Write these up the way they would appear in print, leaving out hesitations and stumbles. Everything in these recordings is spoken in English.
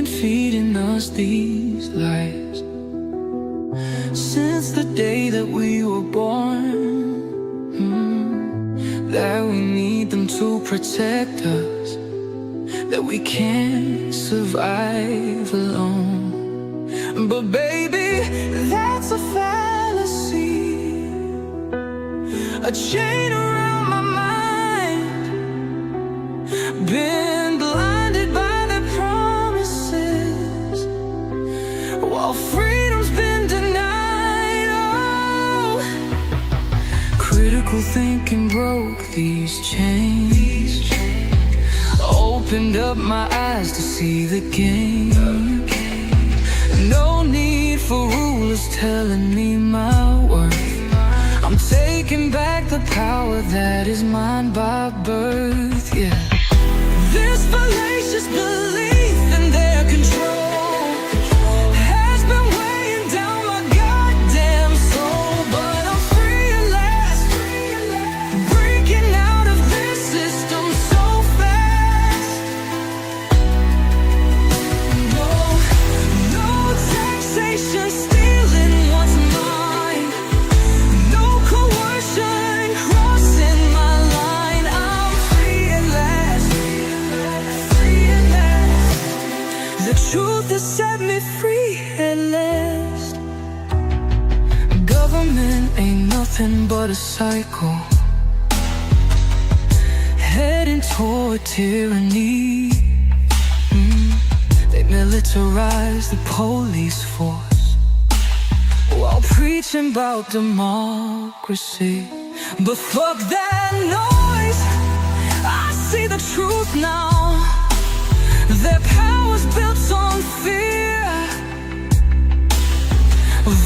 been feeding us these lies since the day that we were born. That we need them to protect us, that we can't survive alone. But baby, that's a fallacy, a chain around my mind. Been blinded by their promises, while freedom's been denied. Oh, critical thinking broke these chains, opened up my eyes to see the game. No need for rulers telling me my worth. I'm taking back the power that is mine by birth, yeah. This fallacious belief in their control has been weighing down my goddamn soul. But I'm free at last, breaking out of this system so fast. No taxation stealing what's mine, no coercion crossing my line. I'm free at last, free at last. The truth has set me free at last. Government ain't nothing but a cycle, heading toward tyranny. They militarize the police force while preaching about democracy. But fuck that noise, I see the truth now. Their power's built on fear.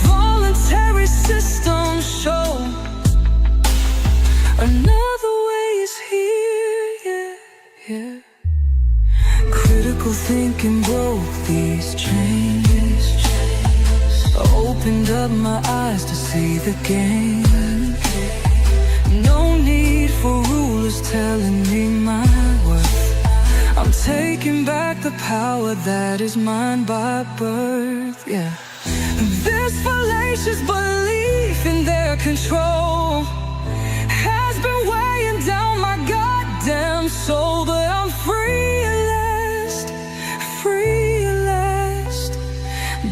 Voluntary systems show another way is here, yeah, yeah. Critical thinking broke these chains, opened up my eyes to see the game. No need for rulers telling me my worth. I'm taking back the power that is mine by birth, yeah. This fallacious belief in their control has been weighing down my goddamn soul. But I'm free at last, free at last,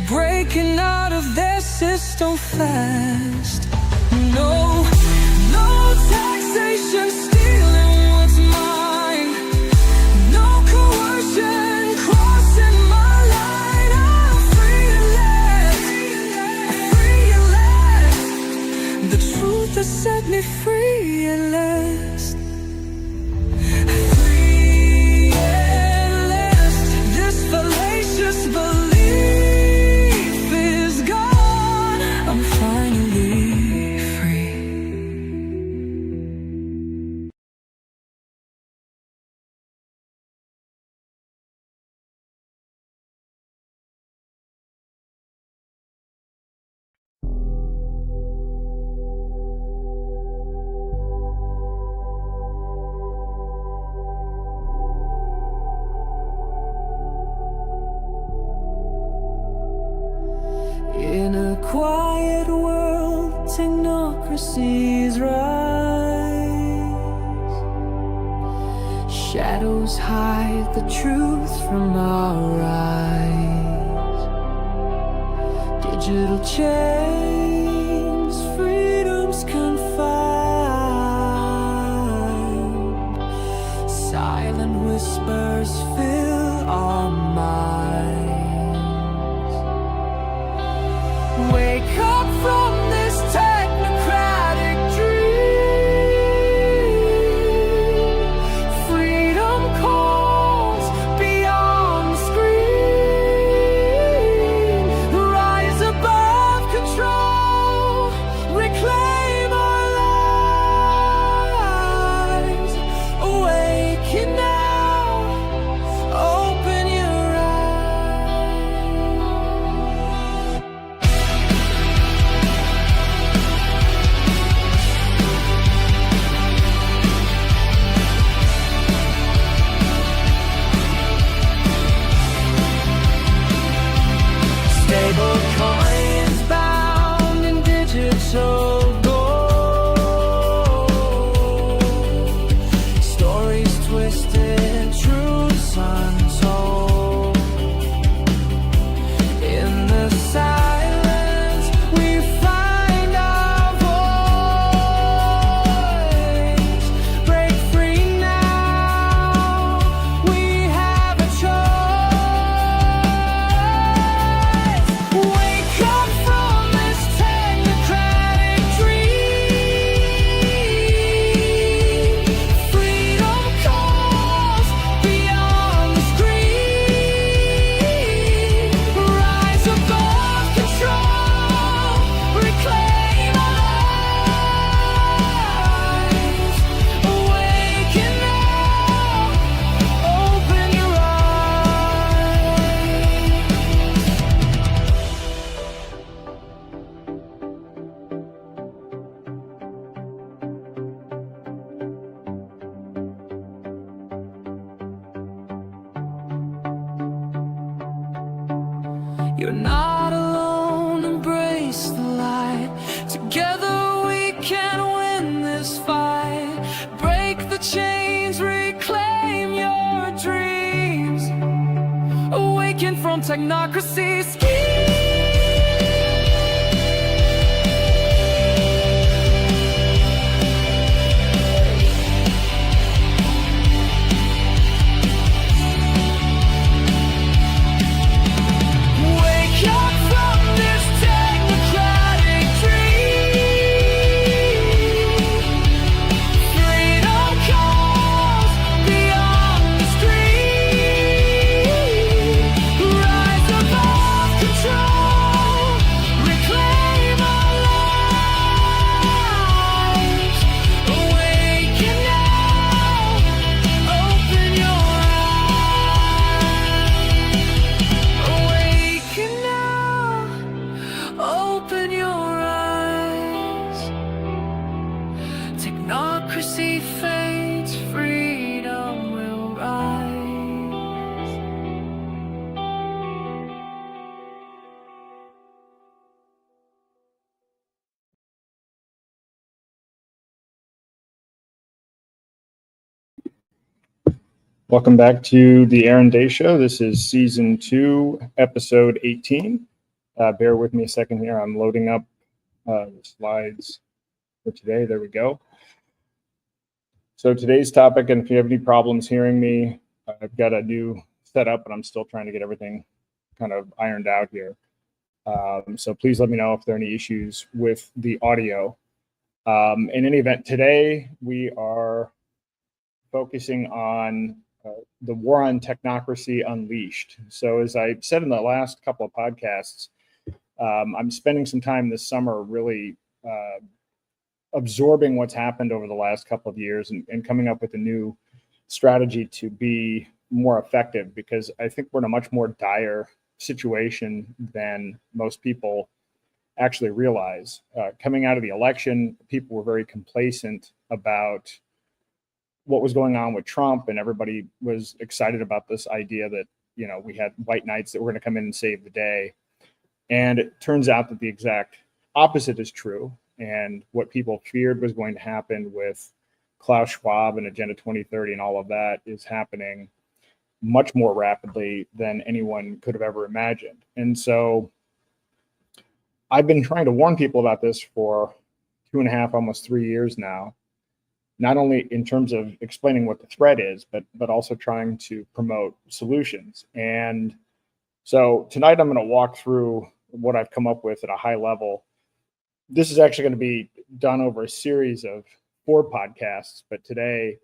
breaking out of their system fast. No taxation stealing what's mine, no coercion crossing my line. I'm free at last, free at last. The truth has set me free at last. Free at last. This fallacious belief is gone. I'm finally free. In a quiet world, technocracy's rise. Shadows hide the truth from our eyes. Digital chains, freedom's confined. Silent whispers fill our minds. Wake up from this technocratic dream. Freedom calls beyond the screen. Rise above control, reclaim our lives. Awaken now, open your eyes. You're not alone, embrace the light. Together we can win this fight. Break the chains, reclaim your dreams. Awaken from technocracy. Open your eyes. Technocracy fades, freedom will rise. Welcome back to the Aaron Day Show. This is season 2, episode 18. Bear with me a second here. I'm loading up the slides for today. There we go. So today's topic, and if you have any problems hearing me, I've got a new setup, and I'm still trying to get everything kind of ironed out here. So please let me know if there are any issues with the audio. In any event, today we are focusing on the war on technocracy unleashed. So as I said in the last couple of podcasts, I'm spending some time this summer really absorbing what's happened over the last couple of years and coming up with a new strategy to be more effective, because I think we're in a much more dire situation than most people actually realize. Coming out of the election, people were very complacent about what was going on with Trump, and everybody was excited about this idea that, you know, we had white knights that were going to come in and save the day. And it turns out that the exact opposite is true. And what people feared was going to happen with Klaus Schwab and Agenda 2030 and all of that is happening much more rapidly than anyone could have ever imagined. And so I've been trying to warn people about this for 2.5, almost 3 years now, not only in terms of explaining what the threat is, but also trying to promote solutions. And so tonight I'm going to walk through what I've come up with at a high level. This is actually going to be done over a series of 4 podcasts, but today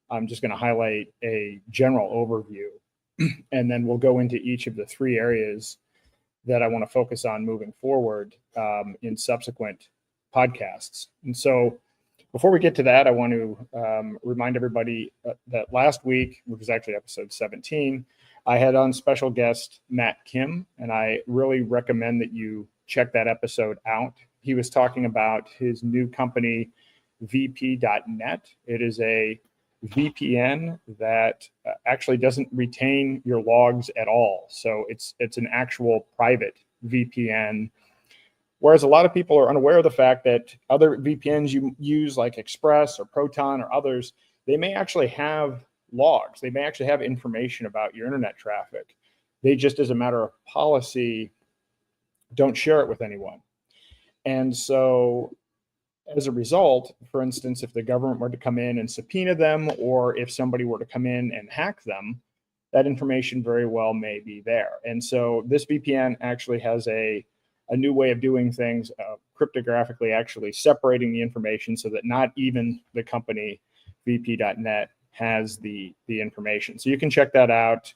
I'm just going to highlight a general overview, and then we'll go into each of the 3 areas that I want to focus on moving forward in subsequent podcasts. And so before we get to that, I want to remind everybody that last week, which was actually episode 17, I had on special guest Matt Kim, and I really recommend that you check that episode out. He was talking about his new company, VP.net. It is a VPN that actually doesn't retain your logs at all. So it's an actual private VPN. Whereas a lot of people are unaware of the fact that other VPNs you use, like Express or Proton or others, they may actually have logs. They may actually have information about your internet traffic. They just, as a matter of policy, don't share it with anyone. And so as a result, for instance, if the government were to come in and subpoena them, or if somebody were to come in and hack them, that information very well may be there. And so this VPN actually has a new way of doing things, cryptographically actually separating the information so that not even the company VP.net has the information. So you can check that out.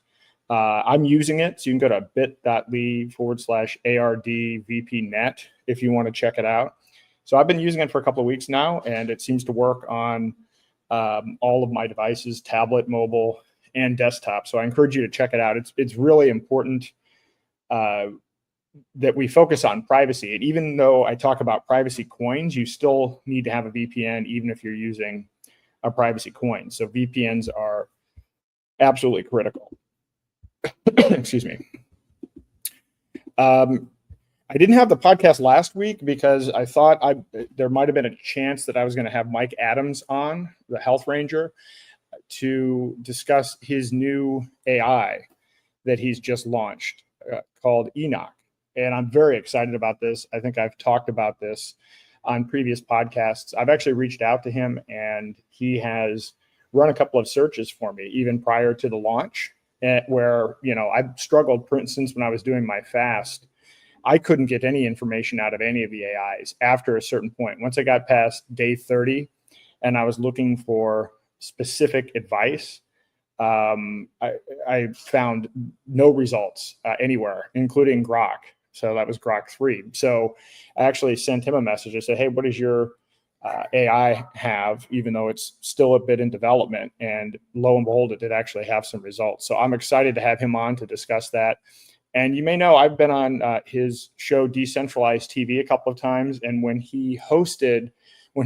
I'm using it, so you can go to bit.ly/ARDVPNet if you want to check it out. So I've been using it for a couple of weeks now, and it seems to work on all of my devices, tablet, mobile, and desktop. So I encourage you to check it out. It's really important that we focus on privacy. And even though I talk about privacy coins, you still need to have a VPN, even if you're using a privacy coin. So VPNs are absolutely critical. Excuse me. I didn't have the podcast last week because I thought there might have been a chance that I was going to have Mike Adams on, the health ranger, to discuss his new AI that he's just launched called Enoch. And I'm very excited about this. I think I've talked about this on previous podcasts. I've actually reached out to him, and he has run a couple of searches for me, even prior to the launch, where, I've struggled, for instance, when I was doing my fast. I couldn't get any information out of any of the AIs after a certain point. Once I got past day 30 and I was looking for specific advice, I found no results anywhere, including Grok. So that was Grok 3. So I actually sent him a message. I said, hey, what does your AI have, even though it's still a bit in development? And lo and behold, it did actually have some results. So I'm excited to have him on to discuss that. And you may know I've been on his show Decentralized TV a couple of times. And when he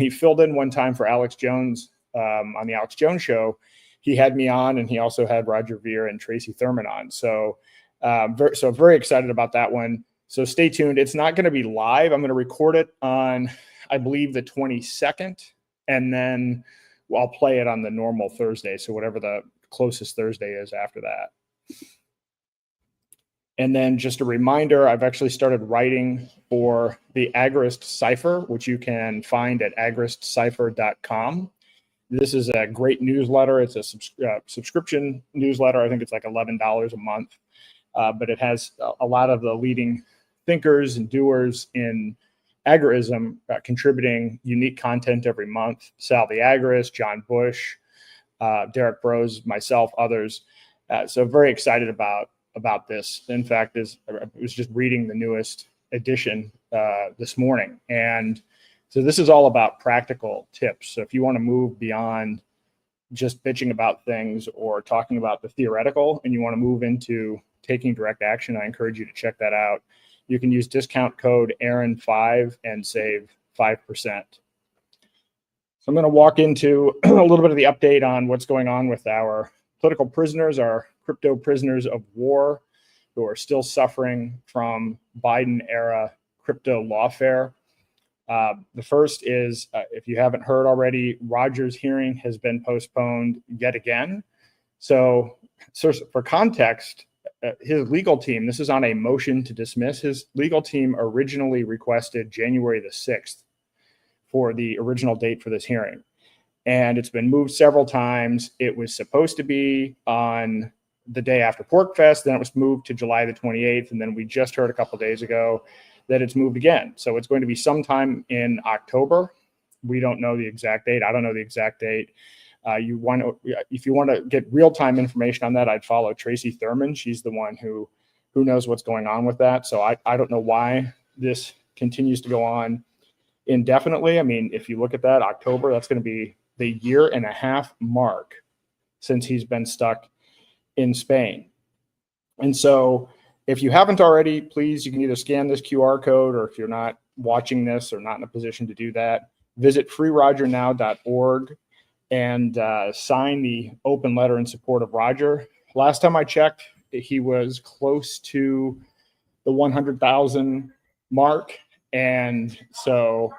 filled in one time for Alex Jones on the Alex Jones show, he had me on, and he also had Roger Ver and Tracy Thurman on. So very excited about that one. So stay tuned. It's not going to be live. I'm going to record it on, I believe, the 22nd, and then I'll play it on the normal Thursday. So whatever the closest Thursday is after that. And then just a reminder, I've actually started writing for the Agorist Cipher, which you can find at agoristcipher.com. This is a great newsletter. It's a subscription newsletter. I think it's like $11 a month, but it has a lot of the leading thinkers and doers in agorism contributing unique content every month. Sal the Agorist, John Bush, Derek Brose, myself, others. So very excited about this. In fact, I was just reading the newest edition this morning. And so this is all about practical tips. So if you want to move beyond just bitching about things or talking about the theoretical, and you want to move into taking direct action, I encourage you to check that out. You can use discount code Aaron5 and save 5%. So I'm going to walk into a little bit of the update on what's going on with our political prisoners, our crypto prisoners of war, who are still suffering from Biden-era crypto lawfare. The first is, if you haven't heard already, Roger's hearing has been postponed yet again. So for context, his legal team, this is on a motion to dismiss. His legal team originally requested January the 6th for the original date for this hearing. And it's been moved several times. It was supposed to be on the day after Pork Fest, then it was moved to July the 28th, and then we just heard a couple of days ago that it's moved again. So it's going to be sometime in October. We don't know the exact date. I don't know the exact date. If you want to get real-time information on that, I'd follow Tracy Thurman. She's the one who knows what's going on with that. So I don't know why this continues to go on indefinitely. I mean, if you look at that, October, that's going to be the 1.5-year mark since he's been stuck in Spain. And so if you haven't already, please, you can either scan this QR code, or if you're not watching this or not in a position to do that, visit freerogernow.org and sign the open letter in support of Roger. Last time I checked, he was close to the 100,000 mark. And so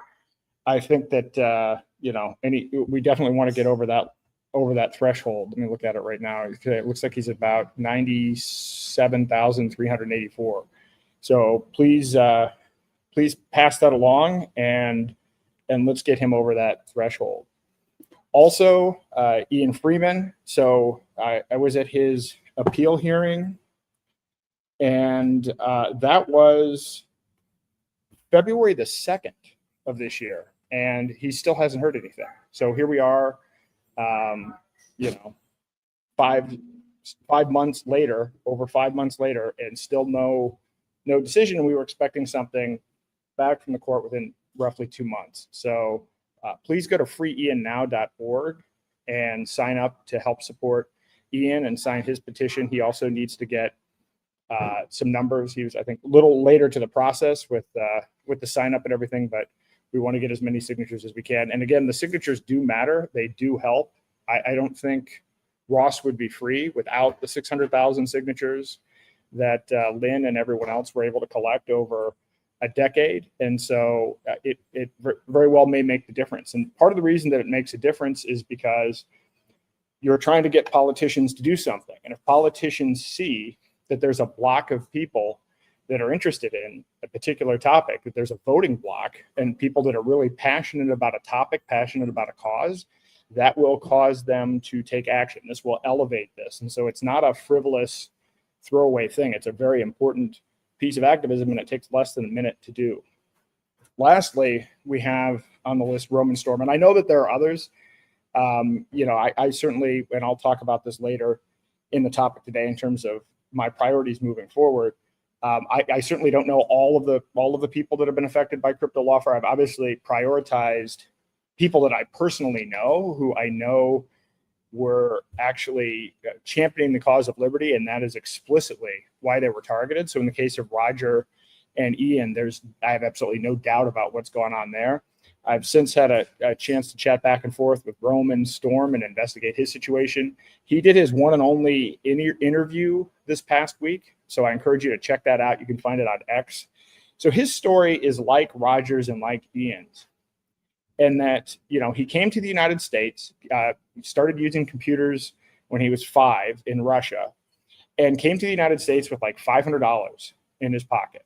I think that, we definitely want to get over that threshold. Let me look at it right now. It looks like he's about 97,384. So please pass that along and let's get him over that threshold. Also, Ian Freeman. So I was at his appeal hearing, and that was February the 2nd of this year, and he still hasn't heard anything. So here we are, 5 months later, over 5 months later, and still no decision. And we were expecting something back from the court within roughly 2 months. So please go to freeiannow.org and sign up to help support Ian and sign his petition. He also needs to get some numbers. He was, I think, a little later to the process with the sign up and everything, but we want to get as many signatures as we can. And again, the signatures do matter. They do help. I don't think Ross would be free without the 600,000 signatures. that Lynn and everyone else were able to collect over a decade. And so it very well may make the difference. And part of the reason that it makes a difference is because you're trying to get politicians to do something. And if politicians see that there's a block of people that are interested in a particular topic, that there's a voting block and people that are really passionate about a topic, passionate about a cause, that will cause them to take action. This will elevate this. And so it's not a frivolous throwaway thing. It's a very important piece of activism, and it takes less than a minute to do. Lastly, we have on the list Roman Storm. And I know that there are others. I certainly, and I'll talk about this later in the topic today in terms of my priorities moving forward. I certainly don't know all of the people that have been affected by crypto lawfare. I've obviously prioritized people that I personally know, who I know were actually championing the cause of liberty, and that is explicitly why they were targeted. So in the case of Roger and Ian, I have absolutely no doubt about what's going on there. I've since had a chance to chat back and forth with Roman Storm and investigate his situation. He did his one and only interview this past week, so I encourage you to check that out. You can find it on X. So his story is like Roger's and like Ian's, and that, he came to the United States, started using computers when he was 5 in Russia, and came to the United States with like $500 in his pocket,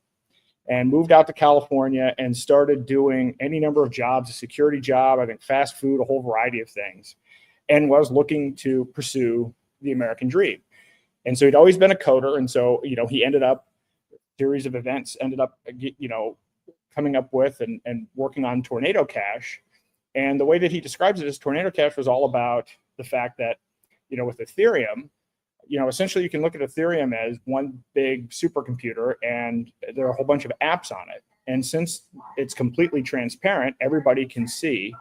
and moved out to California and started doing any number of jobs, a security job, I think fast food, a whole variety of things, and was looking to pursue the American dream. And so he'd always been a coder. And so, he ended up, a series of events ended up, coming up with and working on Tornado Cash. And the way that he describes it is Tornado Cash was all about the fact that, with Ethereum, essentially you can look at Ethereum as one big supercomputer, and there are a whole bunch of apps on it. And since it's completely transparent, everybody can see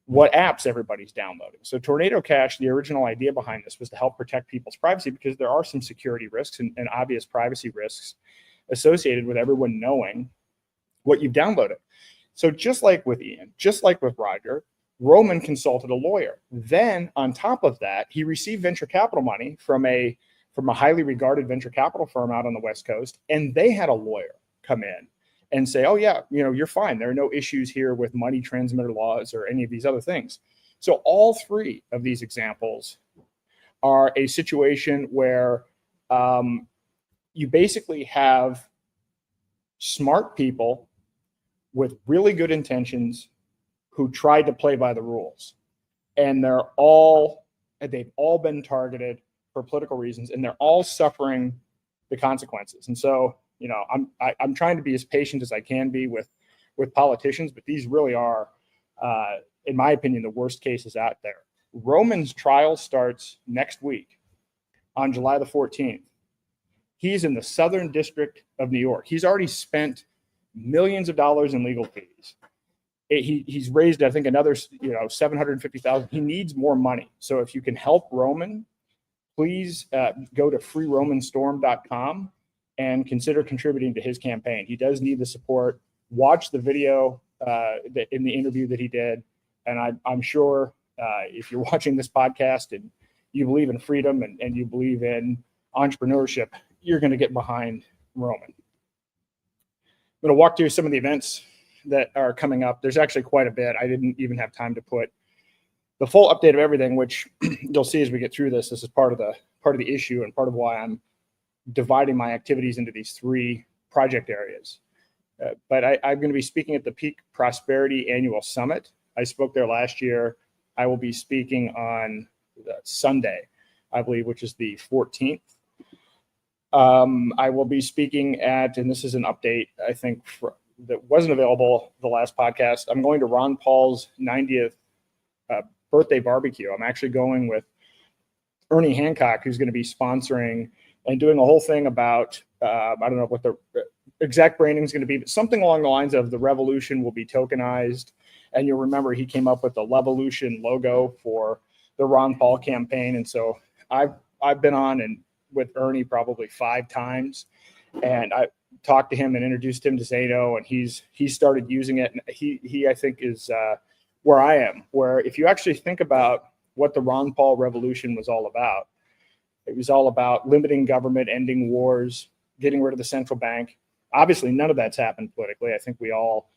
what apps everybody's downloading. So Tornado Cash, the original idea behind this was to help protect people's privacy, because there are some security risks and obvious privacy risks associated with everyone knowing what you've downloaded. So just like with Ian, just like with Roger, Roman consulted a lawyer. Then on top of that, he received venture capital money from a highly regarded venture capital firm out on the West Coast. And they had a lawyer come in and say, oh yeah, you're fine. There are no issues here with money transmitter laws or any of these other things. So all three of these examples are a situation where you basically have smart people with really good intentions who tried to play by the rules, and they've all been targeted for political reasons, and they're all suffering the consequences. And so, I'm trying to be as patient as I can be with politicians, but these really are, in my opinion, the worst cases out there. Roman's trial starts next week on July the 14th. He's in the Southern District of New York. He's already spent millions of dollars in legal fees. He's raised, I think, another, $750,000. He needs more money. So if you can help Roman, please go to freeromanstorm.com and consider contributing to his campaign. He does need the support. Watch the video in the interview that he did. And I'm sure if you're watching this podcast and you believe in freedom and you believe in entrepreneurship, you're going to get behind Roman. I'm going to walk through some of the events that are coming up. There's actually quite a bit. I didn't even have time to put the full update of everything, which you'll see as we get through this. This is part of the issue and part of why I'm dividing my activities into these three project areas. But I'm going to be speaking at the Peak Prosperity Annual Summit. I spoke there last year. I will be speaking on Sunday, I believe, which is the 14th. I will be speaking at, and this is an update, I think, that wasn't available the last podcast. I'm going to Ron Paul's 90th birthday barbecue. I'm actually going with Ernie Hancock, who's going to be sponsoring and doing a whole thing about, I don't know what the exact branding is going to be, but something along the lines of the revolution will be tokenized. And you'll remember he came up with the Levolution logo for the Ron Paul campaign. And so I've been on and with Ernie probably 5 times, and I talked to him and introduced him to Zato, and he started using it. And he I think is where I am, where if you actually think about what the Ron Paul revolution was all about, it was all about limiting government, ending wars, getting rid of the central bank. Obviously, none of that's happened politically. I think we all,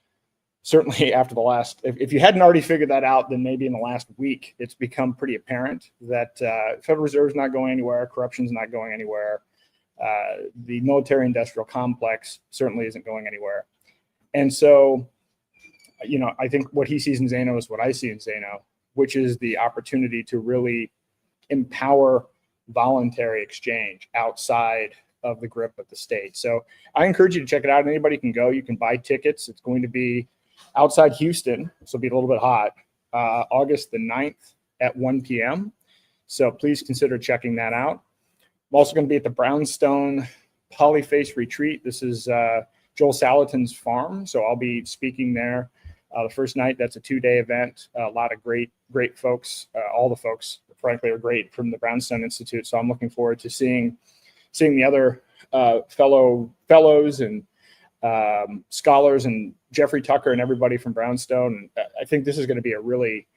certainly after the last, if you hadn't already figured that out, then maybe in the last week, it's become pretty apparent that Federal Reserve is not going anywhere, corruption is not going anywhere. The military-industrial complex certainly isn't going anywhere. And so, I think what he sees in Zano is what I see in Zano, which is the opportunity to really empower voluntary exchange outside of the grip of the state. So I encourage you to check it out. Anybody can go. You can buy tickets. It's going to be outside Houston, so it'll be a little bit hot, August the 9th at 1 p.m. So please consider checking that out. I'm also going to be at the Brownstone Polyface Retreat. This is Joel Salatin's farm, so I'll be speaking there the first night. That's a 2-day event. A lot of great folks. All the folks, frankly, are great from the Brownstone Institute. So I'm looking forward to seeing the other fellows and scholars and Jeffrey Tucker and everybody from Brownstone. And I think this is going to be a really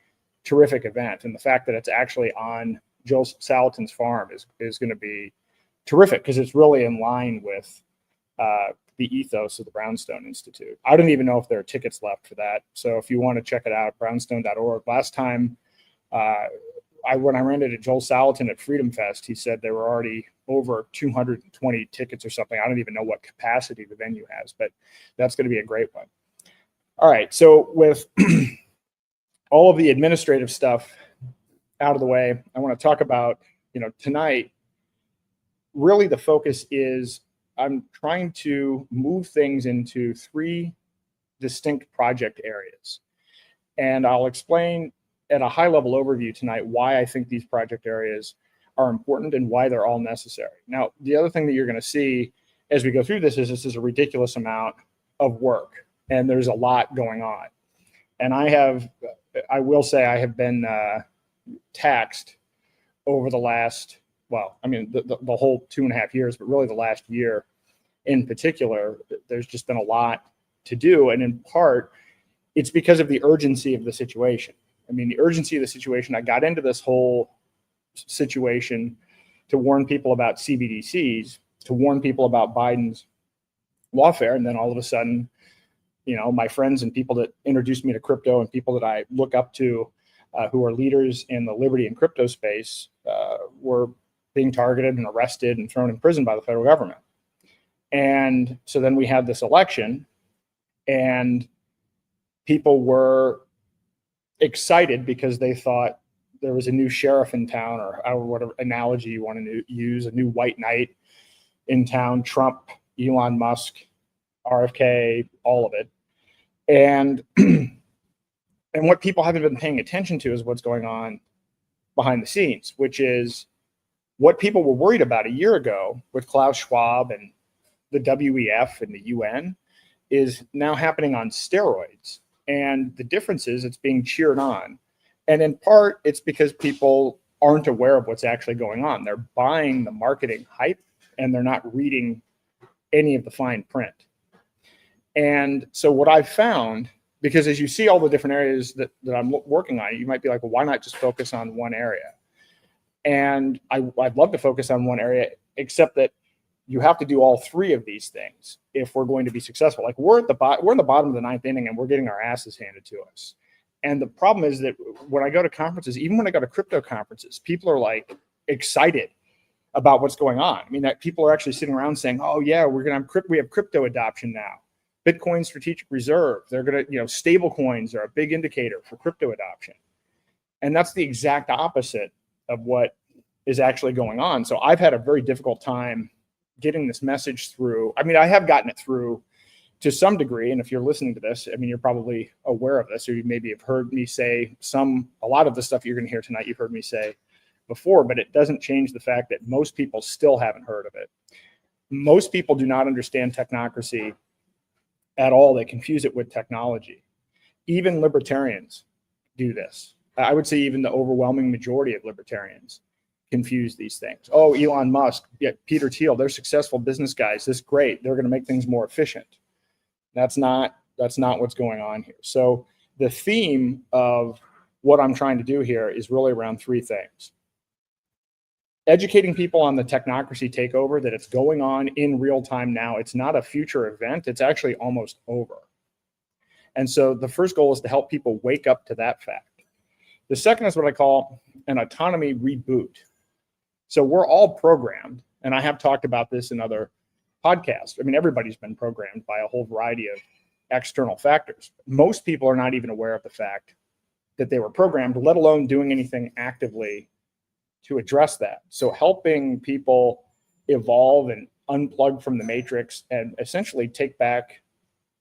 terrific event. And the fact that it's actually on Joel Salatin's farm is going to be terrific because it's really in line with the ethos of the Brownstone Institute. I don't even know if there are tickets left for that. So if you want to check it out, brownstone.org. Last time when I ran into Joel Salatin at Freedom Fest, he said there were already over 220 tickets or something. I don't even know what capacity the venue has, but that's going to be a great one. All right. So with all of the administrative stuff out of the way, I want to talk about, tonight, really the focus is I'm trying to move things into 3 distinct project areas. And I'll explain at a high-level overview tonight why I think these project areas are important and why they're all necessary. Now, the other thing that you're going to see as we go through this is a ridiculous amount of work, and there's a lot going on. And I will say I have been taxed over the last, the whole 2.5 years, but really the last year in particular. There's just been a lot to do. And in part, it's because of the urgency of the situation. The urgency of the situation, I got into this whole situation to warn people about CBDCs, to warn people about Biden's lawfare. And then all of a sudden, my friends and people that introduced me to crypto and people that I look up to who are leaders in the liberty and crypto space were being targeted and arrested and thrown in prison by the federal government. And so then we had this election and people were excited because they thought there was a new sheriff in town, or whatever analogy you want to use, a new white knight in town, Trump, Elon Musk, RFK, all of it. And and what people haven't been paying attention to is what's going on behind the scenes, which is what people were worried about a year ago with Klaus Schwab and the WEF and the UN is now happening on steroids. And the difference is it's being cheered on. And in part, it's because people aren't aware of what's actually going on. They're buying the marketing hype and they're not reading any of the fine print. And so what I've found, because as you see all the different areas that I'm working on, you might be like, well, why not just focus on one area? And I'd love to focus on one area, except that you have to do all 3 of these things if we're going to be successful. Like we're in the bottom of the 9th inning and we're getting our asses handed to us. And the problem is that when I go to conferences, even when I go to crypto conferences, people are like excited about what's going on. That people are actually sitting around saying, oh yeah, we have crypto adoption now. Bitcoin strategic reserve. They're going to, stable coins are a big indicator for crypto adoption. And that's the exact opposite of what is actually going on. So I've had a very difficult time getting this message through. I have gotten it through to some degree. And if you're listening to this, you're probably aware of this, or you maybe have heard me say a lot of the stuff you're going to hear tonight, you've heard me say before, but it doesn't change the fact that most people still haven't heard of it. Most people do not understand technocracy at all. They confuse it with technology. Even libertarians do this. I would say even the overwhelming majority of libertarians confuse these things. Oh, Elon Musk, Peter Thiel, they're successful business guys. This is great. They're going to make things more efficient. That's not what's going on here. So the theme of what I'm trying to do here is really around 3 things. educating people on the technocracy takeover, that it's going on in real time now. It's not a future event. It's actually almost over. And so the first goal is to help people wake up to that fact. The second is what I call an autonomy reboot. So we're all programmed, and I have talked about this in other podcasts. I mean, everybody's been programmed by a whole variety of external factors. Most people are not even aware of the fact that they were programmed, let alone doing anything actively to address that. So helping people evolve and unplug from the matrix and essentially take back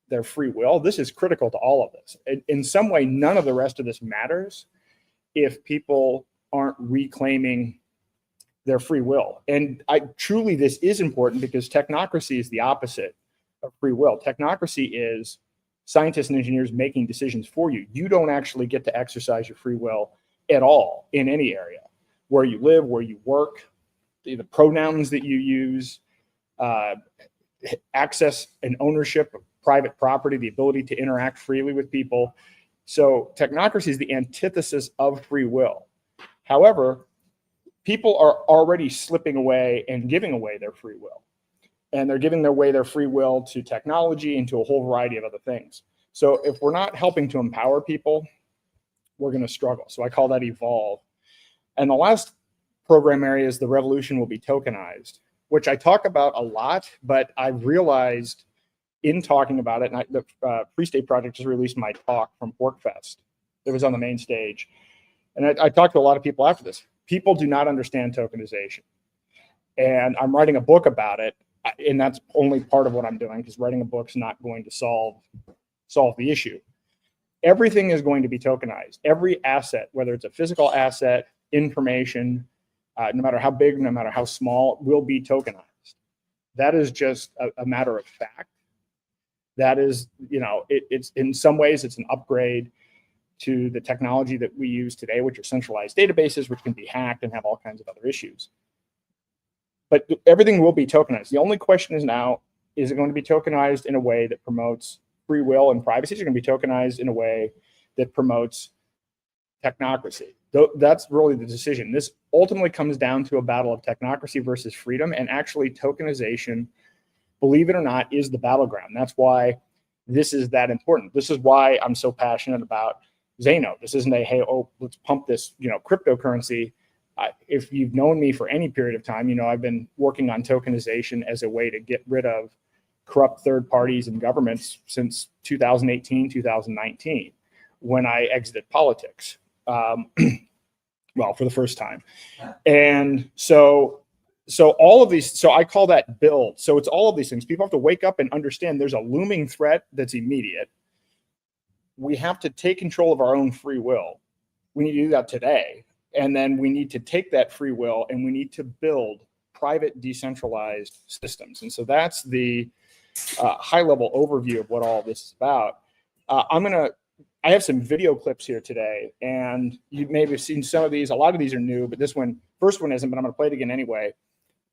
their free will, this is critical to all of this. In some way, none of the rest of this matters if people aren't reclaiming their free will. And truly, this is important because technocracy is the opposite of free will. Technocracy is scientists and engineers making decisions for you. You don't actually get to exercise your free will at all in any area. Where you live, where you work, the pronouns that you use, access and ownership of private property, the ability to interact freely with people. So technocracy is the antithesis of free will. However, people are already slipping away and giving away their free will. And they're giving away their free will to technology and to a whole variety of other things. So if we're not helping to empower people, we're going to struggle. So I call that evolve. And the last program area is the revolution will be tokenized, which I talk about a lot, but I've realized in talking about it, and the Free State Project just released my talk from PorkFest. It was on the main stage. And I talked to a lot of people after this. People do not understand tokenization. And I'm writing a book about it, and that's only part of what I'm doing, because writing a book's not going to solve the issue. Everything is going to be tokenized. Every asset, whether it's a physical asset, information, no matter how big, no matter how small, will be tokenized. That is just a matter of fact. That is, it's in some ways it's an upgrade to the technology that we use today, which are centralized databases, which can be hacked and have all kinds of other issues. But everything will be tokenized. The only question is now, is it going to be tokenized in a way that promotes free will and privacy? Is it going to be tokenized in a way that promotes technocracy? That's really the decision. This ultimately comes down to a battle of technocracy versus freedom, and actually tokenization, believe it or not, is the battleground. That's why this is that important. This is why I'm so passionate about Zano. This isn't let's pump this, cryptocurrency. If you've known me for any period of time, I've been working on tokenization as a way to get rid of corrupt third parties and governments since 2018, 2019, when I exited politics. Well, for the first time. And so all of these, so I call that build. So it's all of these things. People have to wake up and understand there's a looming threat that's immediate. We have to take control of our own free will. We need to do that today. And then we need to take that free will and we need to build private decentralized systems. And so that's the high level overview of what all this is about. I have some video clips here today, and you may have seen some of these. A lot of these are new, but first one isn't, but I'm going to play it again anyway.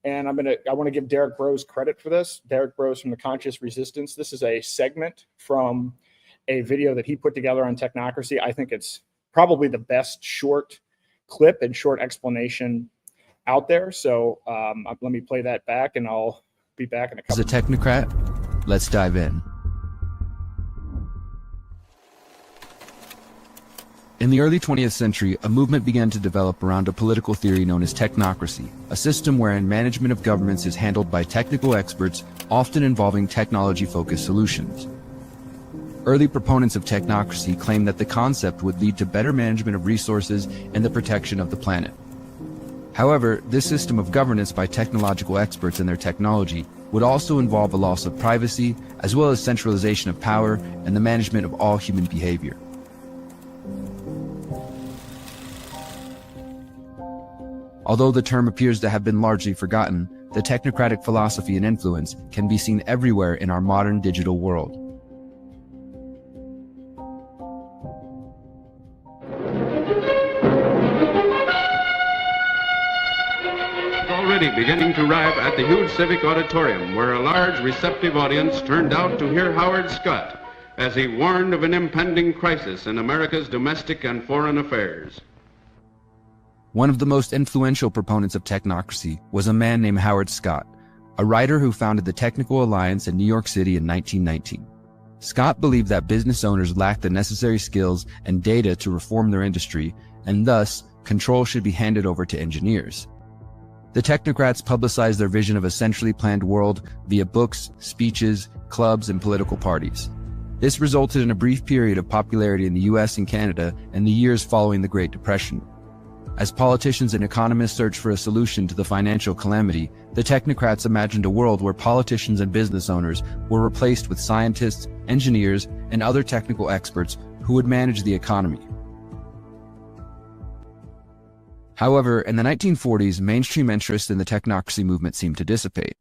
And I want to give Derek Bros credit for this. Derek Bros from the Conscious Resistance. This is a segment from a video that he put together on technocracy. I think it's probably the best short clip and short explanation out there. So let me play that back, and I'll be back in a couple. As a technocrat, let's dive in. In the early 20th century, a movement began to develop around a political theory known as technocracy, a system wherein management of governments is handled by technical experts, often involving technology-focused solutions. Early proponents of technocracy claimed that the concept would lead to better management of resources and the protection of the planet. However, this system of governance by technological experts and their technology would also involve a loss of privacy, as well as centralization of power and the management of all human behavior. Although the term appears to have been largely forgotten, the technocratic philosophy and influence can be seen everywhere in our modern digital world. Already beginning to arrive at the huge civic auditorium, where a large receptive audience turned out to hear Howard Scott as he warned of an impending crisis in America's domestic and foreign affairs. One of the most influential proponents of technocracy was a man named Howard Scott, a writer who founded the Technical Alliance in New York City in 1919. Scott believed that business owners lacked the necessary skills and data to reform their industry, and thus, control should be handed over to engineers. The technocrats publicized their vision of a centrally planned world via books, speeches, clubs, and political parties. This resulted in a brief period of popularity in the US and Canada in the years following the Great Depression. As politicians and economists searched for a solution to the financial calamity, the technocrats imagined a world where politicians and business owners were replaced with scientists, engineers, and other technical experts who would manage the economy. However, in the 1940s, mainstream interest in the technocracy movement seemed to dissipate.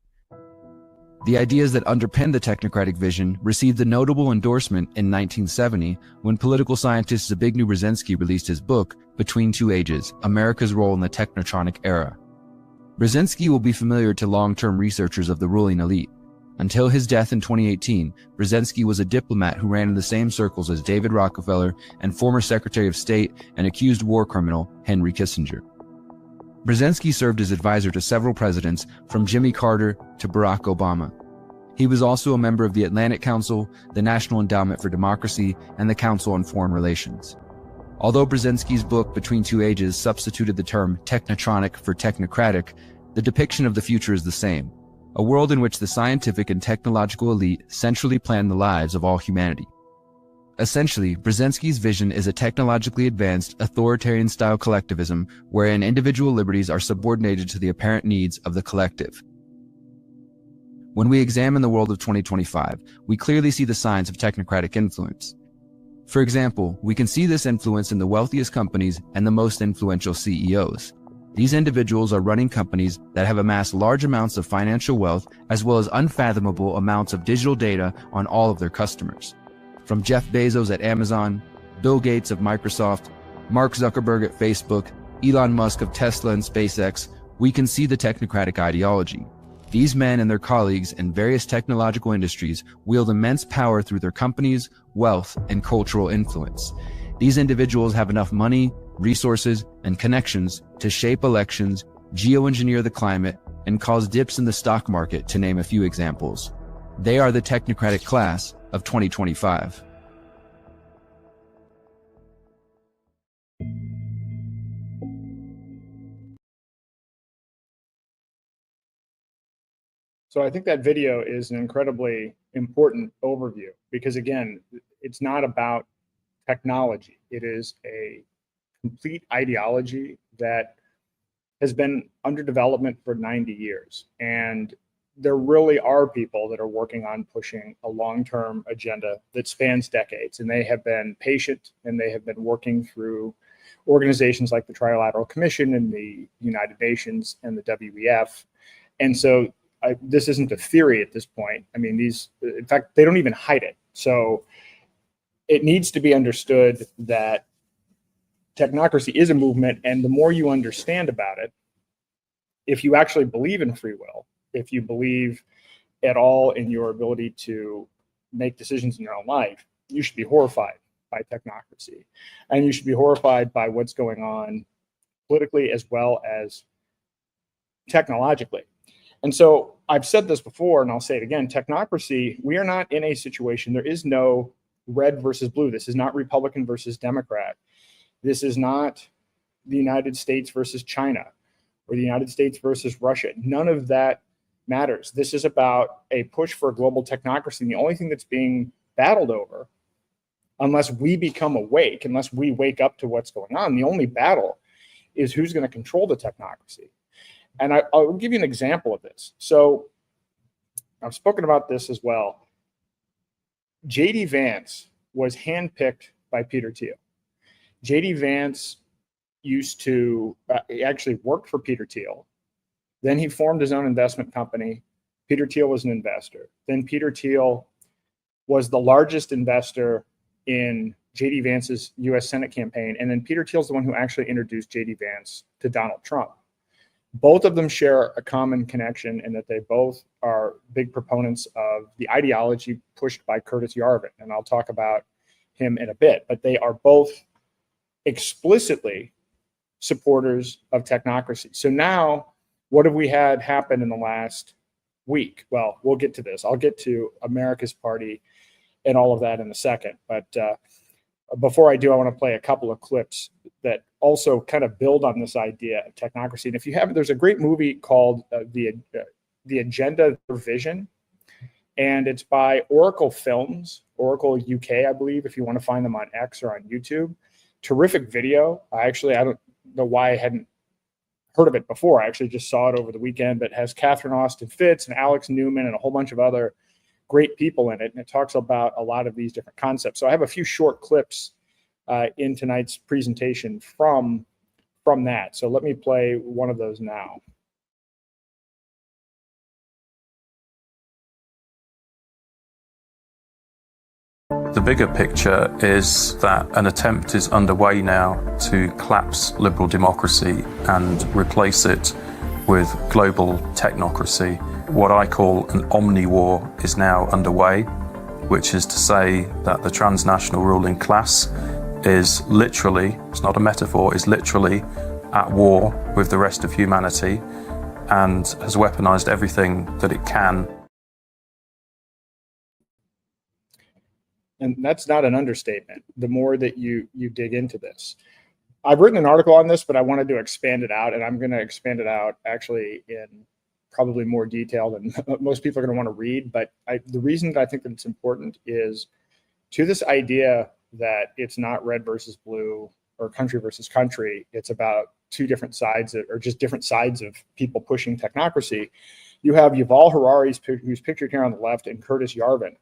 The ideas that underpinned the technocratic vision received a notable endorsement in 1970 when political scientist Zbigniew Brzezinski released his book, Between Two Ages, America's Role in the Technotronic Era. Brzezinski will be familiar to long-term researchers of the ruling elite. Until his death in 2018, Brzezinski was a diplomat who ran in the same circles as David Rockefeller and former Secretary of State and accused war criminal Henry Kissinger. Brzezinski served as advisor to several presidents, from Jimmy Carter to Barack Obama. He was also a member of the Atlantic Council, the National Endowment for Democracy, and the Council on Foreign Relations. Although Brzezinski's book Between Two Ages substituted the term technotronic for technocratic, the depiction of the future is the same: a world in which the scientific and technological elite centrally plan the lives of all humanity. Essentially, Brzezinski's vision is a technologically advanced, authoritarian-style collectivism wherein individual liberties are subordinated to the apparent needs of the collective. When we examine the world of 2025, we clearly see the signs of technocratic influence. For example, we can see this influence in the wealthiest companies and the most influential CEOs. These individuals are running companies that have amassed large amounts of financial wealth as well as unfathomable amounts of digital data on all of their customers. From Jeff Bezos at Amazon, Bill Gates of Microsoft, Mark Zuckerberg at Facebook, Elon Musk of Tesla and SpaceX, we can see the technocratic ideology. These men and their colleagues in various technological industries wield immense power through their companies, wealth, and cultural influence. These individuals have enough money, resources, and connections to shape elections, geoengineer the climate, and cause dips in the stock market, to name a few examples. They are the technocratic class of 2025. So I think that video is an incredibly important overview because, again, it's not about technology. It is a complete ideology that has been under development for 90 years. And there really are people that are working on pushing a long-term agenda that spans decades. And they have been patient, and they have been working through organizations like the Trilateral Commission and the United Nations and the WEF. And so this isn't a theory at this point. I mean, in fact, they don't even hide it. So it needs to be understood that technocracy is a movement, and the more you understand about it, if you actually believe in free will, if you believe at all in your ability to make decisions in your own life, you should be horrified by technocracy. And you should be horrified by what's going on politically as well as technologically. And so I've said this before, and I'll say it again, technocracy, we are not in a situation, there is no red versus blue. This is not Republican versus Democrat. This is not the United States versus China or the United States versus Russia. None of that matters. This is about a push for a global technocracy. And the only thing that's being battled over, unless we become awake, unless we wake up to what's going on, the only battle is who's going to control the technocracy. And I'll give you an example of this. So I've spoken about this as well. J.D. Vance was handpicked by Peter Thiel. J.D. Vance used to, he actually worked for Peter Thiel. Then he formed his own investment company. Peter Thiel was an investor. Then Peter Thiel was the largest investor in J.D. Vance's U.S. Senate campaign. And then Peter Thiel's the one who actually introduced J.D. Vance to Donald Trump. Both of them share a common connection in that they both are big proponents of the ideology pushed by Curtis Yarvin. And I'll talk about him in a bit. But they are both explicitly supporters of technocracy. So now, what have we had happen in the last week? Well, we'll get to this. I'll get to America's Party and all of that in a second. But before I do, I want to play a couple of clips that also kind of build on this idea of technocracy. And if you haven't, there's a great movie called The Agenda Vision, and it's by Oracle Films, Oracle UK, I believe, if you want to find them on X or on YouTube. Terrific video. I don't know why I hadn't heard of it before. I actually just saw it over the weekend, but it has Catherine Austin Fitts and Alex Newman and a whole bunch of other great people in it. And it talks about a lot of these different concepts. So I have a few short clips in tonight's presentation from that. So let me play one of those now. The bigger picture is that an attempt is underway now to collapse liberal democracy and replace it with global technocracy. What I call an omni-war is now underway, which is to say that the transnational ruling class is literally, it's not a metaphor, is literally at war with the rest of humanity and has weaponized everything that it can. And that's not an understatement, the more that you dig into this. I've written an article on this, but I wanted to expand it out, and I'm going to expand it out actually in probably more detail than most people are going to want to read. But the reason that I think that it's important is to this idea that it's not red versus blue or country versus country. It's about two different sides, or just different sides of people pushing technocracy. You have Yuval Harari, who's pictured here on the left, and Curtis Yarvin.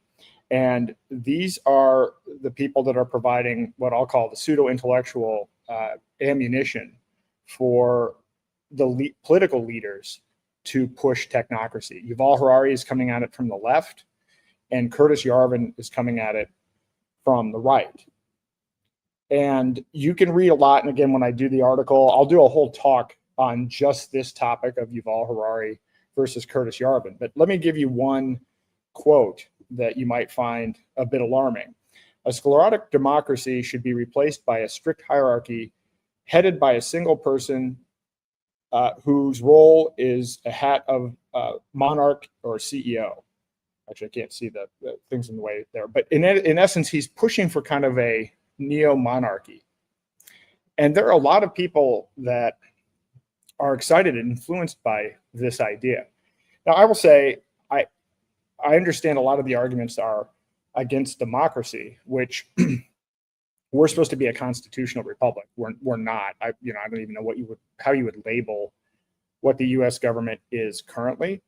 And these are the people that are providing what I'll call the pseudo-intellectual ammunition for the political leaders to push technocracy. Yuval Harari is coming at it from the left, and Curtis Yarvin is coming at it from the right. And you can read a lot. And again, when I do the article, I'll do a whole talk on just this topic of Yuval Harari versus Curtis Yarvin. But let me give you one quote that you might find a bit alarming. A sclerotic democracy should be replaced by a strict hierarchy headed by a single person whose role is a hat of monarch or CEO. Actually, I can't see the things in the way there. But in essence, he's pushing for kind of a neo-monarchy. And there are a lot of people that are excited and influenced by this idea. Now, I will say, I understand a lot of the arguments are against democracy, which we're supposed to be a constitutional republic. We're not. I don't even know how you would label what the U.S. government is currently.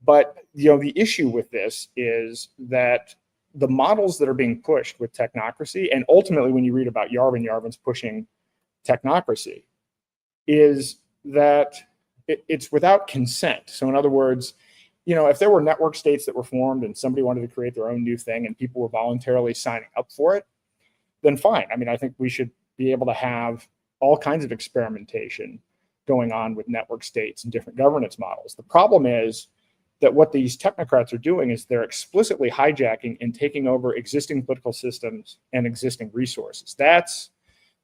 But the issue with this is that the models that are being pushed with technocracy, and ultimately when you read about Yarvin's pushing technocracy, is that it's without consent. So in other words, if there were network states that were formed and somebody wanted to create their own new thing and people were voluntarily signing up for it, then fine. I mean, I think we should be able to have all kinds of experimentation going on with network states and different governance models. The problem is that what these technocrats are doing is they're explicitly hijacking and taking over existing political systems and existing resources. That's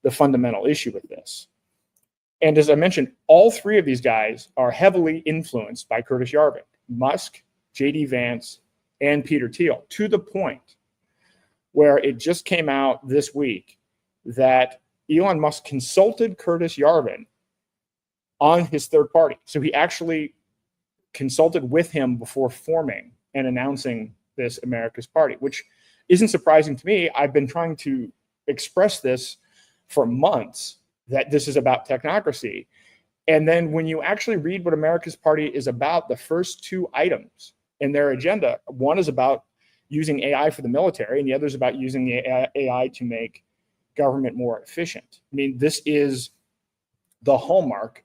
the fundamental issue with this. And as I mentioned, all three of these guys are heavily influenced by Curtis Yarvin. Musk, J.D. Vance, and Peter Thiel, to the point where it just came out this week that Elon Musk consulted Curtis Yarvin on his third party. So he actually consulted with him before forming and announcing this America's Party, which isn't surprising to me. I've been trying to express this for months, that this is about technocracy. And then when you actually read what America's Party is about, the first two items in their agenda, one is about using AI for the military, and the other is about using the AI to make government more efficient. I mean, this is the hallmark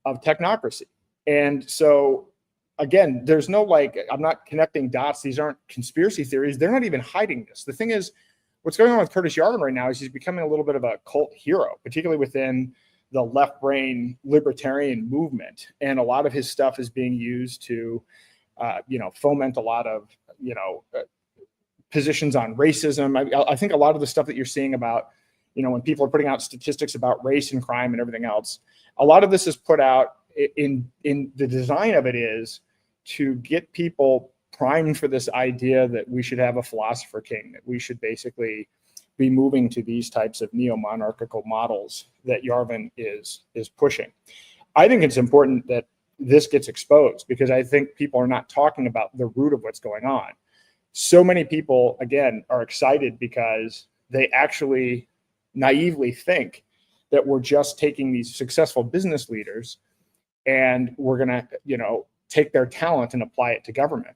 of technocracy. And so, again, there's no I'm not connecting dots. These aren't conspiracy theories. They're not even hiding this. The thing is, what's going on with Curtis Yarvin right now is he's becoming a little bit of a cult hero, particularly within the left brain libertarian movement. And a lot of his stuff is being used to, foment a lot of, positions on racism. I think a lot of the stuff that you're seeing about, when people are putting out statistics about race and crime and everything else, a lot of this is put out in the design of it is to get people primed for this idea that we should have a philosopher king, that we should basically be moving to these types of neo-monarchical models that Yarvin is pushing. I think it's important that this gets exposed because I think people are not talking about the root of what's going on. So many people, again, are excited because they actually naively think that we're just taking these successful business leaders and we're going to, take their talent and apply it to government.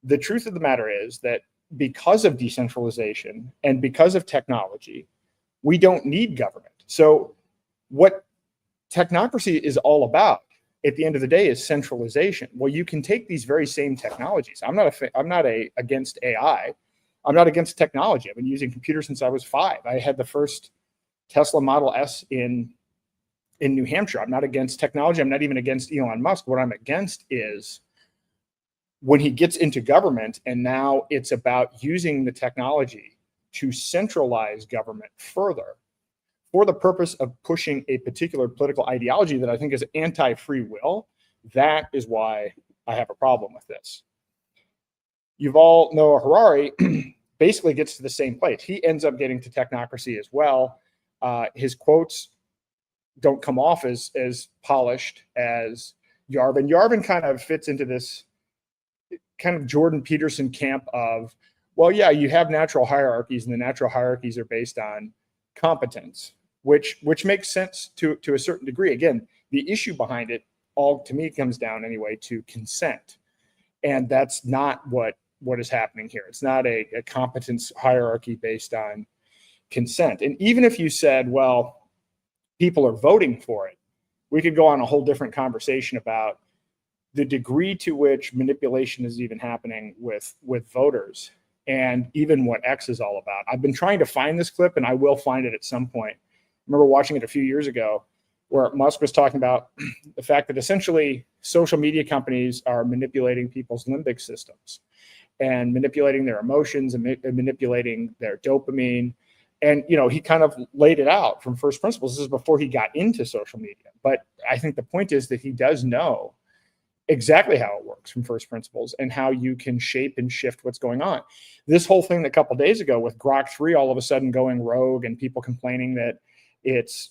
The truth of the matter is that because of decentralization and because of technology, we don't need government. So what technocracy is all about at the end of the day is centralization. Well, you can take these very same technologies. I'm not against AI. I'm not against technology. I've been using computers since I was 5. I had the first Tesla Model S in New Hampshire. I'm not against technology. I'm not even against Elon Musk. What I'm against is when he gets into government and now it's about using the technology to centralize government further for the purpose of pushing a particular political ideology that I think is anti-free will. That is why I have a problem with this. Yuval Noah Harari basically gets to the same place. He ends up getting to technocracy as well. His quotes don't come off as polished as Yarvin. Yarvin kind of fits into this kind of Jordan Peterson camp of, well, yeah, you have natural hierarchies, and the natural hierarchies are based on competence, which makes sense to a certain degree. Again, the issue behind it all, to me, comes down anyway to consent. And that's not what is happening here. It's not a competence hierarchy based on consent. And even if you said, well, people are voting for it, we could go on a whole different conversation about the degree to which manipulation is even happening with voters and even what X is all about. I've been trying to find this clip and I will find it at some point. I remember watching it a few years ago where Musk was talking about the fact that essentially social media companies are manipulating people's limbic systems and manipulating their emotions and manipulating their dopamine. And, he kind of laid it out from first principles. This is before he got into social media. But I think the point is that he does know exactly how it works from first principles and how you can shape and shift what's going on. This whole thing a couple of days ago with Grok 3 all of a sudden going rogue and people complaining that it's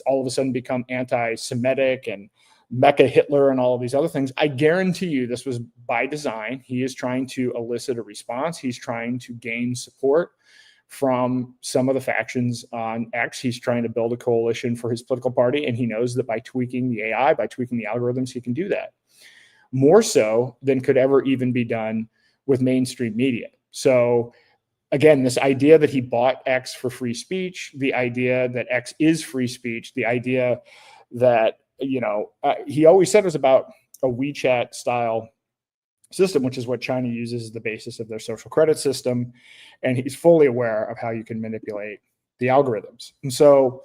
all of a sudden become anti-Semitic and Mecha Hitler and all of these other things. I guarantee you this was by design. He is trying to elicit a response. He's trying to gain support from some of the factions on X. He's trying to build a coalition for his political party, and he knows that by tweaking the AI, by tweaking the algorithms, he can do that. More so than could ever even be done with mainstream media. So again, this idea that he bought X for free speech, the idea that X is free speech, the idea that, he always said it was about a WeChat style system, which is what China uses as the basis of their social credit system. And he's fully aware of how you can manipulate the algorithms. And so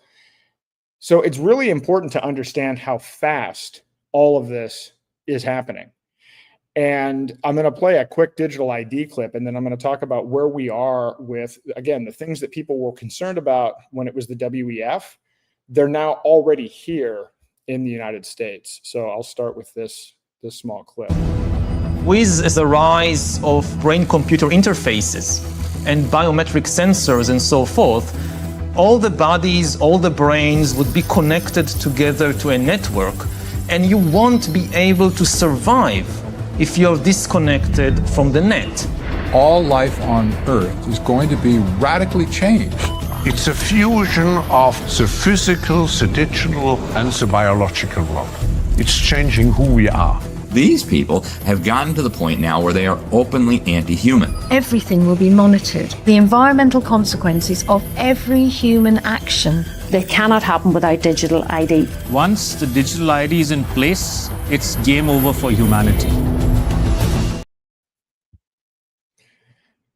it's really important to understand how fast all of this is happening. And I'm going to play a quick digital ID clip, and then I'm going to talk about where we are with, again, the things that people were concerned about when it was the WEF. They're now already here in the United States. So I'll start with this small clip. With the rise of brain-computer interfaces and biometric sensors and so forth, all the bodies, all the brains would be connected together to a network, and you won't be able to survive if you're disconnected from the net. All life on Earth is going to be radically changed. It's a fusion of the physical, the digital, and the biological world. It's changing who we are. These people have gotten to the point now where they are openly anti-human. Everything will be monitored. The environmental consequences of every human action. They cannot happen without digital ID. Once the digital ID is in place, it's game over for humanity.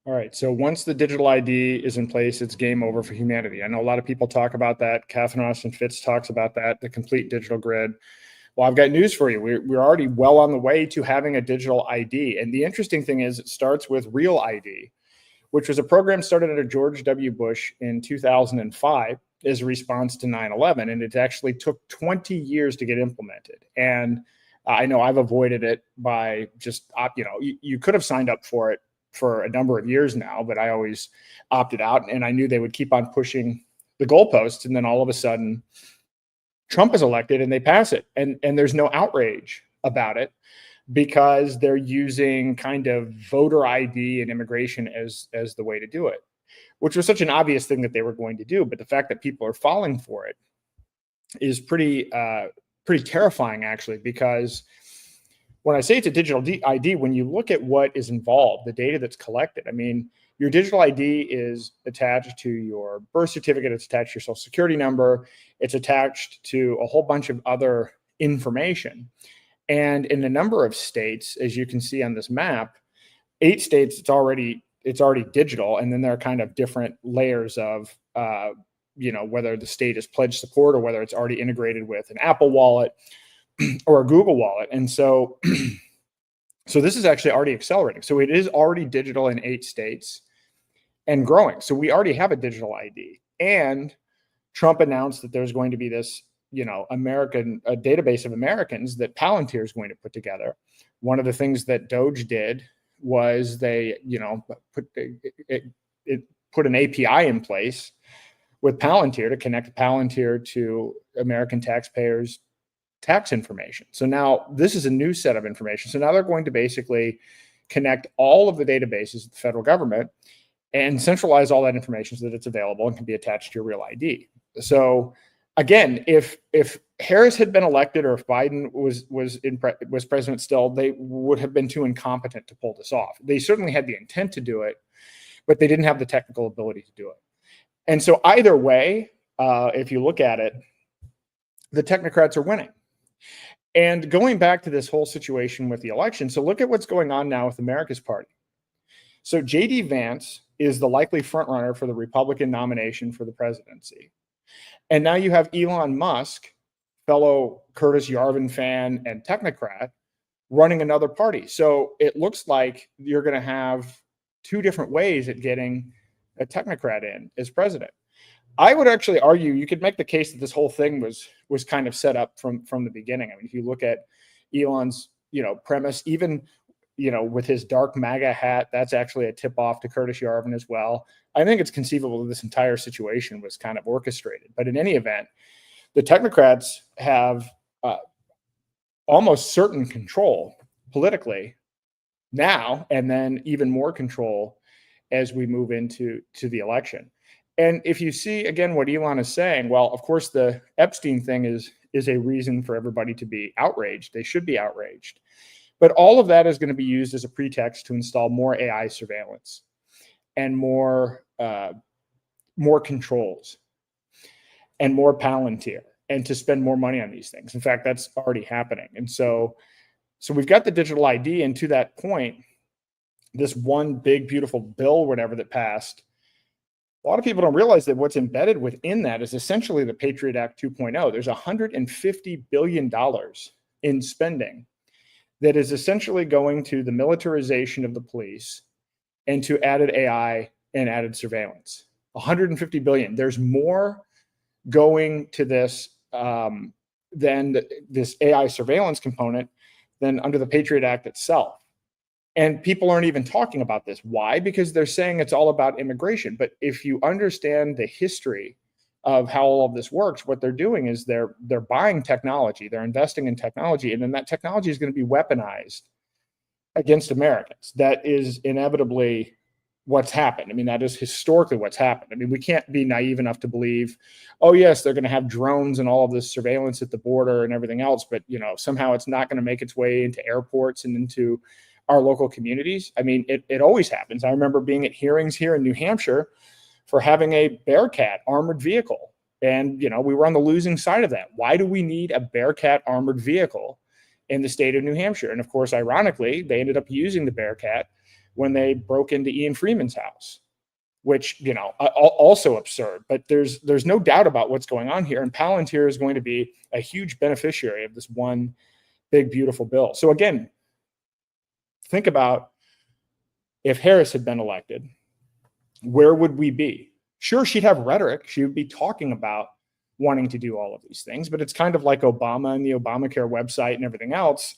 All right, so once the digital ID is in place, it's game over for humanity. I know a lot of people talk about that. Catherine Austin Fitts talks about that, the complete digital grid. Well, I've got news for you. We're already well on the way to having a digital ID. And the interesting thing is it starts with real ID, which was a program started under George W. Bush in 2005 as a response to 9/11, and it actually took 20 years to get implemented. And I know I've avoided it by just, you could have signed up for it for a number of years now, but I always opted out, and I knew they would keep on pushing the goalposts, and then all of a sudden Trump is elected and they pass it, and there's no outrage about it because they're using kind of voter ID and immigration as the way to do it, which was such an obvious thing that they were going to do. But the fact that people are falling for it is pretty terrifying, actually, because when I say it's a digital ID, when you look at what is involved, the data that's collected, I mean, your digital ID is attached to your birth certificate, it's attached to your social security number, it's attached to a whole bunch of other information. And in a number of states, as you can see on this map, 8 states, it's already digital. And then there are kind of different layers of, whether the state has pledged support or whether it's already integrated with an Apple Wallet or a Google Wallet. And so, so this is actually already accelerating. So it is already digital in 8 states and growing. So we already have a digital ID. And Trump announced that there's going to be this, a database of Americans that Palantir is going to put together. One of the things that Doge did was they, put an API in place with Palantir to connect Palantir to American taxpayers' tax information. So now this is a new set of information. So now they're going to basically connect all of the databases of the federal government and centralize all that information so that it's available and can be attached to your real ID. So again, if Harris had been elected or if Biden was president still, they would have been too incompetent to pull this off. They certainly had the intent to do it, but they didn't have the technical ability to do it. And so either way, if you look at it, the technocrats are winning. And going back to this whole situation with the election, so look at what's going on now with America's Party. So J.D. Vance is the likely frontrunner for the Republican nomination for the presidency. And now you have Elon Musk, fellow Curtis Yarvin fan and technocrat, running another party. So it looks like you're going to have 2 different ways at getting a technocrat in as president. I would actually argue you could make the case that this whole thing was kind of set up from the beginning. I mean, if you look at Elon's, premise, even, with his dark MAGA hat, that's actually a tip off to Curtis Yarvin as well. I think it's conceivable that this entire situation was kind of orchestrated. But in any event, the technocrats have almost certain control politically now, and then even more control as we move into the election. And if you see, again, what Elon is saying, well, of course, the Epstein thing is a reason for everybody to be outraged. They should be outraged. But all of that is going to be used as a pretext to install more AI surveillance and more controls and more Palantir and to spend more money on these things. In fact, that's already happening. And so we've got the digital ID. And to that point, this one big, beautiful bill, whatever, that passed, a lot of people don't realize that what's embedded within that is essentially the Patriot Act 2.0. There's $150 billion in spending that is essentially going to the militarization of the police and to added AI and added surveillance. 150 billion. There's more going to this than this AI surveillance component than under the Patriot Act itself. And people aren't even talking about this. Why? Because they're saying it's all about immigration. But if you understand the history of how all of this works, what they're doing is they're buying technology, they're investing in technology, and then that technology is going to be weaponized against Americans. That is inevitably what's happened. I mean, that is historically what's happened. I mean, we can't be naive enough to believe, oh yes, they're going to have drones and all of this surveillance at the border and everything else, but somehow it's not going to make its way into airports and into our local communities. I mean, it always happens. I remember being at hearings here in New Hampshire for having a Bearcat armored vehicle. And, we were on the losing side of that. Why do we need a Bearcat armored vehicle in the state of New Hampshire? And of course, ironically, they ended up using the Bearcat when they broke into Ian Freeman's house, which, also absurd. But there's no doubt about what's going on here. And Palantir is going to be a huge beneficiary of this one big, beautiful bill. So again, think about if Harris had been elected where would we be? Sure, she'd have rhetoric. She would be talking about wanting to do all of these things, but it's kind of like Obama and the Obamacare website and everything else.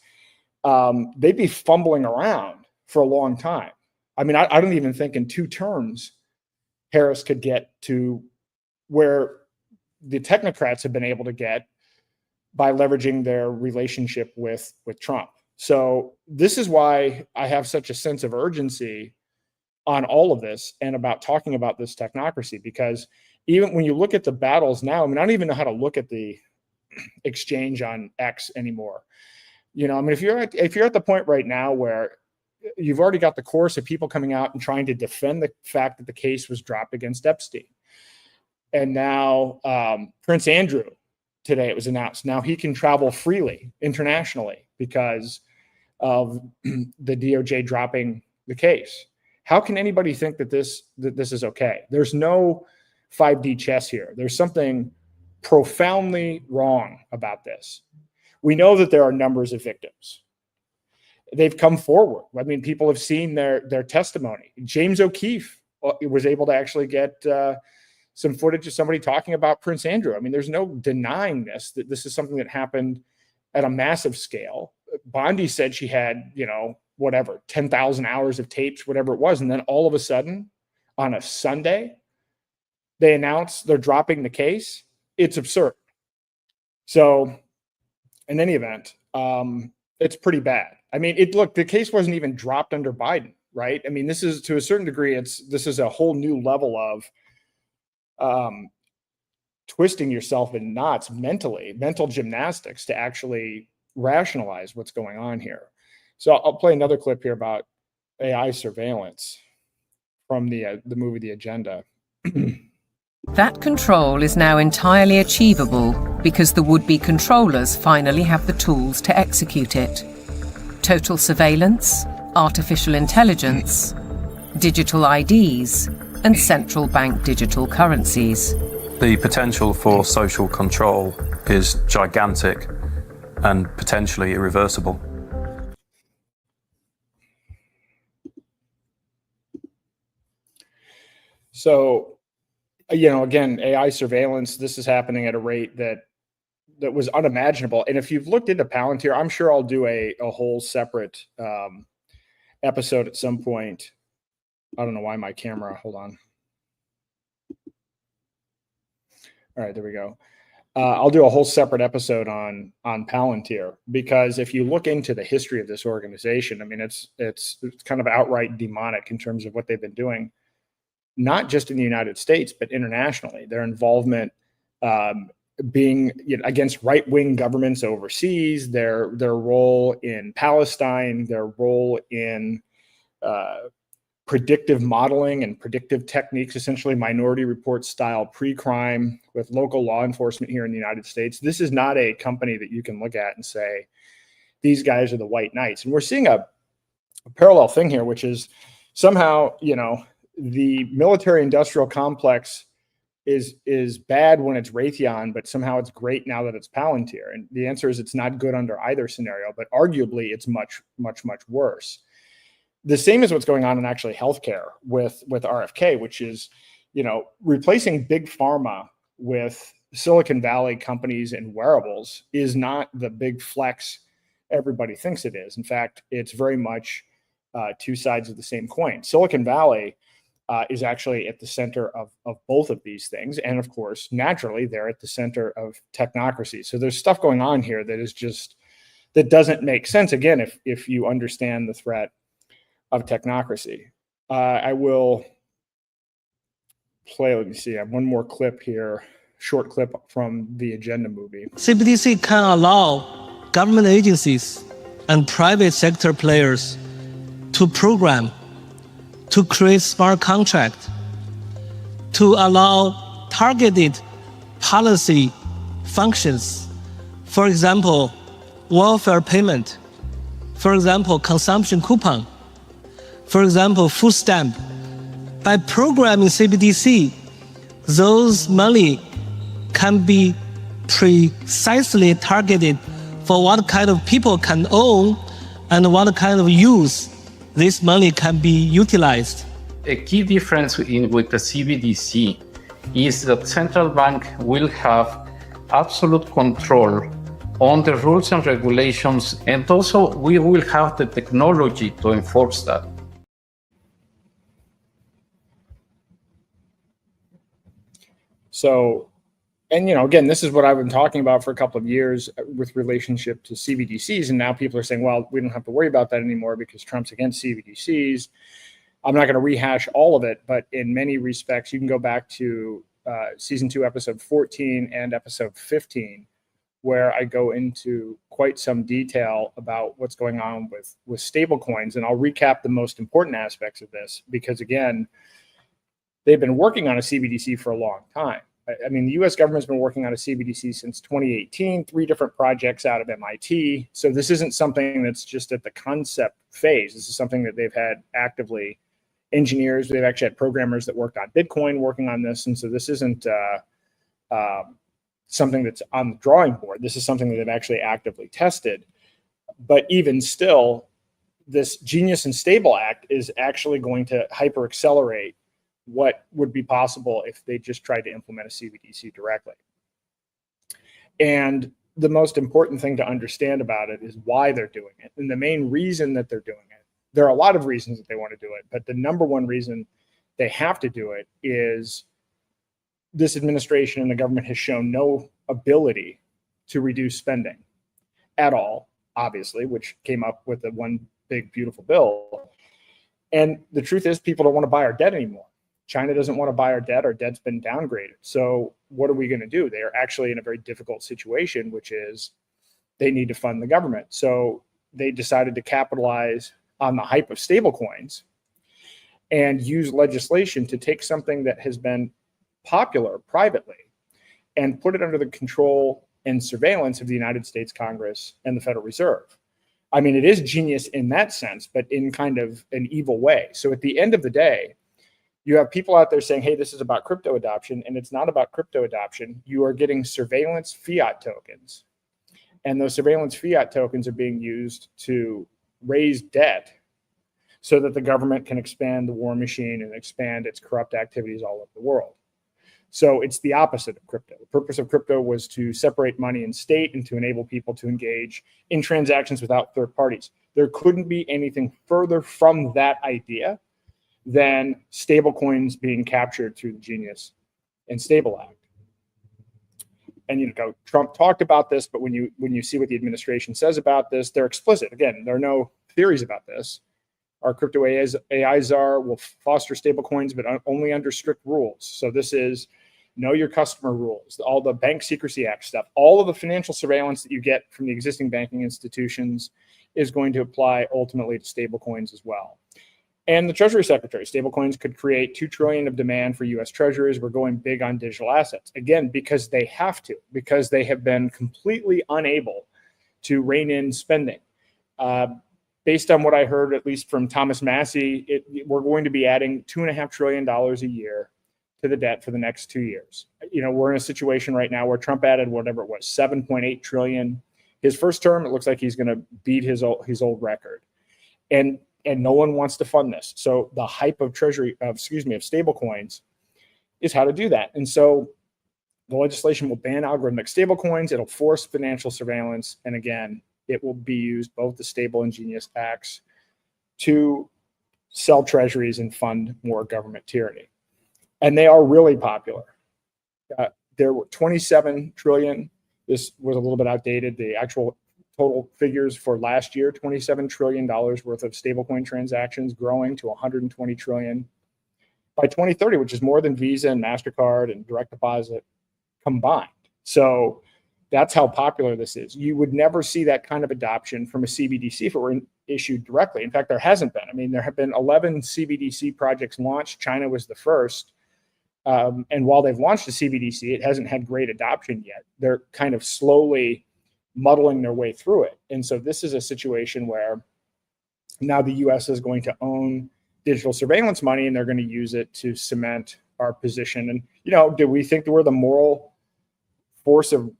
They'd be fumbling around for a long time. I mean, I don't even think in 2 terms Harris could get to where the technocrats have been able to get by leveraging their relationship with Trump. So this is why I have such a sense of urgency on all of this and about talking about this technocracy, because even when you look at the battles now, I mean, I don't even know how to look at the exchange on X anymore. You know, I mean, if you're at the point right now where you've already got the chorus of people coming out and trying to defend the fact that the case was dropped against Epstein. And now Prince Andrew, today it was announced, now he can travel freely internationally because of the DOJ dropping the case. How can anybody think that this is okay? There's no 5D chess here. There's something profoundly wrong about this. We know that there are numbers of victims. They've come forward. I mean, people have seen their testimony. James O'Keefe was able to actually get some footage of somebody talking about Prince Andrew. I mean, there's no denying that this is something that happened at a massive scale. Bondi said she had, 10,000 hours of tapes, whatever it was. And then all of a sudden, on a Sunday, they announce they're dropping the case. It's absurd. So in any event, it's pretty bad. I mean, look, the case wasn't even dropped under Biden, right? I mean, this is, to a certain degree, this is a whole new level of twisting yourself in knots mentally, mental gymnastics to actually rationalize what's going on here. So I'll play another clip here about AI surveillance from the movie The Agenda. That control is now entirely achievable because the would-be controllers finally have the tools to execute it. Total surveillance, artificial intelligence, digital IDs, and central bank digital currencies. The potential for social control is gigantic and potentially irreversible. So, again, AI surveillance, this is happening at a rate that was unimaginable. And if you've looked into Palantir, I'm sure I'll do a whole separate episode at some point. I don't know why my camera, hold on. All right, there we go. I'll do a whole separate episode on Palantir, because if you look into the history of this organization, I mean, it's kind of outright demonic in terms of what they've been doing, not just in the United States, but internationally. Their involvement being against right-wing governments overseas, their role in Palestine, their role in predictive modeling and predictive techniques, essentially Minority Report style pre-crime with local law enforcement here in the United States. This is not a company that you can look at and say, these guys are the white knights. And we're seeing a parallel thing here, which is somehow, the military industrial complex is bad when it's Raytheon, but somehow it's great now that it's Palantir. And the answer is it's not good under either scenario, but arguably it's much, much, much worse. The same is what's going on in actually healthcare with RFK, which is, replacing big pharma with Silicon Valley companies and wearables is not the big flex everybody thinks it is. In fact, it's very much two sides of the same coin. Silicon Valley is actually at the center of both of these things. And of course, naturally, they're at the center of technocracy. So there's stuff going on here that doesn't make sense, again, if you understand the threat of technocracy. I will play, let me see, I have one more clip here, short clip from the Agenda movie. CBDC can allow government agencies and private sector players to program, to create smart contract, to allow targeted policy functions. For example, welfare payment. For example, consumption coupon. For example, food stamp. By programming CBDC, those money can be precisely targeted for what kind of people can own and what kind of use this money can be utilized. a key difference with the CBDC is that central bank will have absolute control on the rules and regulations, and also we will have the technology to enforce that. So, and again, this is what I've been talking about for a couple of years with relationship to CBDCs, and now people are saying, well, we don't have to worry about that anymore because Trump's against CBDCs. I'm not going to rehash all of it, but in many respects, you can go back to season 2, episode 14 and episode 15, where I go into quite some detail about what's going on with stable coins. And I'll recap the most important aspects of this because, again, they've been working on a CBDC for a long time. I mean, the US government's been working on a CBDC since 2018, 3 different projects out of MIT. So this isn't something that's just at the concept phase. This is something that they've had actively engineers. They've actually had programmers that worked on Bitcoin working on this. And so this isn't something that's on the drawing board. This is something that they've actually actively tested. But even still, this Genius and Stable Act is actually going to hyper accelerate what would be possible if they just tried to implement a CBDC directly. And the most important thing to understand about it is why they're doing it. And the main reason that they're doing it, there are a lot of reasons that they want to do it, but the number one reason they have to do it is this administration and the government has shown no ability to reduce spending at all, obviously, which came up with the one big, beautiful bill. And the truth is people don't want to buy our debt anymore. China doesn't want to buy our debt. Our debt's been downgraded. So what are we going to do? They are actually in a very difficult situation, which is they need to fund the government. So they decided to capitalize on the hype of stablecoins and use legislation to take something that has been popular privately and put it under the control and surveillance of the United States Congress and the Federal Reserve. I mean, it is genius in that sense, but in kind of an evil way. So at the end of the day, you have people out there saying, hey, this is about crypto adoption, and it's not about crypto adoption. You are getting surveillance fiat tokens, and those surveillance fiat tokens are being used to raise debt so that the government can expand the war machine and expand its corrupt activities all over the world. So it's the opposite of crypto. The purpose of crypto was to separate money and state and to enable people to engage in transactions without third parties. There couldn't be anything further from that idea than stablecoins being captured through the Genius and Stable Act. And Trump talked about this, but when you see what the administration says about this, they're explicit. Again, there are no theories about this. Our crypto AI czar will foster stablecoins, but only under strict rules. So this is know your customer rules, all the Bank Secrecy Act stuff, all of the financial surveillance that you get from the existing banking institutions is going to apply ultimately to stablecoins as well. And the Treasury Secretary, stablecoins could create $2 trillion of demand for U.S. Treasuries. We're going big on digital assets. Again, because they have to, because they have been completely unable to rein in spending. Based on what I heard, at least from Thomas Massey, we're going to be adding $2.5 trillion a year to the debt for the next 2 years. We're in a situation right now where Trump added whatever it was, 7.8 trillion. His first term, it looks like he's going to beat his old record. And no one wants to fund this. So the hype of stablecoins is how to do that. And so the legislation will ban algorithmic stablecoins. It'll force financial surveillance. And again, it will be used, both the Stable and Genius Acts, to sell treasuries and fund more government tyranny. And they are really popular. There were 27 trillion. This was a little bit outdated. The actual total figures for last year, $27 trillion worth of stablecoin transactions, growing to 120 trillion by 2030, which is more than Visa and MasterCard and direct deposit combined. So that's how popular this is. You would never see that kind of adoption from a CBDC if it were issued directly. In fact, there hasn't been. I mean, there have been 11 CBDC projects launched. China was the first. And while they've launched a CBDC, it hasn't had great adoption yet. They're kind of slowly muddling their way through it. And so this is a situation where now the US is going to own digital surveillance money, and they're going to use it to cement our position. And, do we think that we're the moral force of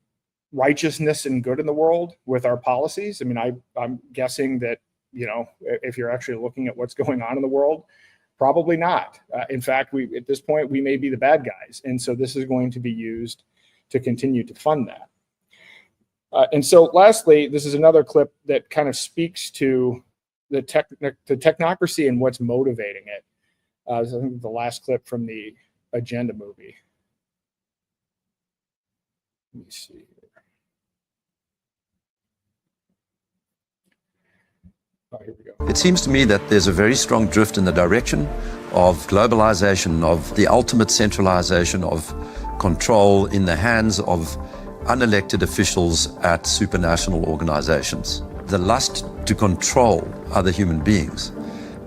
righteousness and good in the world with our policies? I mean, I'm guessing that, if you're actually looking at what's going on in the world, Probably not. In fact, at this point, we may be the bad guys. And so this is going to be used to continue to fund that. And so lastly, this is another clip that kind of speaks to the technocracy and what's motivating it. I think the last clip from the Agenda movie. Let me see. Oh, here we go. It seems to me that there's a very strong drift in the direction of globalization, of the ultimate centralization of control in the hands of unelected officials at supranational organizations. The lust to control other human beings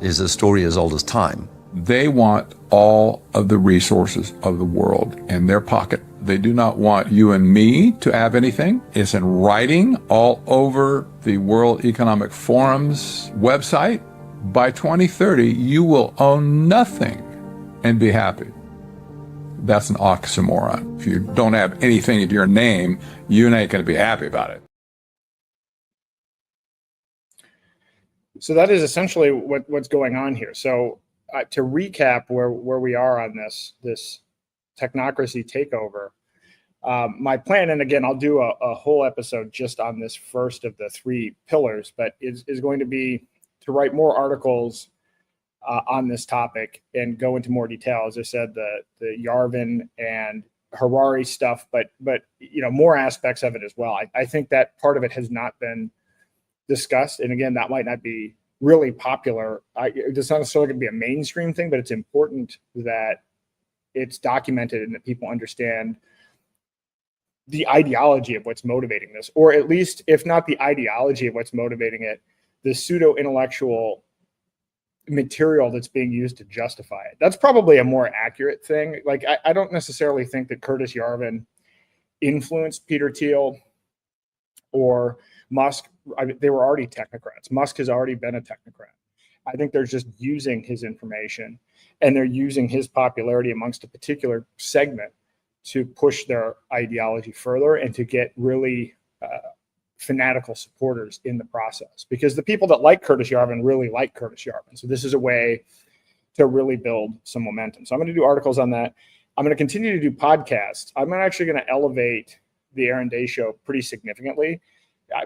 is a story as old as time. They want all of the resources of the world in their pocket. They do not want you and me to have anything. It's in writing all over the World Economic Forum's website. By 2030, you will own nothing and be happy. That's an oxymoron. If you don't have anything in your name, you ain't going to be happy about it. So that is essentially what's going on here. So to recap where we are on this technocracy takeover, my plan, and again, I'll do a whole episode just on this first of the three pillars, but is going to be to write more articles on this topic and go into more detail. As I said, the Yarvin and Harari stuff, but more aspects of it as well. I think that part of it has not been discussed, and again, that might not be really popular. It's not necessarily going to be a mainstream thing, but it's important that it's documented and that people understand the ideology of what's motivating this, or at least, if not the ideology of what's motivating it, the pseudo-intellectual material that's being used to justify it. That's probably a more accurate thing. Like, I don't necessarily think that Curtis Yarvin influenced Peter Thiel or Musk. They were already technocrats. Musk has already been a technocrat. I think they're just using his information and they're using his popularity amongst a particular segment to push their ideology further and to get really fanatical supporters in the process, because the people that like Curtis Yarvin really like Curtis Yarvin. So this is a way to really build some momentum. So I'm going to do articles on that. I'm going to continue to do podcasts. I'm actually going to elevate the Aaron Day Show pretty significantly,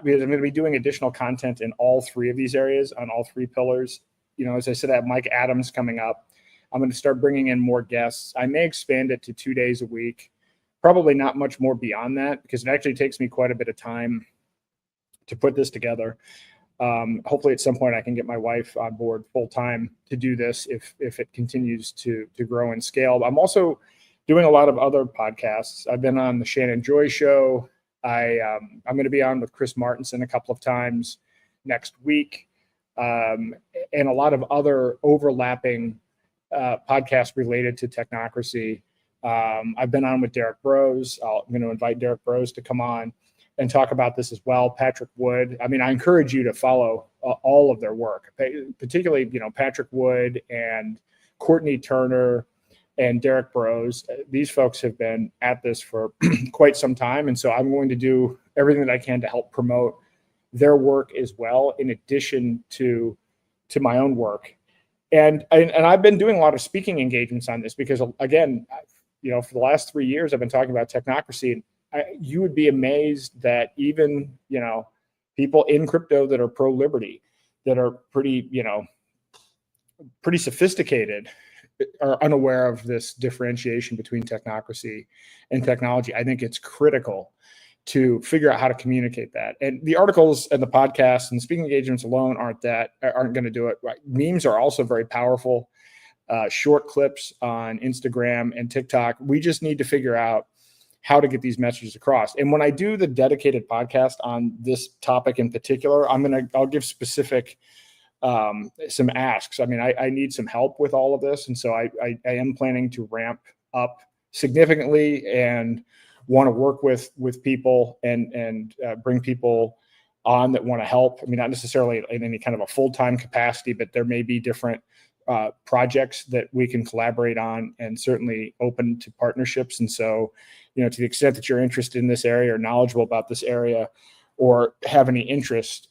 because I'm going to be doing additional content in all three of these areas on all three pillars. As I said, I have Mike Adams coming up. I'm going to start bringing in more guests. I may expand it to 2 days a week, probably not much more beyond that, because it actually takes me quite a bit of time to put this together. Hopefully at some point I can get my wife on board full time to do this if it continues to grow and scale. I'm also doing a lot of other podcasts. I've been on the Shannon Joy Show. I'm going to be on with Chris Martenson a couple of times next week, and a lot of other overlapping podcasts related to technocracy. I've been on with Derek Bros. I'm going to invite Derek Bros to come on and talk about this as well. Patrick Wood. I mean, I encourage you to follow all of their work, particularly, Patrick Wood and Courtney Turner and Derek Bros. These folks have been at this for quite some time. And so I'm going to do everything that I can to help promote their work as well, in addition to my own work. And I've been doing a lot of speaking engagements on this because, again, for the last 3 years, I've been talking about technocracy, and you would be amazed that even, people in crypto that are pro-liberty, that are pretty sophisticated, are unaware of this differentiation between technocracy and technology. I think it's critical to figure out how to communicate that. And the articles and the podcasts and speaking engagements alone aren't going to do it. Right? Memes are also very powerful. Short clips on Instagram and TikTok. We just need to figure out how to get these messages across. And when I do the dedicated podcast on this topic in particular, I'll give specific some asks. I mean, I need some help with all of this. And so I am planning to ramp up significantly and want to work with people and bring people on that want to help. I mean, not necessarily in any kind of a full-time capacity, but there may be different projects that we can collaborate on, and certainly open to partnerships. And so, to the extent that you're interested in this area or knowledgeable about this area or have any interest,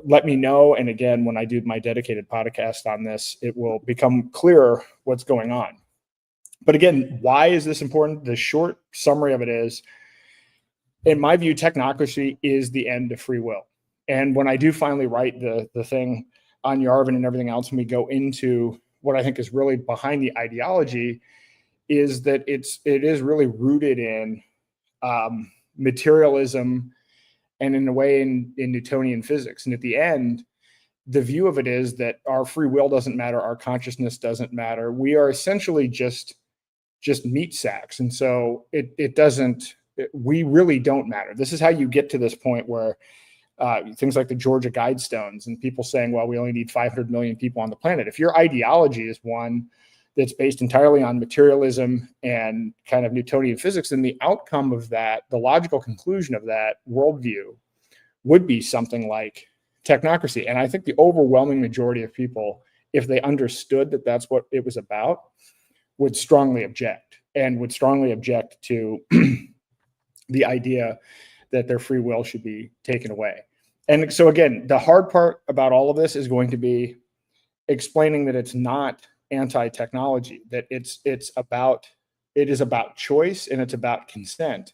let me know. And again, when I do my dedicated podcast on this, it will become clearer what's going on. But again, why is this important? The short summary of it is, in my view, technocracy is the end of free will. And when I do finally write the thing on Yarvin and everything else, and we go into what I think is really behind the ideology, is that it is really rooted in materialism and in a way in Newtonian physics. And at the end, the view of it is that our free will doesn't matter, our consciousness doesn't matter. We are essentially just meat sacks. And so we really don't matter. This is how you get to this point where things like the Georgia Guidestones and people saying, well, we only need 500 million people on the planet. If your ideology is one that's based entirely on materialism and kind of Newtonian physics, then the outcome of that, the logical conclusion of that worldview would be something like technocracy. And I think the overwhelming majority of people, if they understood that that's what it was about, would strongly object to the idea that their free will should be taken away. And so again, the hard part about all of this is going to be explaining that it's not anti-technology, that it is about choice and it's about consent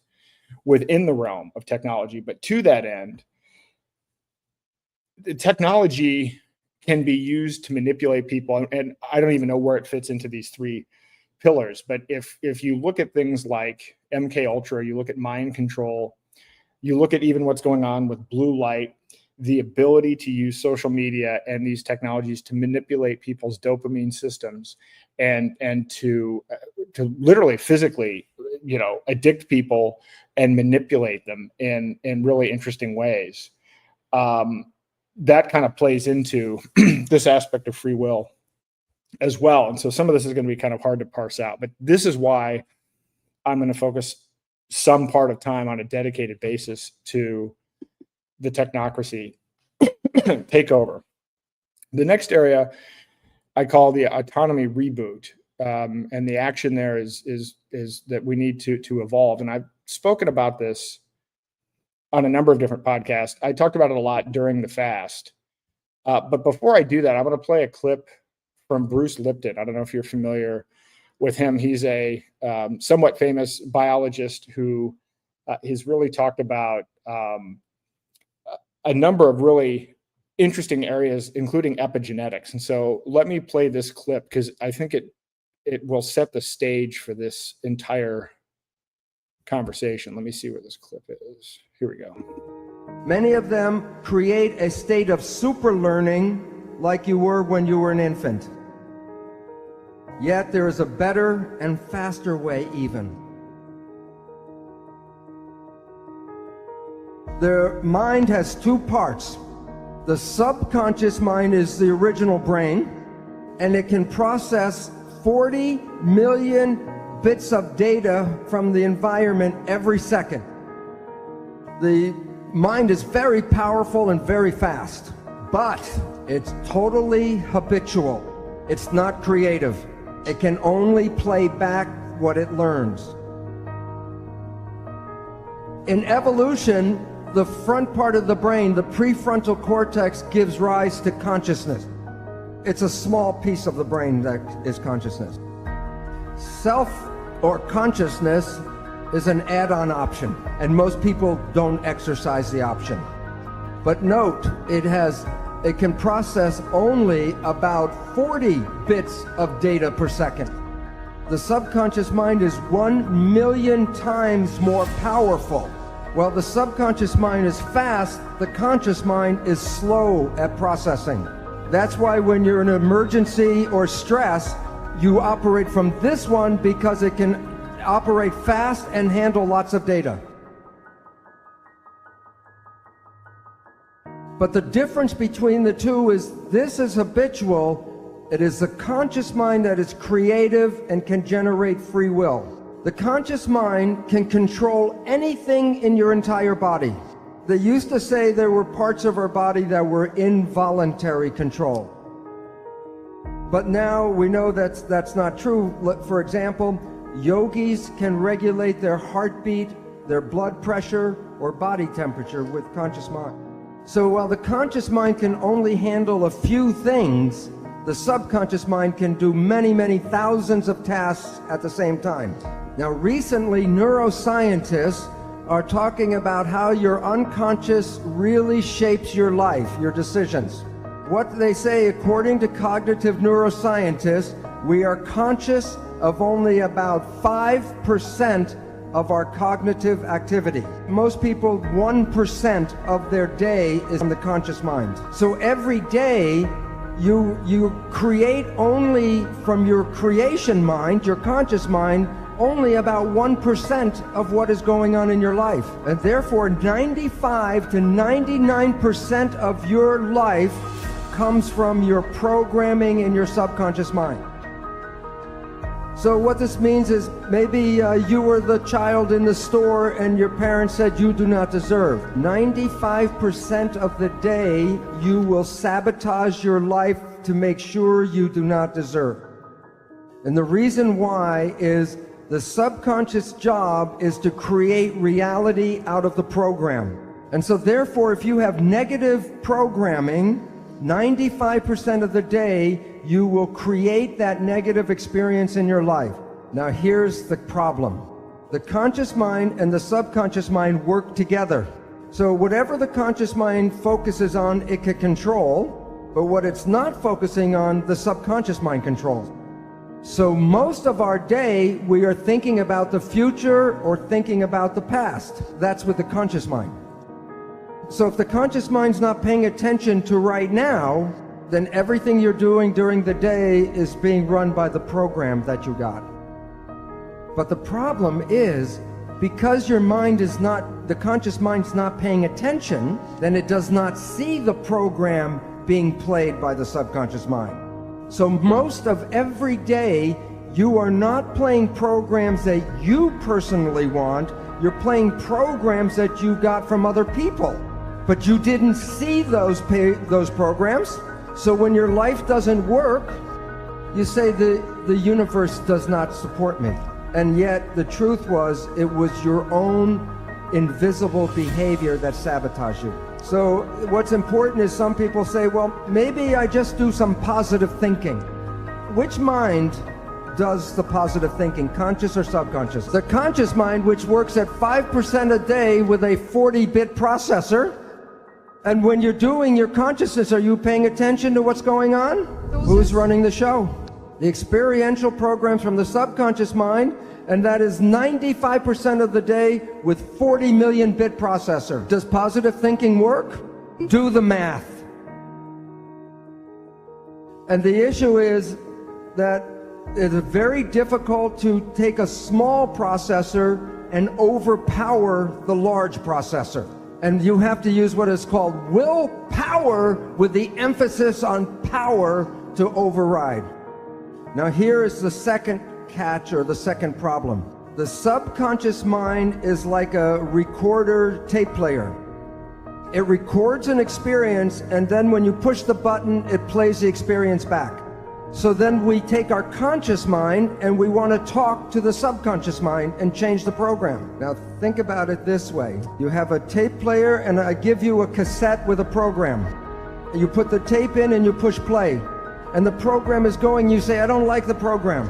within the realm of technology. But to that end, the technology can be used to manipulate people. And I don't even know where it fits into these three pillars. But if you look at things like MK Ultra, you look at mind control, you look at even what's going on with blue light, the ability to use social media and these technologies to manipulate people's dopamine systems and to literally physically, addict people and manipulate them in really interesting ways. That kind of plays into this aspect of free will as well. And so some of this is going to be kind of hard to parse out, but this is why I'm going to focus some part of time on a dedicated basis to the technocracy takeover. The next area I call the autonomy reboot. And the action there is that we need to evolve. And I've spoken about this on a number of different podcasts. I talked about it a lot during the fast. But before I do that, I'm going to play a clip from Bruce Lipton. I don't know if you're familiar with him. He's a somewhat famous biologist who has really talked about a number of really interesting areas, including epigenetics. And so let me play this clip because I think it will set the stage for this entire conversation. Let me see where this clip is. Here we go. Many of them create a state of super learning like you were when you were an infant. Yet there is a better and faster way even. The mind has two parts. The subconscious mind is the original brain, and it can process 40 million bits of data from the environment every second. The mind is very powerful and very fast, but it's totally habitual. It's not creative. It can only play back what it learns. In evolution, the front part of the brain, the prefrontal cortex, gives rise to consciousness. It's a small piece of the brain that is consciousness. Self or consciousness is an add-on option, and most people don't exercise the option. But note, it can process only about 40 bits of data per second. The subconscious mind is 1 million times more powerful. While the subconscious mind is fast, the conscious mind is slow at processing. That's why when you're in an emergency or stress, you operate from this one because it can operate fast and handle lots of data. But the difference between the two is this is habitual. It is the conscious mind that is creative and can generate free will. The conscious mind can control anything in your entire body. They used to say there were parts of our body that were involuntary control. But now we know that's not true. For example, yogis can regulate their heartbeat, their blood pressure, or body temperature with conscious mind. So while the conscious mind can only handle a few things, the subconscious mind can do many, many thousands of tasks at the same time. Now, recently, neuroscientists are talking about how your unconscious really shapes your life, your decisions. What they say, according to cognitive neuroscientists, we are conscious of only about 5% of our cognitive activity. Most people, 1% of their day is in the conscious mind. So every day, you create only from your creation mind, your conscious mind, only about 1% of what is going on in your life. And therefore, 95 to 99% of your life comes from your programming in your subconscious mind. So what this means is maybe you were the child in the store and your parents said you do not deserve. 95% of the day you will sabotage your life to make sure you do not deserve. And the reason why is the subconscious job is to create reality out of the program. And so therefore, if you have negative programming, 95% of the day, you will create that negative experience in your life. Now here's the problem. The conscious mind and the subconscious mind work together. So whatever the conscious mind focuses on, it can control, but what it's not focusing on, the subconscious mind controls. So most of our day, we are thinking about the future or thinking about the past. That's with the conscious mind. So if the conscious mind's not paying attention to right now, then everything you're doing during the day is being run by the program that you got. But the problem is, because your mind is not, the conscious mind's not paying attention, then it does not see the program being played by the subconscious mind. So most of every day, you are not playing programs that you personally want, you're playing programs that you got from other people. But you didn't see those programs, so when your life doesn't work, you say the universe does not support me. And yet the truth was, it was your own invisible behavior that sabotaged you. So what's important is some people say, well, maybe I just do some positive thinking. Which mind does the positive thinking, conscious or subconscious? The conscious mind, which works at 5% a day with a 40-bit processor. And when you're doing your consciousness, are you paying attention to what's going on? Who's running the show? The experiential programs from the subconscious mind, and that is 95% of the day with 40 million bit processor. Does positive thinking work? Do the math. And the issue is that it's very difficult to take a small processor and overpower the large processor. And you have to use what is called willpower with the emphasis on power to override. Now here is the second catch, or the second problem. The subconscious mind is like a recorder tape player. It records an experience, and then when you push the button, it plays the experience back. So then we take our conscious mind and we want to talk to the subconscious mind and change the program. Now think about it this way. You have a tape player and I give you a cassette with a program. You put the tape in and you push play. And the program is going, you say, I don't like the program.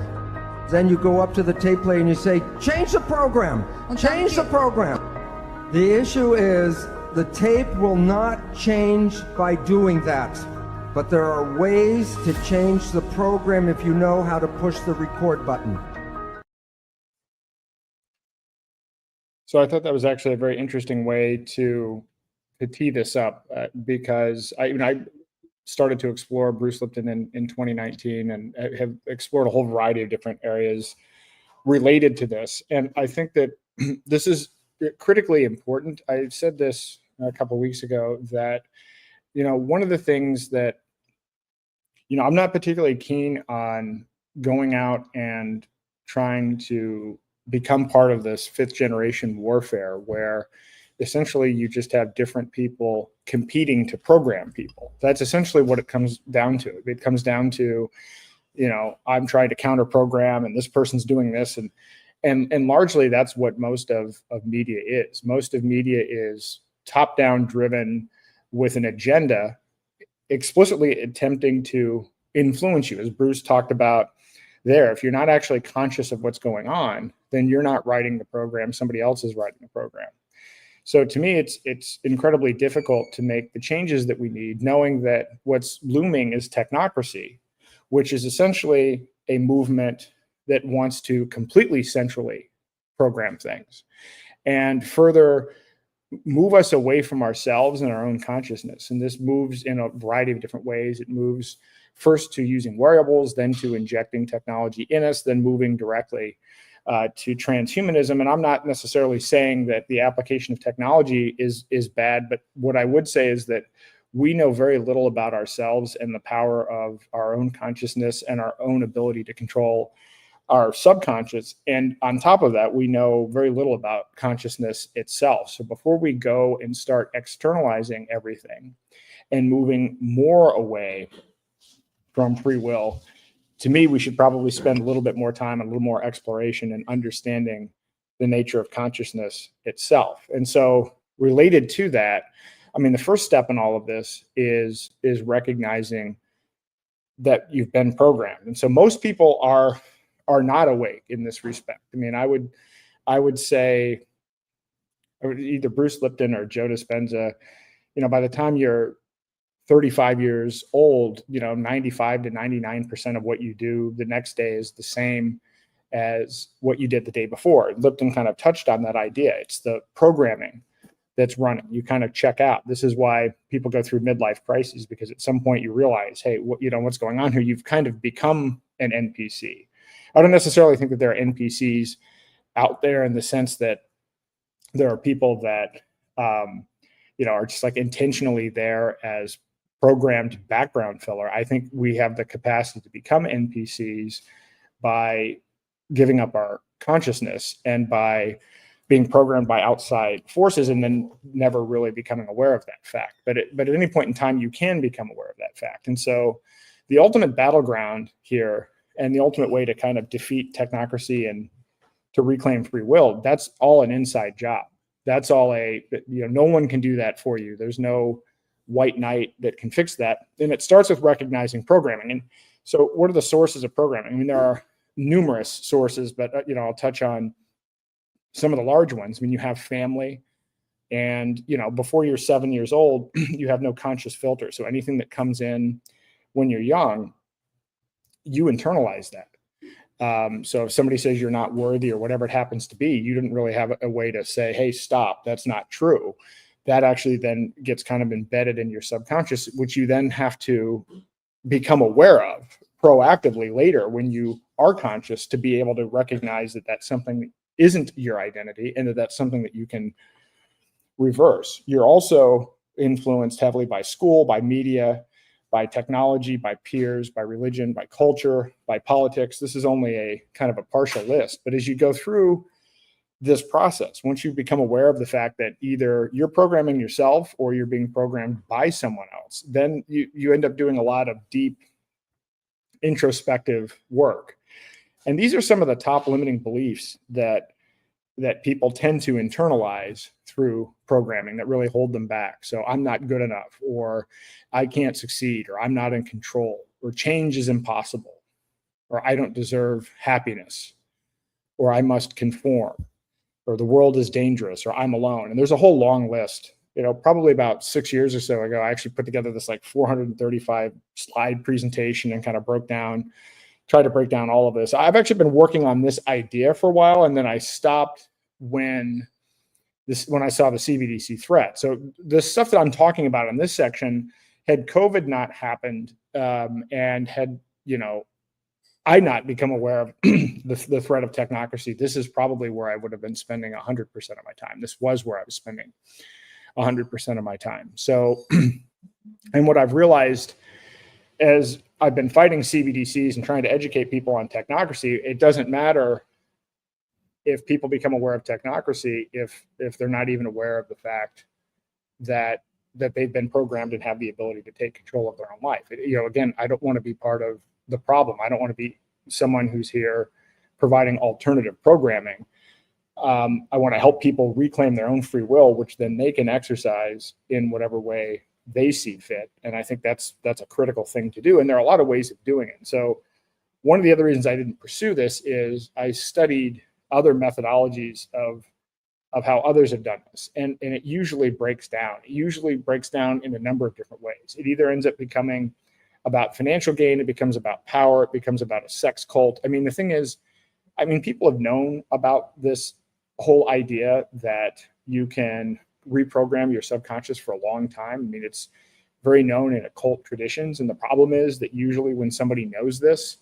Then you go up to the tape player and you say, change the program, change the program. The issue is the tape will not change by doing that. But there are ways to change the program if you know how to push the record button. So I thought that was actually a very interesting way to tee this up because I started to explore Bruce Lipton in 2019 and have explored a whole variety of different areas related to this. And I think that this is critically important. I said this a couple of weeks ago that, one of the things that, I'm not particularly keen on going out and trying to become part of this 5th generation warfare where essentially you just have different people competing to program people. That's essentially what it comes down to. It comes down to, I'm trying to counter program and this person's doing this. And largely that's what most of media is. Most of media is top-down driven with an agenda, explicitly attempting to influence you, as Bruce talked about there. If you're not actually conscious of what's going on, then you're not writing the program, somebody else is writing the program. So to me, it's incredibly difficult to make the changes that we need, knowing that what's looming is technocracy, which is essentially a movement that wants to completely centrally program things and further move us away from ourselves and our own consciousness. And this moves in a variety of different ways. It moves first to using wearables, then to injecting technology in us, then moving directly to transhumanism. And I'm not necessarily saying that the application of technology is bad, but what I would say is that we know very little about ourselves and the power of our own consciousness and our own ability to control our subconscious. And on top of that, we know very little about consciousness itself. So before we go and start externalizing everything and moving more away from free will, to me, we should probably spend a little bit more time and a little more exploration and understanding the nature of consciousness itself. And so related to that, I mean, the first step in all of this is recognizing that you've been programmed. And so most people are not awake in this respect. I mean, I would say either Bruce Lipton or Joe Dispenza, by the time you're 35 years old, 95 to 99% of what you do the next day is the same as what you did the day before. Lipton kind of touched on that idea. It's the programming that's running. You kind of check out. This is why people go through midlife crises, because at some point you realize, hey, what's going on here? You've kind of become an NPC. I don't necessarily think that there are NPCs out there in the sense that there are people that, are just like intentionally there as programmed background filler. I think we have the capacity to become NPCs by giving up our consciousness and by being programmed by outside forces and then never really becoming aware of that fact. But at any point in time, you can become aware of that fact. And so the ultimate battleground here and the ultimate way to kind of defeat technocracy and to reclaim free will, that's all an inside job. That's all no one can do that for you. There's no white knight that can fix that. And it starts with recognizing programming. And so what are the sources of programming? I mean, there are numerous sources, but I'll touch on some of the large ones. I mean, you have family, and before you're 7 years old, you have no conscious filter. So anything that comes in when you're young, you internalize that. So if somebody says you're not worthy or whatever it happens to be, you didn't really have a way to say, hey, stop, that's not true. That actually then gets kind of embedded in your subconscious, which you then have to become aware of proactively later when you are conscious, to be able to recognize that that's something that isn't your identity and that that's something that you can reverse. You're also influenced heavily by school, by media, by technology, by peers, by religion, by culture, by politics. This is only a kind of a partial list. But as you go through this process, once you become aware of the fact that either you're programming yourself or you're being programmed by someone else, then you end up doing a lot of deep introspective work. And these are some of the top limiting beliefs that people tend to internalize through programming that really hold them back. So I'm not good enough, or I can't succeed, or I'm not in control, or change is impossible, or I don't deserve happiness, or I must conform, or the world is dangerous, or I'm alone. And there's a whole long list. Probably about 6 years or so ago, I actually put together this like 435 slide presentation and kind of tried to break down all of this. I've actually been working on this idea for a while, and then I stopped when I saw the CBDC threat. So the stuff that I'm talking about in this section, had COVID not happened, and had, I not become aware of the threat of technocracy, this is probably where I would have been spending 100% of my time. This was where I was spending 100% of my time. So, and what I've realized as I've been fighting CBDCs and trying to educate people on technocracy, it doesn't matter if people become aware of technocracy if they're not even aware of the fact that they've been programmed and have the ability to take control of their own life. Again, I don't want to be part of the problem. I don't want to be someone who's here providing alternative programming. I want to help people reclaim their own free will, which then they can exercise in whatever way they see fit. And I think that's a critical thing to do. And there are a lot of ways of doing it. So one of the other reasons I didn't pursue this is I studied other methodologies of how others have done this. And it usually breaks down. It usually breaks down in a number of different ways. It either ends up becoming about financial gain, it becomes about power, it becomes about a sex cult. I mean, the thing is, people have known about this whole idea that you can reprogram your subconscious for a long time. I mean, it's very known in occult traditions. And the problem is that usually when somebody knows this,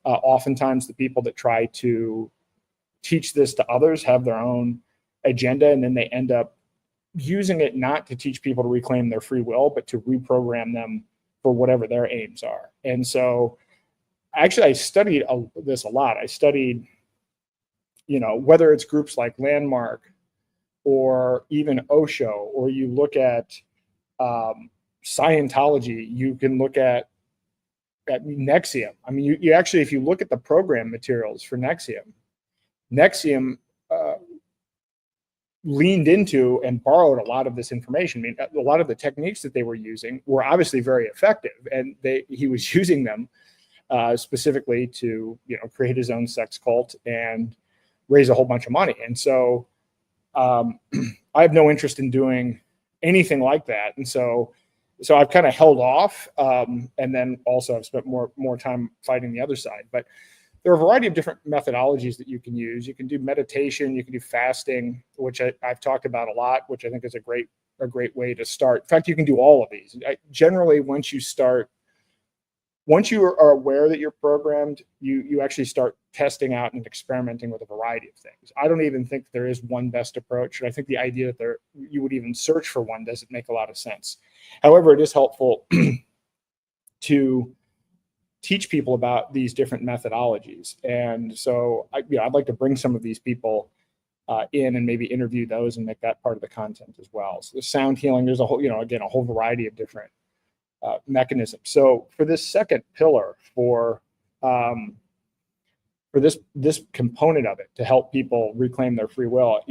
oftentimes the people that try to teach this to others have their own agenda, and then they end up using it not to teach people to reclaim their free will, but to reprogram them for whatever their aims are. And so actually I studied this a lot. I studied, whether it's groups like Landmark or even Osho, or you look at Scientology, you can look at Nexium. I mean, you actually, if you look at the program materials for Nexium leaned into and borrowed a lot of this information. I mean, a lot of the techniques that they were using were obviously very effective, and he was using them specifically to, create his own sex cult and raise a whole bunch of money. And so I have no interest in doing anything like that. And so I've kind of held off, and then also I've spent more time fighting the other side. But there are a variety of different methodologies that you can use. You can do meditation, you can do fasting, which I've talked about a lot, which I think is a great way to start. In fact, you can do all of these. Generally, once you are aware that you're programmed, you actually start testing out and experimenting with a variety of things. I don't even think there is one best approach. And I think the idea that you would even search for one doesn't make a lot of sense. However, it is helpful to teach people about these different methodologies. And so I'd like to bring some of these people in and maybe interview those and make that part of the content as well. So the sound healing, there's a whole, again, a whole variety of different mechanisms. So for this second pillar, for this component of it, to help people reclaim their free will,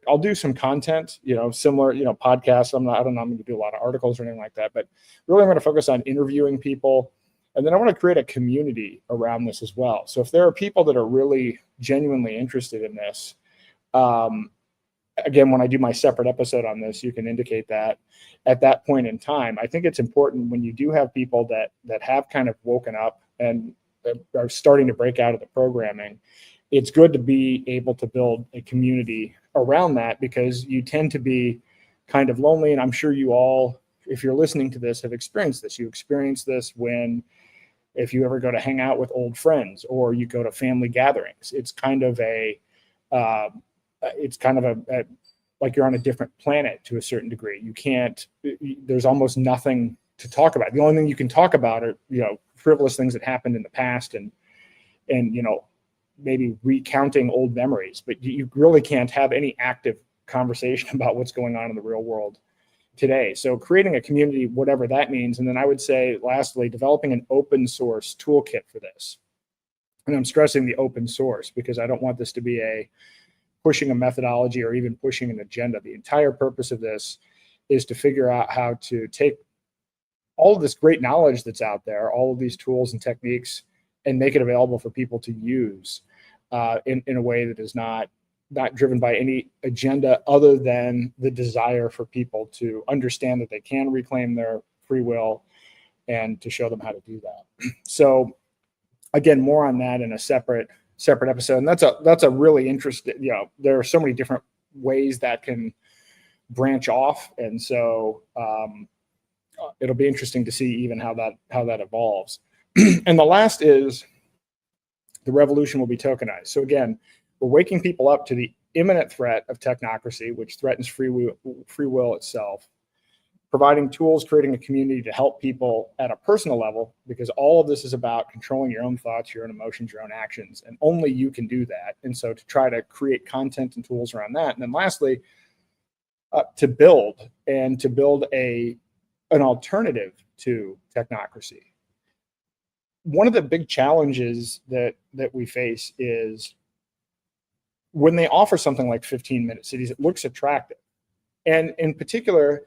I'll do some content, similar, podcasts. I don't know, I'm going to do a lot of articles or anything like that, but really I'm going to focus on interviewing people. And then I want to create a community around this as well. So if there are people that are really genuinely interested in this, again, when I do my separate episode on this, you can indicate that at that point in time. I think it's important when you do have people that have kind of woken up and are starting to break out of the programming, it's good to be able to build a community around that, because you tend to be kind of lonely. And I'm sure you all, if you're listening to this, have experienced this. You experience this if you ever go to hang out with old friends or you go to family gatherings. It's kind of like you're on a different planet to a certain degree. There's almost nothing to talk about. The only thing you can talk about are, frivolous things that happened in the past and maybe recounting old memories, but you really can't have any active conversation about what's going on in the real world today. So creating a community, whatever that means. And then I would say, lastly, developing an open source toolkit for this. And I'm stressing the open source because I don't want this to be pushing a methodology or even pushing an agenda. The entire purpose of this is to figure out how to take all of this great knowledge that's out there, all of these tools and techniques, and make it available for people to use in a way that is not driven by any agenda other than the desire for people to understand that they can reclaim their free will and to show them how to do that. So again, more on that in a separate episode. And that's a really interesting, there are so many different ways that can branch off. And so it'll be interesting to see even how that evolves. And the last is the revolution will be tokenized. So again, we're waking people up to the imminent threat of technocracy, which threatens free will itself, providing tools, creating a community to help people at a personal level, because all of this is about controlling your own thoughts, your own emotions, your own actions, and only you can do that. And so to try to create content and tools around that. And then lastly, to build an alternative to technocracy. One of the big challenges that we face is when they offer something like 15-minute cities, it looks attractive. And in particular,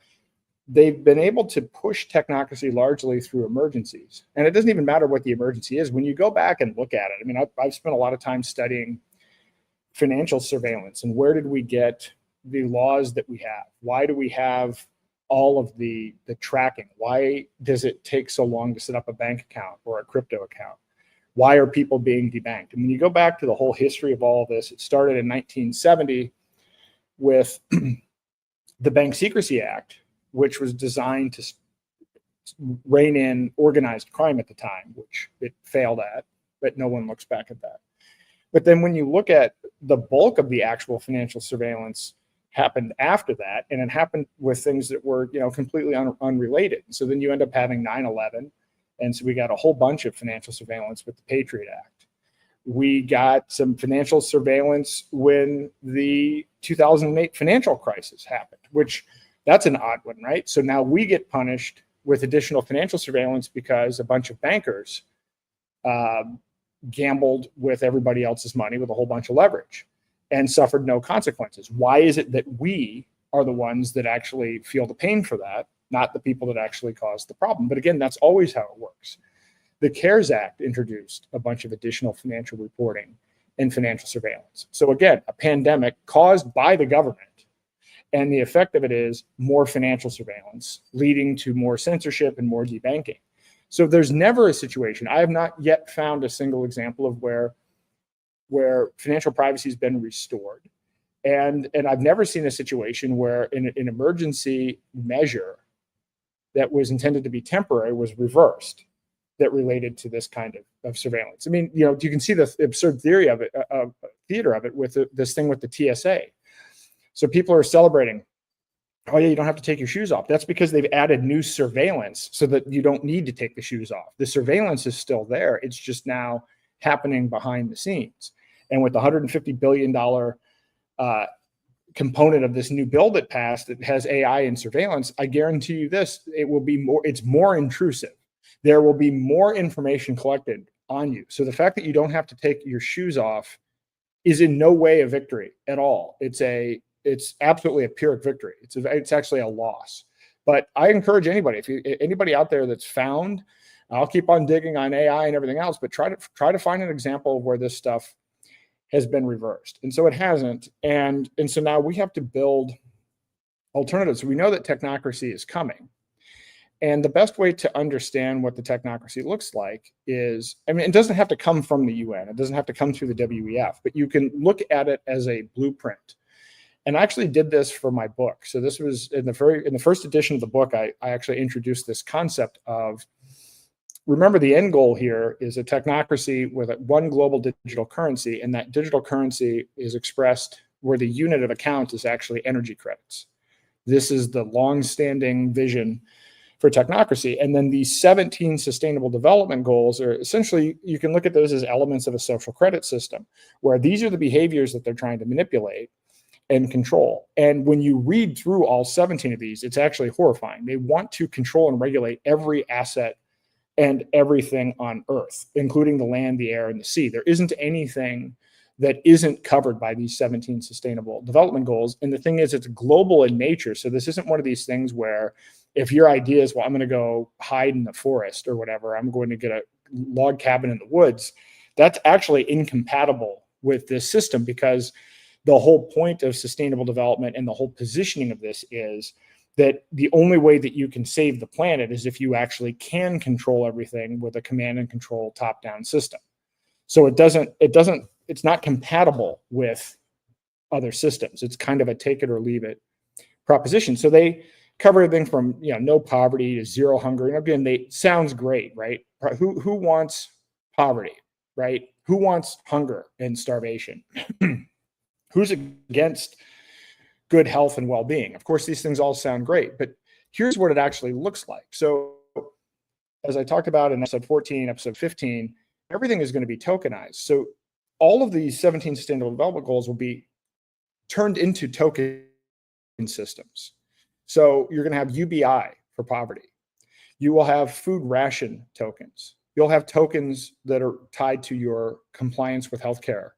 they've been able to push technocracy largely through emergencies. And it doesn't even matter what the emergency is. When you go back and look at it, I mean, I've spent a lot of time studying financial surveillance and where did we get the laws that we have? Why do we have all of the tracking? Why does it take so long to set up a bank account or a crypto account? Why are people being debanked? And when you go back to the whole history of all of this, it started in 1970 with the Bank Secrecy Act, which was designed to rein in organized crime at the time, which it failed at, but no one looks back at that. But then when you look at the bulk of the actual financial surveillance happened after that, and it happened with things that were, completely unrelated. So then you end up having 9/11, and so we got a whole bunch of financial surveillance with the Patriot Act. We got some financial surveillance when the 2008 financial crisis happened, which that's an odd one, right? So now we get punished with additional financial surveillance because a bunch of bankers gambled with everybody else's money with a whole bunch of leverage and suffered no consequences. Why is it that we are the ones that actually feel the pain for that, not the people that actually caused the problem? But again, that's always how it works. The CARES Act introduced a bunch of additional financial reporting and financial surveillance. So again, a pandemic caused by the government. And the effect of it is more financial surveillance, leading to more censorship and more debanking. So there's never a situation, I have not yet found a single example of where financial privacy has been restored. And I've never seen a situation where an emergency measure that was intended to be temporary was reversed that related to this kind of surveillance. I mean, you can see the absurd theater of it with this thing with the TSA. So people are celebrating, oh yeah, you don't have to take your shoes off. That's because they've added new surveillance so that you don't need to take the shoes off. The surveillance is still there. It's just now happening behind the scenes. And with the $150 billion component of this new bill that passed that has AI and surveillance, I guarantee you this, it's more intrusive. There will be more information collected on you. So the fact that you don't have to take your shoes off is in no way a victory at all. It's absolutely a Pyrrhic victory. It's actually a loss. But I encourage anybody, anybody out there that's found, I'll keep on digging on AI and everything else, but try to find an example of where this stuff has been reversed. And so it hasn't. And so now we have to build alternatives. We know that technocracy is coming. And the best way to understand what the technocracy looks like is, I mean, it doesn't have to come from the UN. It doesn't have to come through the WEF, but you can look at it as a blueprint. And I actually did this for my book. So this was in the first edition of the book, I actually introduced this concept of, remember the end goal here is a technocracy with one global digital currency, and that digital currency is expressed where the unit of account is actually energy credits. This is the long-standing vision for technocracy. And then these 17 sustainable development goals are essentially, you can look at those as elements of a social credit system, where these are the behaviors that they're trying to manipulate and control. And when you read through all 17 of these, it's actually horrifying. They want to control and regulate every asset and everything on Earth, including the land, the air, and the sea. There isn't anything that isn't covered by these 17 sustainable development goals. And the thing is, it's global in nature. So this isn't one of these things where if your idea is, well, I'm going to go hide in the forest or whatever, I'm going to get a log cabin in the woods, that's actually incompatible with this system, because the whole point of sustainable development and the whole positioning of this is that the only way that you can save the planet is if you actually can control everything with a command and control top-down system. So it's not compatible with other systems. It's kind of a take it or leave it proposition. So they cover everything from no poverty to zero hunger. And again, sounds great, right? Who wants poverty, right? Who wants hunger and starvation? Who's against good health and well-being? Of course, these things all sound great, but here's what it actually looks like. So as I talked about in episode 14, episode 15, everything is going to be tokenized. So all of these 17 sustainable development goals will be turned into token systems. So you're going to have UBI for poverty. You will have food ration tokens. You'll have tokens that are tied to your compliance with healthcare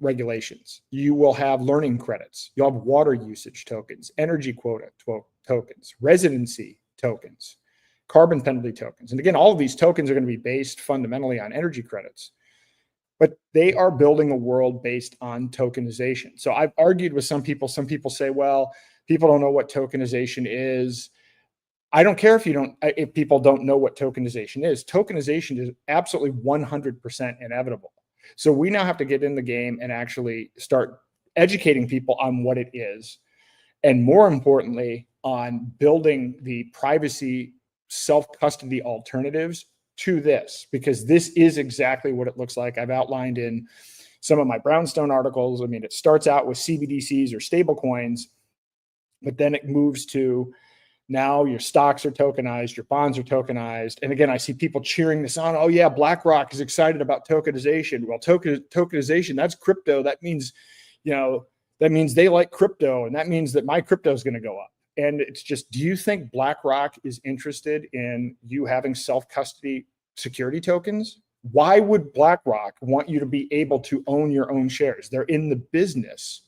regulations. You will have learning credits. You'll have water usage tokens, energy quota tokens, residency tokens, carbon penalty tokens. And again, all of these tokens are going to be based fundamentally on energy credits, but they are building a world based on tokenization. So I've argued with some people say, well, people don't know what tokenization is. I don't care if people don't know what tokenization is. Tokenization is absolutely 100% inevitable. So we now have to get in the game and actually start educating people on what it is. And more importantly, on building the privacy self-custody alternatives to this, because this is exactly what it looks like. I've outlined in some of my Brownstone articles. I mean, it starts out with CBDCs or stable coins, but then it moves to now your stocks are tokenized, your bonds are tokenized. And again, I see people cheering this on. Oh yeah, BlackRock is excited about tokenization. Well, tokenization, that's crypto. That means, that means they like crypto, and that means that my crypto is going to go up. And it's just, do you think BlackRock is interested in you having self-custody security tokens? Why would BlackRock want you to be able to own your own shares? They're in the business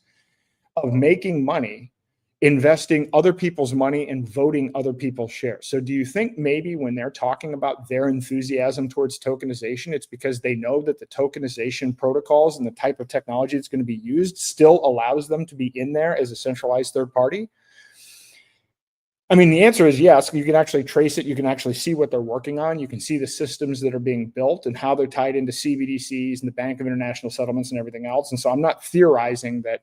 of making money, investing other people's money and voting other people's shares. So do you think maybe when they're talking about their enthusiasm towards tokenization, it's because they know that the tokenization protocols and the type of technology that's going to be used still allows them to be in there as a centralized third party? I mean, the answer is yes. You can actually trace it. You can actually see what they're working on. You can see the systems that are being built and how they're tied into CBDCs and the Bank of International Settlements and everything else. And so I'm not theorizing that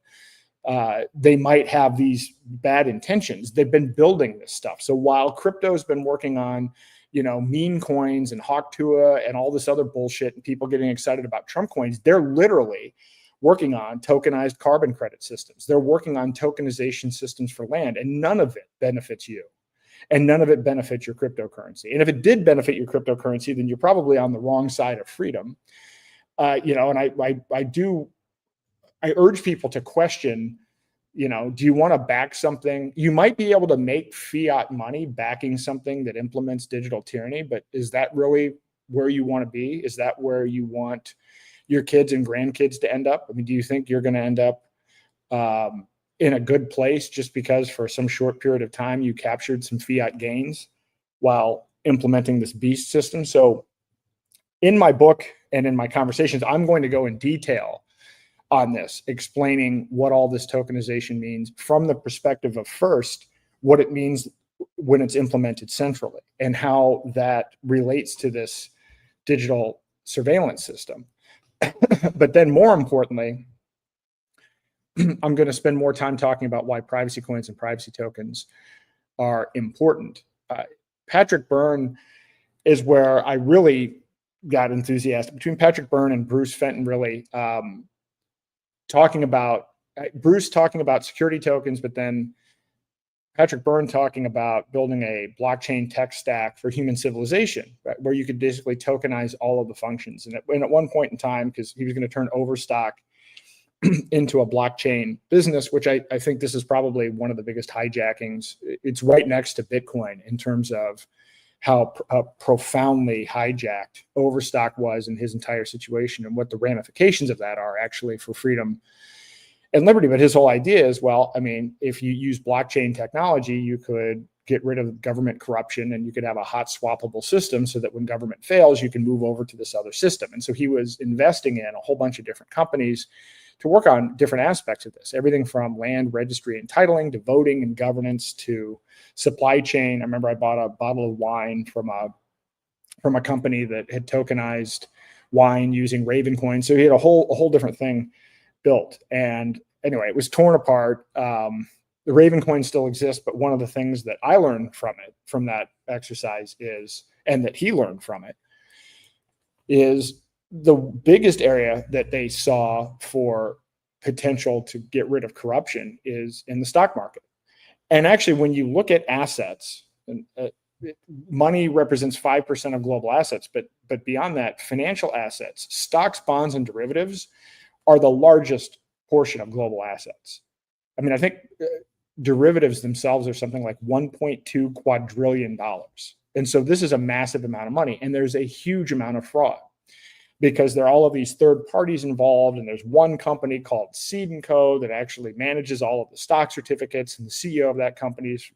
they might have these bad intentions. They've been building this stuff. So while crypto's been working on, meme coins and Hawktua and all this other bullshit and people getting excited about Trump coins, they're literally working on tokenized carbon credit systems. They're working on tokenization systems for land, and none of it benefits you. And none of it benefits your cryptocurrency. And if it did benefit your cryptocurrency, then you're probably on the wrong side of freedom. And I urge people to question, do you want to back something? You might be able to make fiat money backing something that implements digital tyranny, but is that really where you want to be? Is that where you want your kids and grandkids to end up? I mean, do you think you're going to end up in a good place just because for some short period of time you captured some fiat gains while implementing this beast system? So in my book and in my conversations, I'm going to go in detail on this, explaining what all this tokenization means from the perspective of first, what it means when it's implemented centrally and how that relates to this digital surveillance system. But then more importantly, I'm going to spend more time talking about why privacy coins and privacy tokens are important. Patrick Byrne is where I really got enthusiastic. Between Patrick Byrne and Bruce Fenton, really, talking about security tokens, but then Patrick Byrne talking about building a blockchain tech stack for human civilization, right, where you could basically tokenize all of the functions. And at one point in time, because he was going to turn Overstock into a blockchain business, which I think this is probably one of the biggest hijackings. It's right next to Bitcoin in terms of how profoundly hijacked Overstock was in his entire situation and what the ramifications of that are actually for freedom and liberty. But his whole idea is, well, I mean, if you use blockchain technology, you could get rid of government corruption and you could have a hot swappable system so that when government fails, you can move over to this other system. And so he was investing in a whole bunch of different companies to work on different aspects of this, everything from land registry and titling to voting and governance to supply chain. I remember I bought a bottle of wine from a company that had tokenized wine using Raven coin. So he had a whole different thing built. And anyway, it was torn apart. The Raven coin still exists, but one of the things that I learned from that exercise is, and that he learned from it, is the biggest area that they saw for potential to get rid of corruption is in the stock market. And actually, when you look at assets, money represents 5% of global assets, but beyond that, financial assets, stocks, bonds, and derivatives are the largest portion of global assets. I mean, I think derivatives themselves are something like $1.2 quadrillion. And so this is a massive amount of money. And there's a huge amount of fraud because there are all of these third parties involved. And there's one company called Seed & Co. that actually manages all of the stock certificates. And the CEO of that company is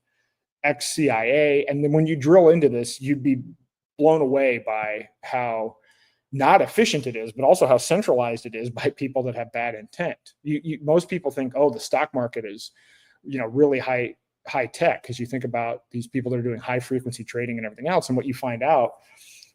ex-CIA. And then when you drill into this, you'd be blown away by how not efficient it is, but also how centralized it is by people that have bad intent. Most people think, oh, the stock market is, really high tech, because you think about these people that are doing high frequency trading and everything else. And what you find out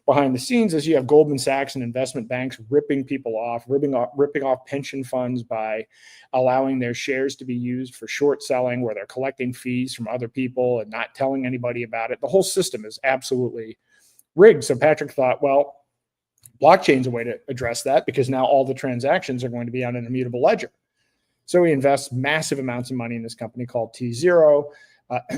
behind the scenes is you have Goldman Sachs and investment banks ripping people off, ripping off pension funds by allowing their shares to be used for short selling, where they're collecting fees from other people and not telling anybody about it. The whole system is absolutely rigged. So Patrick thought, well, blockchain's a way to address that, because now all the transactions are going to be on an immutable ledger. So he invests massive amounts of money in this company called T0,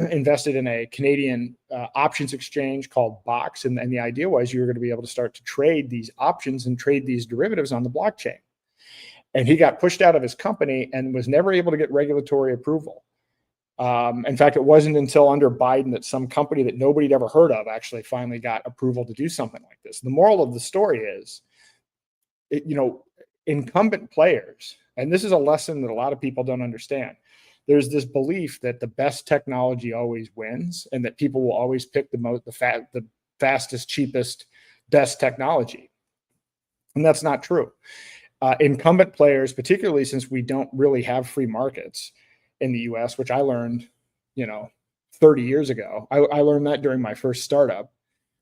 invested in a Canadian options exchange called Box. And the idea was you were going to be able to start to trade these options and trade these derivatives on the blockchain. And he got pushed out of his company and was never able to get regulatory approval. In fact, it wasn't until under Biden that some company that nobody had ever heard of actually finally got approval to do something like this. The moral of the story is, incumbent players, and this is a lesson that a lot of people don't understand. There's this belief that the best technology always wins, and that people will always pick the fastest, cheapest, best technology. And that's not true. Incumbent players, particularly since we don't really have free markets in the US, which I learned, 30 years ago. I learned that during my first startup,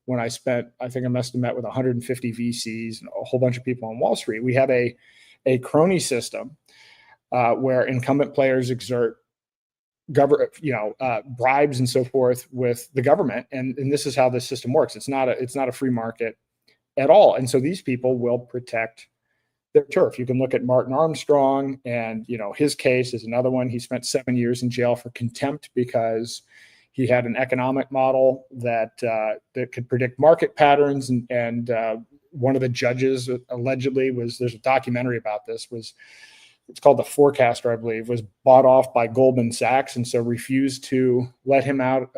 when I think I must have met with 150 VCs and a whole bunch of people on Wall Street. We had a crony system where incumbent players exert bribes and so forth with the government, and this is how this system works. It's not a free market at all, and so these people will protect their turf. You can look at Martin Armstrong, and his case is another one. He spent 7 years in jail for contempt because he had an economic model that could predict market patterns, and one of the judges allegedly there's a documentary about this, it's called The Forecaster, I believe, was bought off by Goldman Sachs, and so refused to let him out.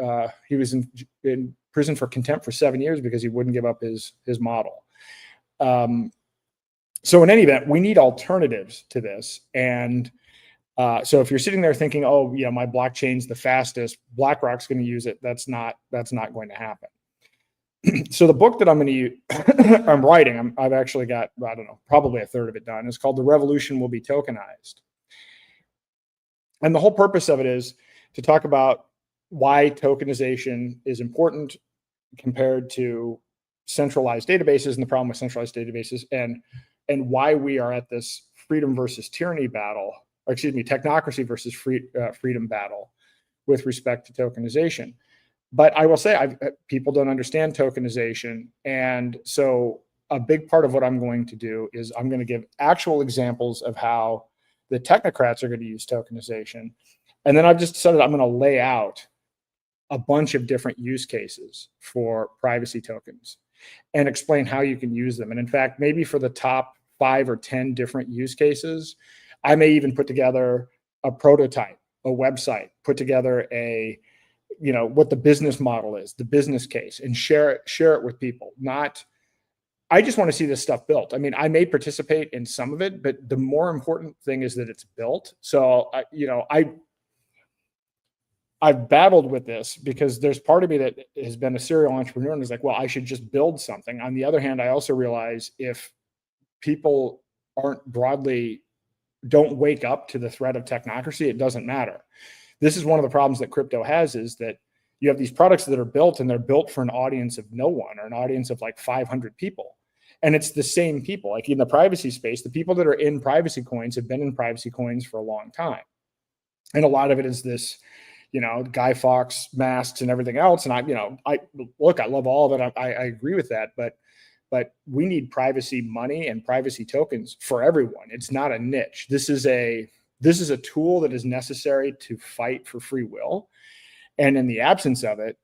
He was in prison for contempt for 7 years because he wouldn't give up his model. So in any event, we need alternatives to this. And so if you're sitting there thinking, oh, my blockchain's the fastest, BlackRock's going to use it, that's not going to happen. So the book that I'm writing, I've actually got, I don't know, probably a third of it done. It's called The Revolution Will Be Tokenized. And the whole purpose of it is to talk about why tokenization is important compared to centralized databases, and the problem with centralized databases, and why we are at this freedom versus tyranny battle, or excuse me, technocracy versus freedom battle with respect to tokenization. But I will say, people don't understand tokenization. And so a big part of what I'm going to do is I'm going to give actual examples of how the technocrats are going to use tokenization. And then I've just decided I'm going to lay out a bunch of different use cases for privacy tokens and explain how you can use them. And in fact, maybe for the top 5 or 10 different use cases, I may even put together a prototype, a website, put together what the business model is, the business case, and share it with people. I just want to see this stuff built. I mean, I may participate in some of it, but the more important thing is that it's built. So, I've battled with this because there's part of me that has been a serial entrepreneur and is like, well, I should just build something. On the other hand, I also realize if people don't wake up to the threat of technocracy, it doesn't matter. This is one of the problems that crypto has, is that you have these products that are built, and they're built for an audience of no one, or an audience of like 500 people. And it's the same people. Like in the privacy space, the people that are in privacy coins have been in privacy coins for a long time. And a lot of it is this, Guy Fawkes masks and everything else. And I love all of it. I agree with that, but we need privacy money and privacy tokens for everyone. It's not a niche. This is a tool that is necessary to fight for free will. And in the absence of it,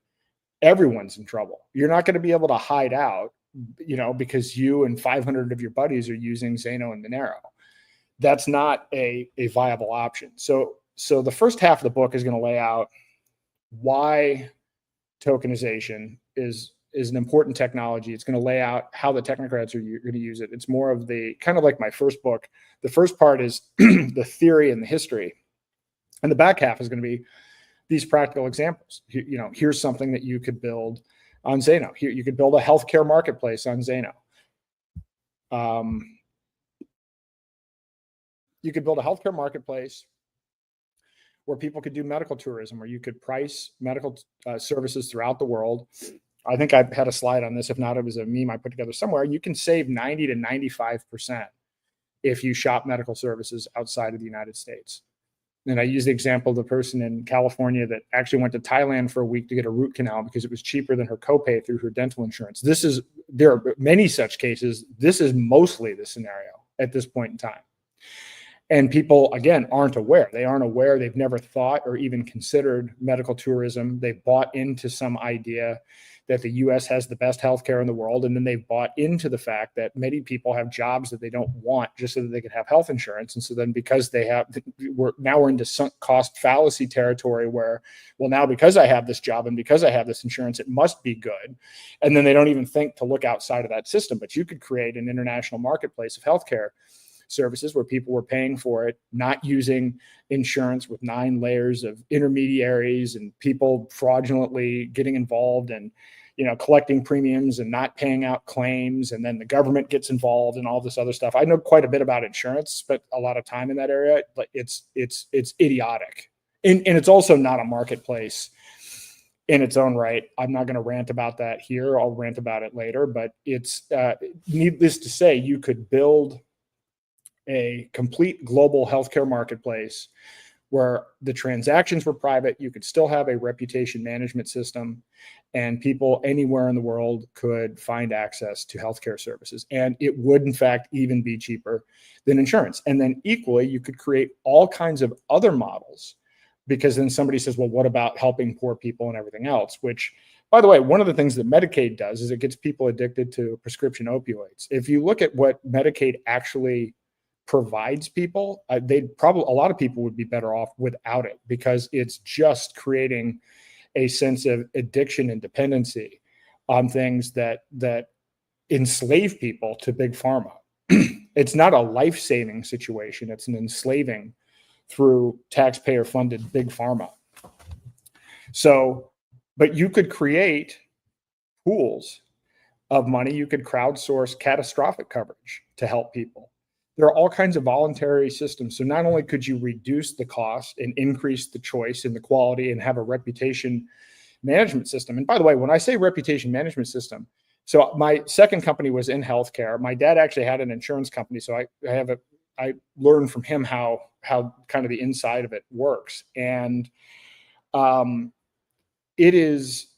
everyone's in trouble. You're not going to be able to hide out, because you and 500 of your buddies are using Zano and Monero. That's not a viable option. So the first half of the book is going to lay out why tokenization is an important technology. It's going to lay out how the technocrats are going to use it. It's more of the kind of like my first book. The first part is the theory and the history. And the back half is going to be these practical examples. Here's something that you could build on Zano. Here, you could build a healthcare marketplace on Zano. You could build a healthcare marketplace where people could do medical tourism, where you could price medical services throughout the world. I think I had a slide on this. If not, it was a meme I put together somewhere. You can save 90 to 95% if you shop medical services outside of the United States. And I use the example of the person in California that actually went to Thailand for a week to get a root canal because it was cheaper than her copay through her dental insurance. There are many such cases. This is mostly the scenario at this point in time. And people, again, aren't aware. They aren't aware. They've never thought or even considered medical tourism. They've bought into some idea that the U.S. has the best healthcare in the world. And then they've bought into the fact that many people have jobs that they don't want just so that they can have health insurance. And so then because we're into sunk cost fallacy territory where, well, now because I have this job and because I have this insurance, it must be good. And then they don't even think to look outside of that system. But you could create an international marketplace of healthcare services where people were paying for it, not using insurance with 9 layers of intermediaries and people fraudulently getting involved and, collecting premiums and not paying out claims. And then the government gets involved and all this other stuff. I know quite a bit about insurance, spent a lot of time in that area, but it's idiotic. And it's also not a marketplace in its own right. I'm not going to rant about that here. I'll rant about it later, but it's needless to say, you could build a complete global healthcare marketplace where the transactions were private. You could still have a reputation management system and people anywhere in the world could find access to healthcare services. And it would, in fact, even be cheaper than insurance. And then equally, you could create all kinds of other models because then somebody says, well, what about helping poor people and everything else? Which, by the way, one of the things that Medicaid does is it gets people addicted to prescription opioids. If you look at what Medicaid actually provides people, a lot of people would be better off without it because it's just creating a sense of addiction and dependency on things that enslave people to big pharma. It's not a life-saving situation. It's an enslaving through taxpayer-funded big pharma. So, but you could create pools of money. You could crowdsource catastrophic coverage to help people. There are all kinds of voluntary systems. So not only could you reduce the cost and increase the choice and the quality and have a reputation management system. And by the way, when I say reputation management system, so my second company was in healthcare. My dad actually had an insurance company. So I learned from him how kind of the inside of it works. And it is,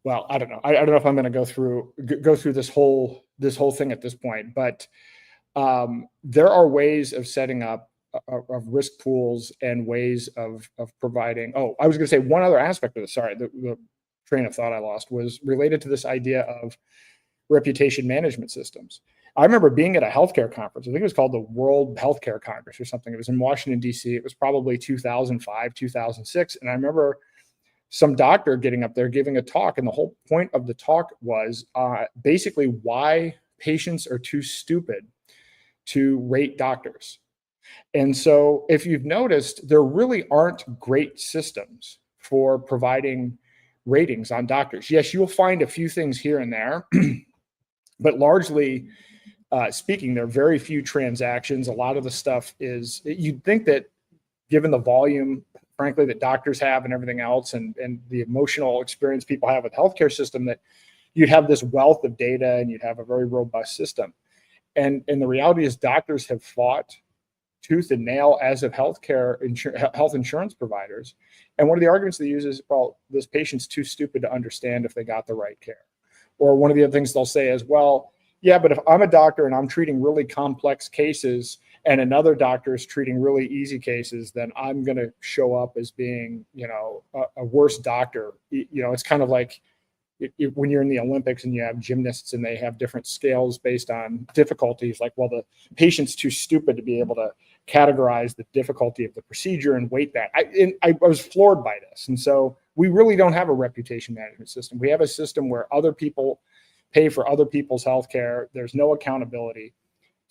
well, I don't know. I don't know if I'm going to go through this whole thing at this point, but there are ways of setting up of risk pools and ways of providing. Oh, I was going to say one other aspect of this. Sorry, the train of thought I lost was related to this idea of reputation management systems. I remember being at a healthcare conference. I think it was called the World Healthcare Congress or something. It was in Washington, D.C. It was probably 2005, 2006. And I remember some doctor getting up there giving a talk. And the whole point of the talk was basically why patients are too stupid to rate doctors. And so if you've noticed, there really aren't great systems for providing ratings on doctors. Yes, you'll find a few things here and there, but largely speaking, there are very few transactions. A lot of the stuff is, you'd think that given the volume, frankly, that doctors have and everything else, and the emotional experience people have with the healthcare system, that you'd have this wealth of data and you'd have a very robust system. And the reality is doctors have fought tooth and nail as of health insurance providers. And one of the arguments they use is, well, this patient's too stupid to understand if they got the right care. Or one of the other things they'll say is, well, yeah, but if I'm a doctor and I'm treating really complex cases and another doctor is treating really easy cases, then I'm going to show up as being, a worse doctor. It's kind of like when you're in the Olympics and you have gymnasts and they have different scales based on difficulties, like, well, the patient's too stupid to be able to categorize the difficulty of the procedure and weight that. I was floored by this. And so we really don't have a reputation management system. We have a system where other people pay for other people's healthcare. There's no accountability.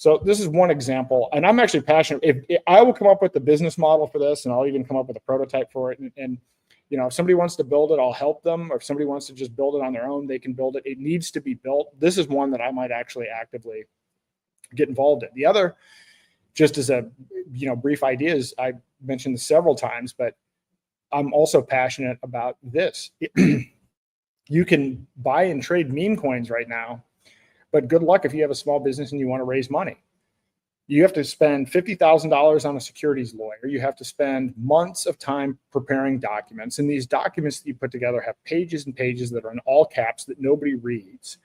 So this is one example, and I'm actually passionate. If I will come up with the business model for this, and I'll even come up with a prototype for it. And if somebody wants to build it, I'll help them. Or if somebody wants to just build it on their own, they can build it. It needs to be built. This is one that I might actually actively get involved in. The other, just as a brief idea, is I mentioned this several times, but I'm also passionate about this. You can buy and trade meme coins right now, but good luck if you have a small business and you want to raise money. You have to spend $50,000 on a securities lawyer. You have to spend months of time preparing documents. And these documents that you put together have pages and pages that are in all caps that nobody reads.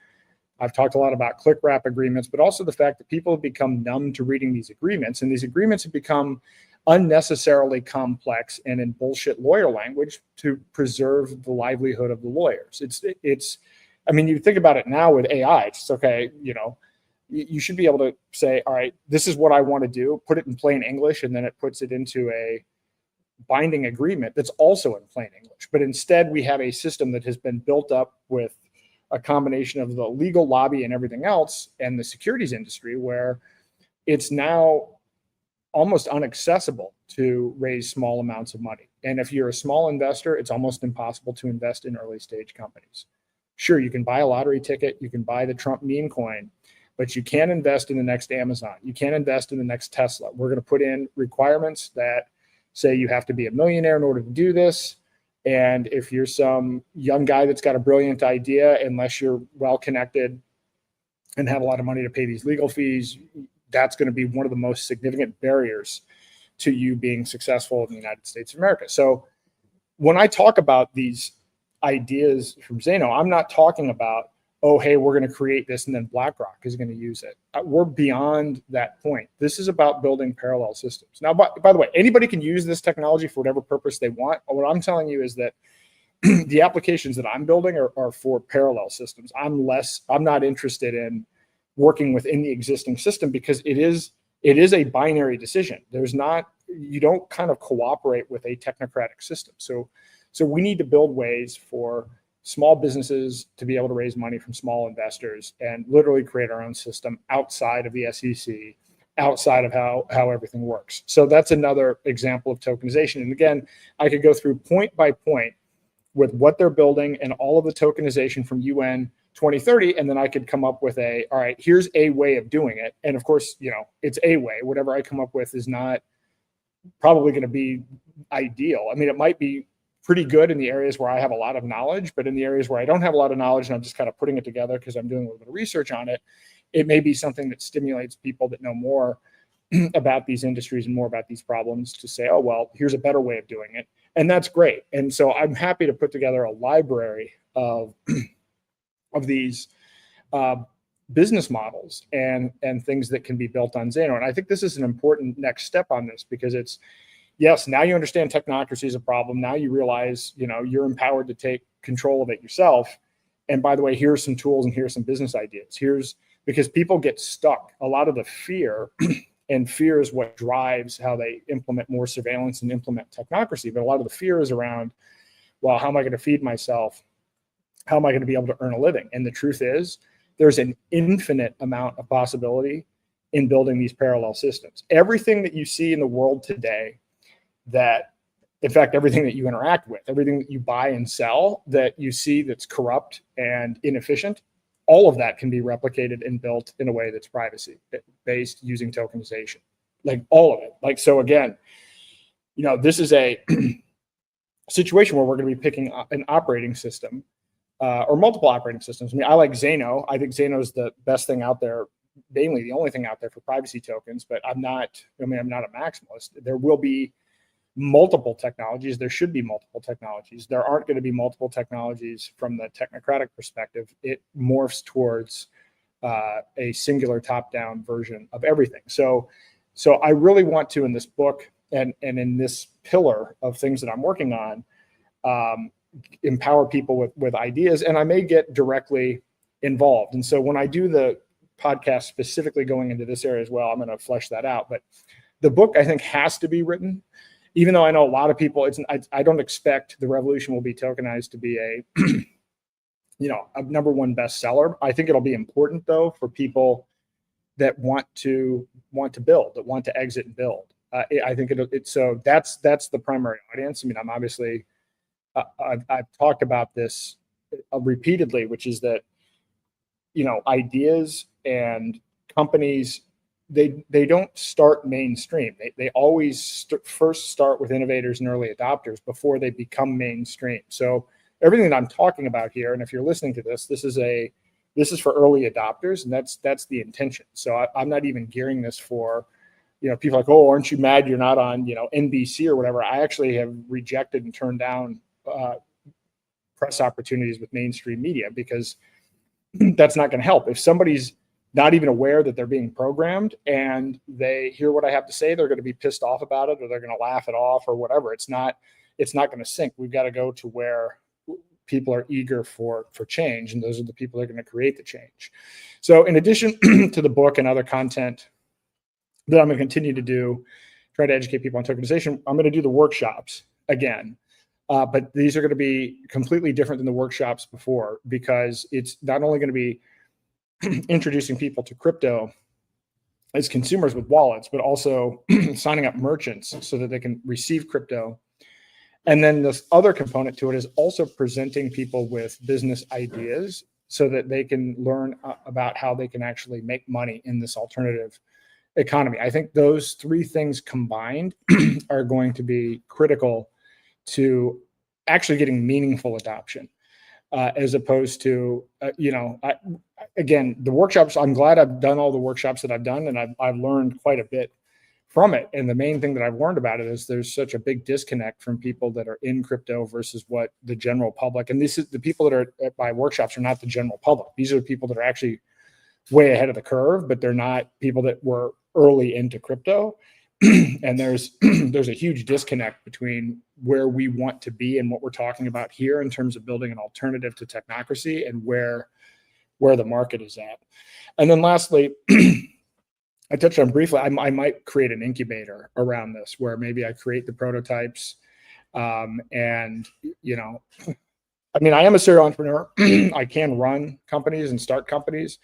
I've talked a lot about click wrap agreements, but also the fact that people have become numb to reading these agreements. And these agreements have become unnecessarily complex and in bullshit lawyer language to preserve the livelihood of the lawyers. I mean, you think about it now with AI, it's okay, you should be able to say, all right, this is what I want to do, put it in plain English, and then it puts it into a binding agreement that's also in plain English. But instead, we have a system that has been built up with a combination of the legal lobby and everything else and the securities industry, where it's now almost inaccessible to raise small amounts of money. And if you're a small investor, it's almost impossible to invest in early stage companies. Sure, you can buy a lottery ticket, you can buy the Trump meme coin, but you can't invest in the next Amazon. You can't invest in the next Tesla. We're going to put in requirements that say you have to be a millionaire in order to do this. And if you're some young guy that's got a brilliant idea, unless you're well connected and have a lot of money to pay these legal fees, that's going to be one of the most significant barriers to you being successful in the United States of America. So when I talk about these ideas from Zaino, I'm not talking about, oh, hey, we're going to create this and then BlackRock is going to use it. We're beyond that point. This is about building parallel systems. Now, by the way, anybody can use this technology for whatever purpose they want. What I'm telling you is that the applications that I'm building are for parallel systems. I'm not interested in working within the existing system because it is a binary decision. You don't kind of cooperate with a technocratic system. So we need to build ways for small businesses to be able to raise money from small investors and literally create our own system outside of the SEC, outside of how everything works. So that's another example of tokenization. And again, I could go through point by point with what they're building and all of the tokenization from UN 2030, and then I could come up with all right, here's a way of doing it. And of course, it's a way. Whatever I come up with is not probably going to be ideal. I mean, it might be pretty good in the areas where I have a lot of knowledge, but in the areas where I don't have a lot of knowledge and I'm just kind of putting it together because I'm doing a little bit of research on it, it may be something that stimulates people that know more about these industries and more about these problems to say, oh, well, here's a better way of doing it. And that's great. And so I'm happy to put together a library of these business models and things that can be built on Zaino. And I think this is an important next step on this because it's, yes, now you understand technocracy is a problem. Now you realize, you're empowered to take control of it yourself. And by the way, here's some tools and here's some business ideas. Because people get stuck. A lot of the fear, and fear is what drives how they implement more surveillance and implement technocracy. But a lot of the fear is around, well, how am I going to feed myself? How am I going to be able to earn a living? And the truth is, there's an infinite amount of possibility in building these parallel systems. Everything that you see in the world today, in fact, everything that you interact with, everything that you buy and sell that you see that's corrupt and inefficient, all of that can be replicated and built in a way that's privacy-based using tokenization, like all of it. So again, this is a situation where we're going to be picking an operating system or multiple operating systems. I mean, I like Zaino. I think Zaino is the best thing out there, mainly the only thing out there for privacy tokens, but I'm not a maximalist. There will be multiple technologies. There should be multiple technologies. There aren't going to be multiple technologies from the technocratic perspective. It morphs towards a singular top-down version of everything. So I really want to, in this book and in this pillar of things that I'm working on, empower people with ideas, and I may get directly involved. And so when I do the podcast specifically going into this area as well, I'm going to flesh that out. But the book, I think, has to be written. Even though I know a lot of people, I don't expect The Revolution Will Be Tokenized to be a #1 bestseller. I think it'll be important though for people that want to build, that want to exit and build. I think so that's the primary audience. I mean, I'm obviously I've talked about this repeatedly, which is that, you know, ideas and companies, they don't start mainstream. They always first start with innovators and early adopters before they become mainstream. So everything that I'm talking about here, and if you're listening to this, this is for early adopters, and that's the intention. So I'm not even gearing this for, you know, people like, oh, aren't you mad you're not on, you know, NBC or whatever. I actually have rejected and turned down press opportunities with mainstream media because that's not going to help. If somebody's not even aware that they're being programmed and they hear what I have to say, they're going to be pissed off about it, or they're going to laugh it off or whatever. It's not going to sink. We've got to go to where people are eager for change, and those are the people that are going to create the change. So in addition to the book and other content that I'm going to continue to do, try to educate people on tokenization, I'm going to do the workshops again. But these are going to be completely different than the workshops before, because it's not only going to be introducing people to crypto as consumers with wallets, but also signing up merchants so that they can receive crypto. And then this other component to it is also presenting people with business ideas so that they can learn about how they can actually make money in this alternative economy. I think those three things combined are going to be critical to actually getting meaningful adoption, as opposed to, again, the workshops. I'm glad I've done all the workshops that I've done, and I've learned quite a bit from it. And the main thing that I've learned about it is there's such a big disconnect from people that are in crypto versus what the general public, and this is the people that are at my workshops are not the general public. These are the people that are actually way ahead of the curve, but they're not people that were early into crypto. And there's a huge disconnect between where we want to be and what we're talking about here in terms of building an alternative to technocracy and where the market is at. And then lastly, I touched on briefly, I might create an incubator around this where maybe I create the prototypes. And, you know, I mean, I am a serial entrepreneur. I can run companies and start companies.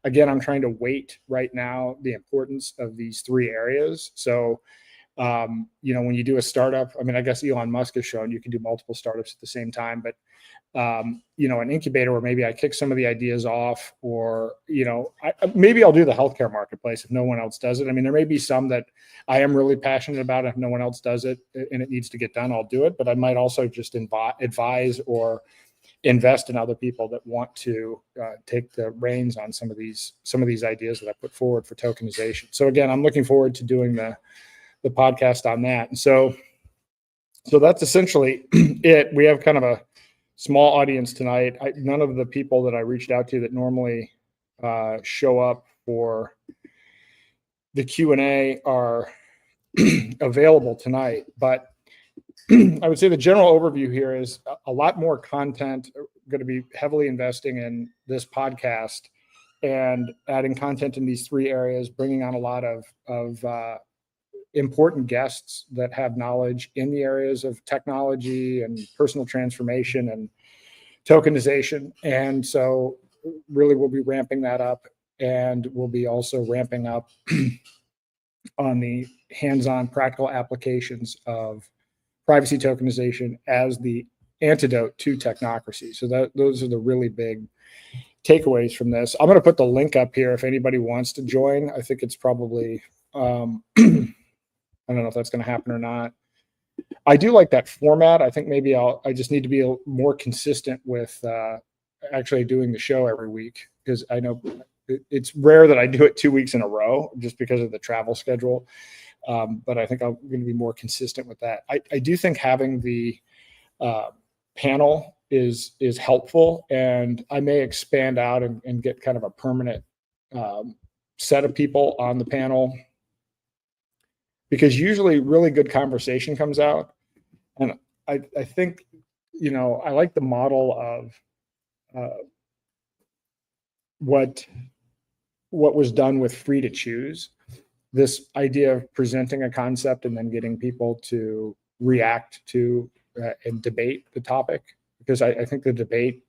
Again, I'm trying to weight right now the importance of these three areas. So, you know, when you do a startup, I mean, I guess Elon Musk has shown you can do multiple startups at the same time, but, you know, an incubator where maybe I kick some of the ideas off, or, you know, maybe I'll do the healthcare marketplace if no one else does it. I mean, there may be some that I am really passionate about. If no one else does it and it needs to get done, I'll do it. But I might also just advise or invest in other people that want to take the reins on some of these ideas that I put forward for tokenization. So again, I'm looking forward to doing the podcast on that. And so that's essentially it. We have kind of a small audience tonight. None of the people that I reached out to that normally show up for the Q&A are available tonight, but I would say the general overview here is a lot more content. Going to be heavily investing in this podcast and adding content in these three areas, bringing on a lot of important guests that have knowledge in the areas of technology and personal transformation and tokenization. And so really we'll be ramping that up, and we'll be also ramping up on the hands-on practical applications of privacy tokenization as the antidote to technocracy. So those are the really big takeaways from this. I'm going to put the link up here if anybody wants to join. I think it's probably, I don't know if that's going to happen or not. I do like that format. I think maybe I just need to be more consistent with actually doing the show every week, because I know it's rare that I do it 2 weeks in a row just because of the travel schedule. But I think I'm going to be more consistent with that. I do think having the panel is helpful, and I may expand out and get kind of a permanent set of people on the panel, because usually really good conversation comes out. And I think, you know, I like the model of what was done with Free to Choose. This idea of presenting a concept and then getting people to react to and debate the topic, because I think the debate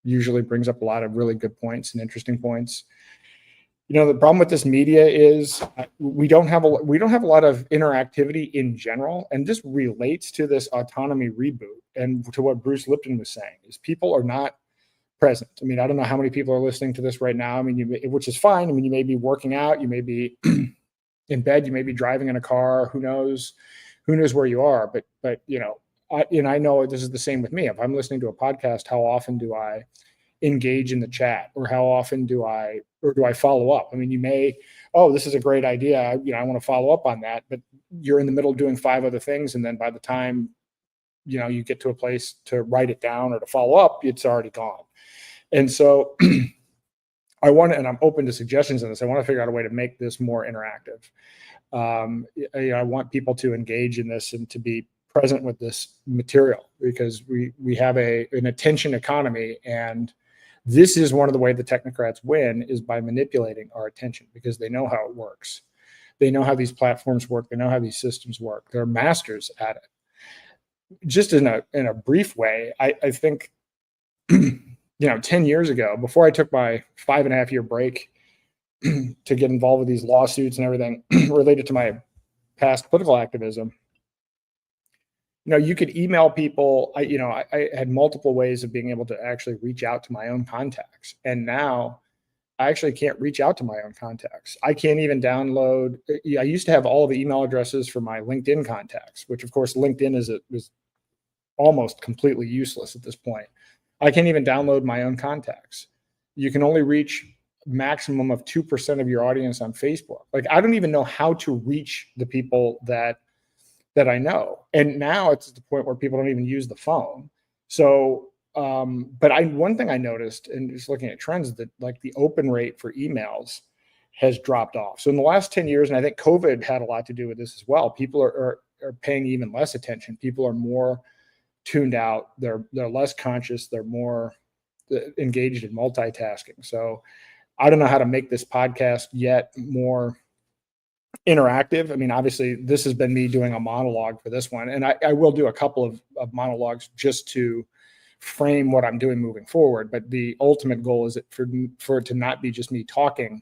usually brings up a lot of really good points and interesting points. The problem with this media is we don't have a lot of interactivity in general, and this relates to this autonomy reboot and to what Bruce Lipton was saying. Is people are not present. I mean, I don't know how many people are listening to this right now. I mean, which is fine. I mean, you may be working out, you may be in bed, you may be driving in a car. Who knows? Who knows where you are? But I know this is the same with me. If I'm listening to a podcast, how often do I engage in the chat, or how often do I follow up? I mean, you may, this is a great idea. I want to follow up on that, but you're in the middle of doing 5 other things. And then by the time, you get to a place to write it down or to follow up, it's already gone. And so and I'm open to suggestions on this. I want to figure out a way to make this more interactive. I want people to engage in this and to be present with this material, because we have an attention economy, and this is one of the ways the technocrats win, is by manipulating our attention, because they know how it works. They know how these platforms work. They know how these systems work. They're masters at it. Just in a brief way, I think, 10 years ago, before I took my 5.5-year break to get involved with these lawsuits and everything related to my past political activism, you could email people. I had multiple ways of being able to actually reach out to my own contacts. And now I actually can't reach out to my own contacts. I can't even download. I used to have all the email addresses for my LinkedIn contacts, which of course LinkedIn is almost completely useless at this point. I can't even download my own contacts. You can only reach maximum of 2% of your audience on Facebook. Like, I don't even know how to reach the people that I know. And now it's at the point where people don't even use the phone. So, but one thing I noticed, and just looking at trends, that like the open rate for emails has dropped off. So in the last 10 years, and I think COVID had a lot to do with this as well, people are paying even less attention. People are more tuned out. They're less conscious. They're more engaged in multitasking. So I don't know how to make this podcast yet more interactive. I mean, obviously this has been me doing a monologue for this one, and I will do a couple of monologues just to frame what I'm doing moving forward. But the ultimate goal is for it to not be just me talking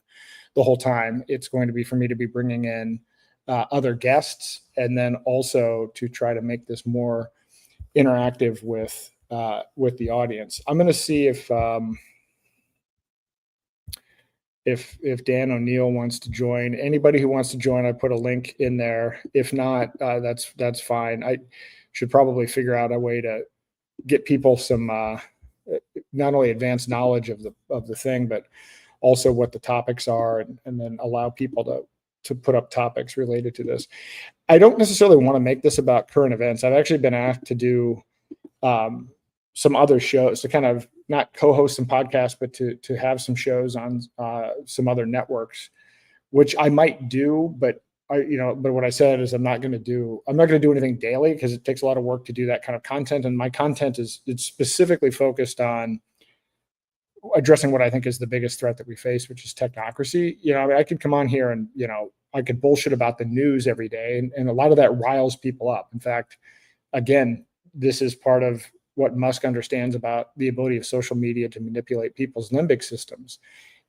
the whole time. It's going to be for me to be bringing in other guests, and then also to try to make this more interactive with the audience. I'm going to see if Dan O'Neill wants to join. Anybody who wants to join, I put a link in there. If not, that's fine. I should probably figure out a way to get people some not only advanced knowledge of the thing, but also what the topics are, and then allow people to put up topics related to this. I don't necessarily want to make this about current events. I've actually been asked to do some other shows, to kind of not co-host some podcasts, but to have some shows on some other networks, which I might do. But but what I said is I'm not going to do anything daily, because it takes a lot of work to do that kind of content. And my content it's specifically focused on addressing what I think is the biggest threat that we face, which is technocracy. I mean, I could come on here and, I could bullshit about the news every day. And a lot of that riles people up. In fact, again, this is part of what Musk understands about the ability of social media to manipulate people's limbic systems.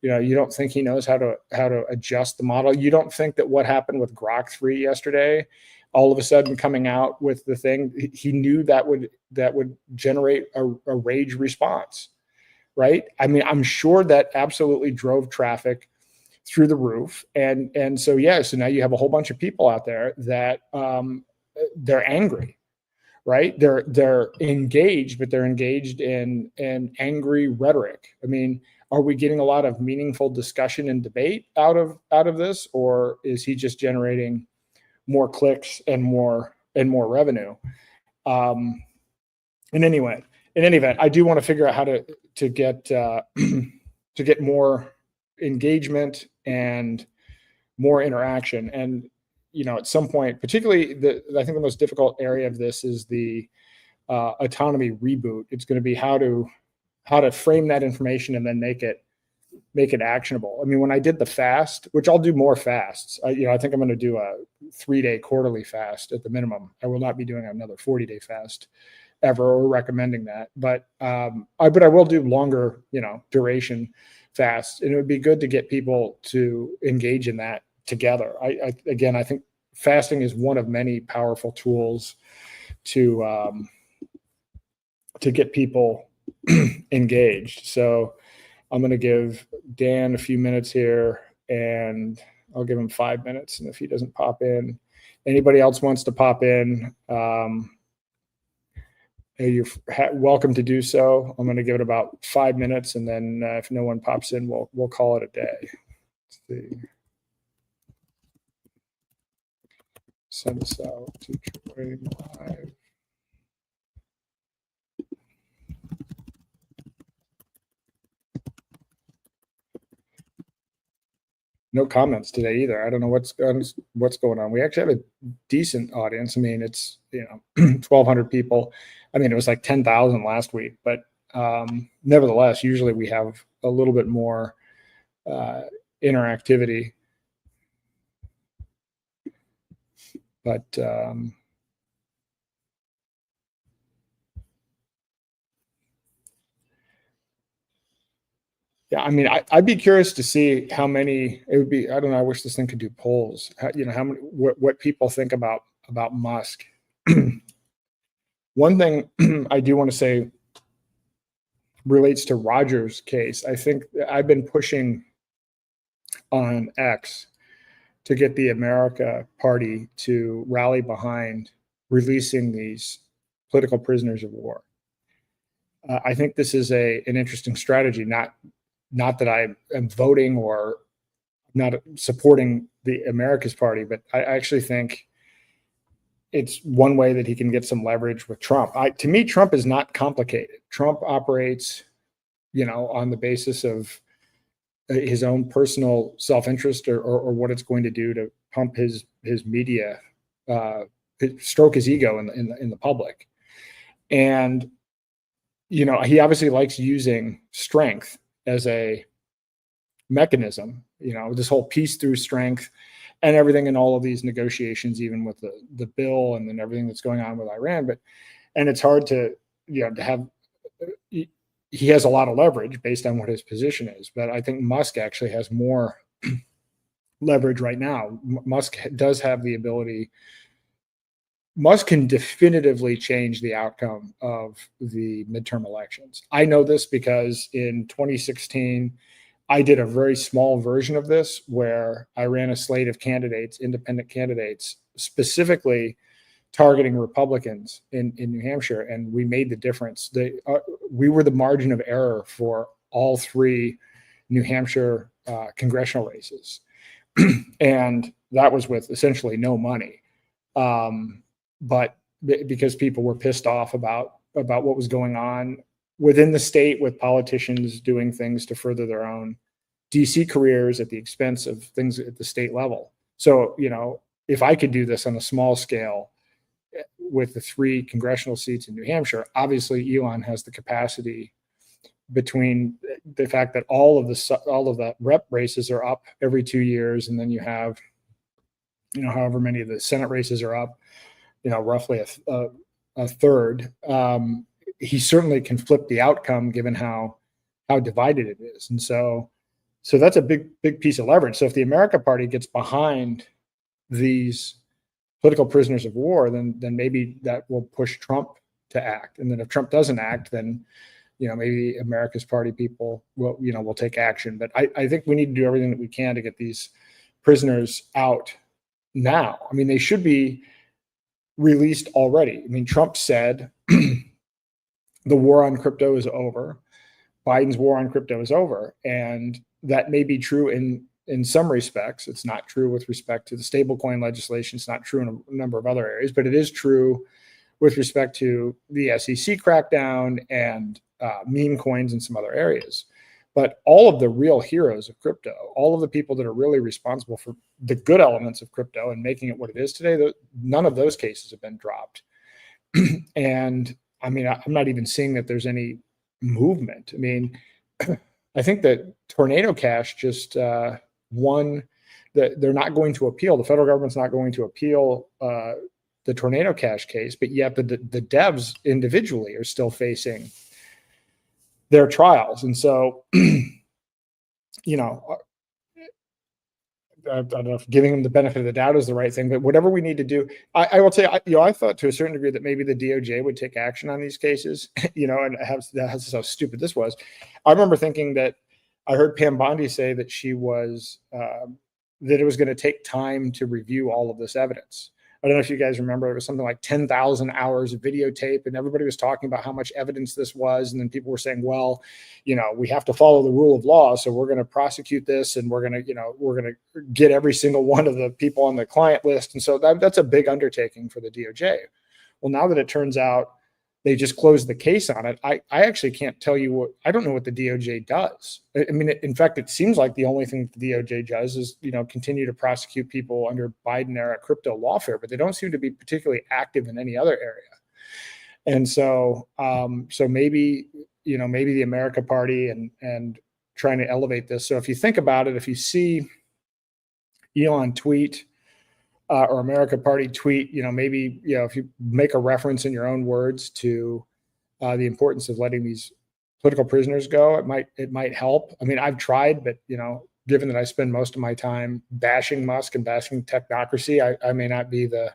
You don't think he knows how to adjust the model. You don't think that what happened with Grok 3 yesterday, all of a sudden coming out with the thing, he knew that would generate a rage response, right? I mean, I'm sure that absolutely drove traffic through the roof. And so now you have a whole bunch of people out there that they're angry, right? They're engaged, but they're engaged in angry rhetoric. I mean, are we getting a lot of meaningful discussion and debate out of this, or is he just generating more clicks and more revenue? In any event, I do want to figure out how to get to get more engagement and more interaction. And at some point, particularly I think the most difficult area of this is the autonomy reboot. It's going to be how to frame that information and then make it actionable. I mean, when I did the fast, which I'll do more fasts, I think I'm going to do a 3-day quarterly fast at the minimum. I will not be doing another 40-day fast ever or recommending that, but I will do longer, duration fasts, and it would be good to get people to engage in that together. I think fasting is one of many powerful tools to get people engaged. So I'm going to give Dan a few minutes here, and I'll give him 5 minutes. And if he doesn't pop in, anybody else wants to pop in, you're welcome to do so. I'm going to give it about 5 minutes, and then if no one pops in, we'll call it a day. Let's see. Send this out to join live. No comments today either. I don't know what's going on. We actually have a decent audience. I mean, it's 1,200 people. I mean, it was like 10,000 last week, but nevertheless, usually we have a little bit more interactivity. But yeah, I mean, I'd be curious to see how many it would be. I don't know. I wish this thing could do polls. How many, what people think about Musk. One thing I do want to say relates to Roger's case. I think I've been pushing on X to get the America Party to rally behind releasing these political prisoners of war. I think this is an interesting strategy. Not that I am voting or not supporting the America's Party, but I actually think it's one way that he can get some leverage with Trump. To me, Trump is not complicated. Trump operates, on the basis of his own personal self-interest or what it's going to do to pump his media, stroke his ego in the public. And, he obviously likes using strength as a mechanism, this whole peace through strength and everything in all of these negotiations, even with the bill and then everything that's going on with Iran. And it's hard to have, he has a lot of leverage based on what his position is. But I think Musk actually has more leverage right now. Musk does have the ability. Musk can definitively change the outcome of the midterm elections. I know this because in 2016, I did a very small version of this where I ran a slate of candidates, independent candidates, specifically targeting Republicans in New Hampshire, and we made the difference. We were the margin of error for all three New Hampshire congressional races, and that was with essentially no money. But because people were pissed off about what was going on within the state with politicians doing things to further their own DC careers at the expense of things at the state level. So, if I could do this on a small scale with the 3 congressional seats in New Hampshire, obviously Elon has the capacity, between the fact that all of the rep races are up every 2 years, and then you have, however many of the Senate races are up, roughly a third. He certainly can flip the outcome given how divided it is. And so that's a big piece of leverage. So if the America Party gets behind these political prisoners of war, then maybe that will push Trump to act. And then if Trump doesn't act, then maybe America's Party people will take action. But I think we need to do everything that we can to get these prisoners out now. I mean, they should be released already. I mean, Trump said the war on crypto is over. Biden's war on crypto is over. And that may be true in some respects. It's not true with respect to the stablecoin legislation. It's not true in a number of other areas, but it is true with respect to the SEC crackdown and meme coins and some other areas. But all of the real heroes of crypto, all of the people that are really responsible for the good elements of crypto and making it what it is today, none of those cases have been dropped. And I mean, I'm not even seeing that there's any movement. I mean, I think that Tornado Cash just won. That they're not going to appeal. The federal government's not going to appeal the Tornado Cash case, but yet the devs individually are still facing their trials. And so, you know, I don't know if giving them the benefit of the doubt is the right thing, but whatever we need to do, I will say, I thought to a certain degree that maybe the DOJ would take action on these cases, and that's how stupid this was. I remember thinking that I heard Pam Bondi say that she was, that it was going to take time to review all of this evidence. I don't know if you guys remember, it was something like 10,000 hours of videotape, and everybody was talking about how much evidence this was. And then people were saying, well, we have to follow the rule of law. So we're going to prosecute this, and we're going to get every single one of the people on the client list. And so that's a big undertaking for the DOJ. Well, now that it turns out they just closed the case on it, I actually can't tell you I don't know what the DOJ does. I mean, in fact, it seems like the only thing the DOJ does is, continue to prosecute people under Biden era crypto lawfare, but they don't seem to be particularly active in any other area. And so, maybe the America Party and trying to elevate this. So if you think about it, if you see Elon tweet, or America Party tweet, maybe, if you make a reference in your own words to the importance of letting these political prisoners go, it might help. I mean, I've tried, but, given that I spend most of my time bashing Musk and bashing technocracy, I may not be the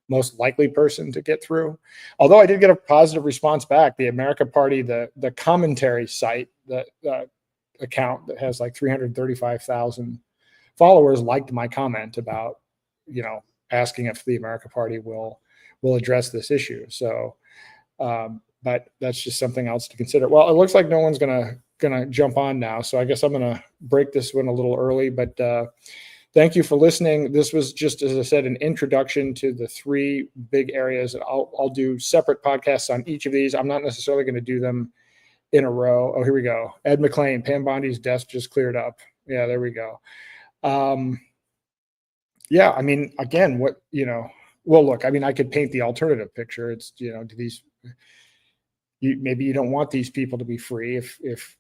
most likely person to get through. Although I did get a positive response back. The America Party, the commentary site, the account that has like 335,000 followers liked my comment about, asking if the America Party will address this issue. So, but that's just something else to consider. Well, it looks like no one's gonna jump on now, so I guess I'm gonna break this one a little early. But thank you for listening. This was just, as I said, an introduction to the three big areas. I'll do separate podcasts on each of these. I'm not necessarily going to do them in a row. Oh, here we go. Ed McLean, Pam Bondi's desk just cleared up. Yeah, there we go. Yeah, I mean, again, well, look, I mean, I could paint the alternative picture. It's, maybe you don't want these people to be free if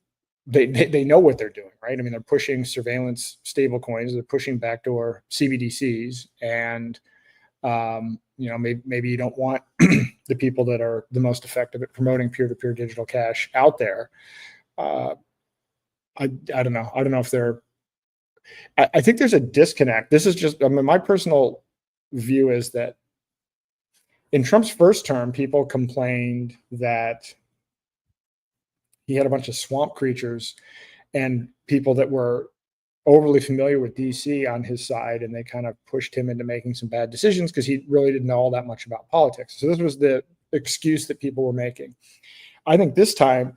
they know what they're doing, right? I mean, they're pushing surveillance stable coins, they're pushing backdoor CBDCs, and, maybe you don't want the people that are the most effective at promoting peer-to-peer digital cash out there. I don't know. I don't know if they're, I think there's a disconnect. This is just, I mean, my personal view is that in Trump's first term, people complained that he had a bunch of swamp creatures and people that were overly familiar with DC on his side, and they kind of pushed him into making some bad decisions because he really didn't know all that much about politics. So this was the excuse that people were making. I think this time,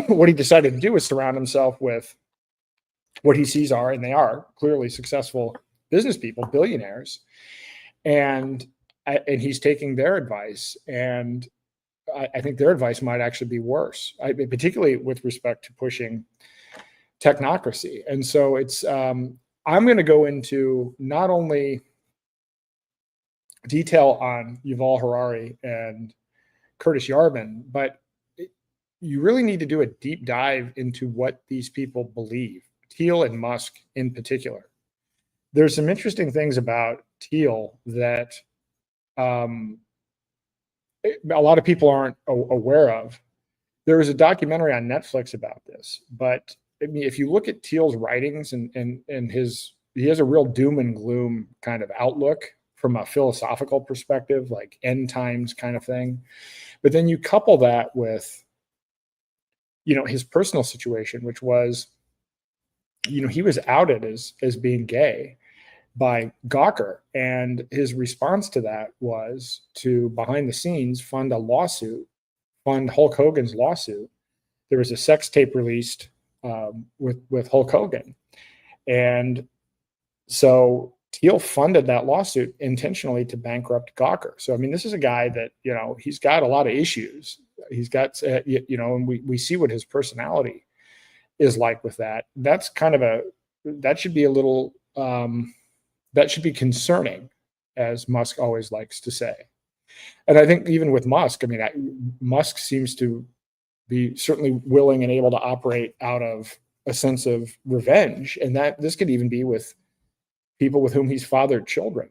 what he decided to do was surround himself with what he sees are, and they are clearly successful business people, billionaires, and he's taking their advice. And I think their advice might actually be worse, particularly with respect to pushing technocracy. And so it's, I'm going to go into not only detail on Yuval Harari and Curtis Yarvin, but you really need to do a deep dive into what these people believe. Thiel and Musk in particular. There's some interesting things about Thiel that a lot of people aren't aware of. There was a documentary on Netflix about this, but I mean, if you look at Thiel's writings and he has a real doom and gloom kind of outlook from a philosophical perspective, like end times kind of thing. But then you couple that with, his personal situation, which was, he was outed as being gay by Gawker, and his response to that was to, behind the scenes, fund Hulk Hogan's lawsuit. There was a sex tape released with Hulk Hogan, and so Thiel funded that lawsuit intentionally to bankrupt Gawker. So I mean, this is a guy that he's got a lot of issues. He's got and we see what his personality is like with that. That's kind of that should be a little, that should be concerning, as Musk always likes to say. And I think even with Musk, I mean, Musk seems to be certainly willing and able to operate out of a sense of revenge. And that this could even be with people with whom he's fathered children,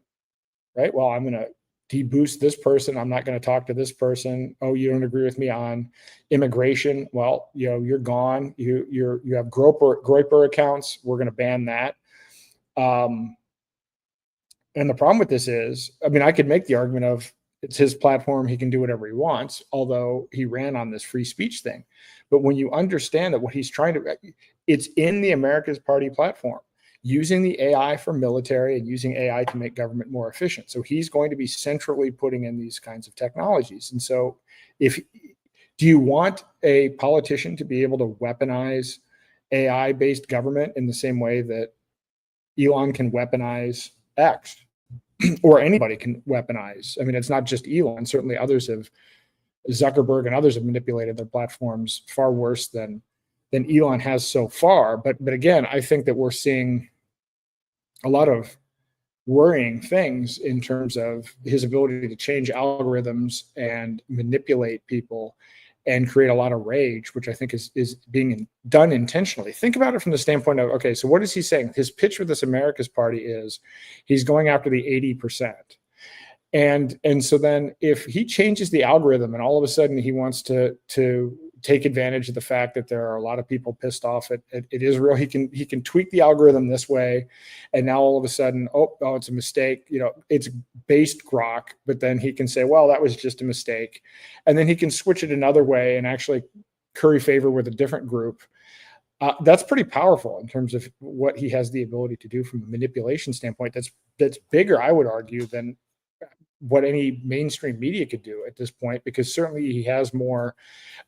right? Well, I'm going to deboost this person. I'm not going to talk to this person. Oh, you don't agree with me on immigration. Well, you're gone. You have Groyper accounts. We're going to ban that. And the problem with this is, I mean, I could make the argument of it's his platform. He can do whatever he wants, although he ran on this free speech thing. But when you understand that what he's trying to, it's in the America's Party platform, using the AI for military and using AI to make government more efficient. So he's going to be centrally putting in these kinds of technologies. And so do you want a politician to be able to weaponize AI-based government in the same way that Elon can weaponize X, or anybody can weaponize? I mean, it's not just Elon. Certainly others have, Zuckerberg and others have manipulated their platforms far worse than Elon has so far. But again, I think that we're seeing a lot of worrying things in terms of his ability to change algorithms and manipulate people and create a lot of rage, which I think is being done intentionally. Think about it from the standpoint of, okay, so what is he saying? His pitch with this America's Party is he's going after the 80%. And so then if he changes the algorithm and all of a sudden he wants to take advantage of the fact that there are a lot of people pissed off at Israel, he can tweak the algorithm this way, and now all of a sudden, oh, it's a mistake. It's based grok, but then he can say, well, that was just a mistake, and then he can switch it another way and actually curry favor with a different group. That's pretty powerful in terms of what he has the ability to do from a manipulation standpoint. That's bigger, I would argue, than what any mainstream media could do at this point, because certainly he has more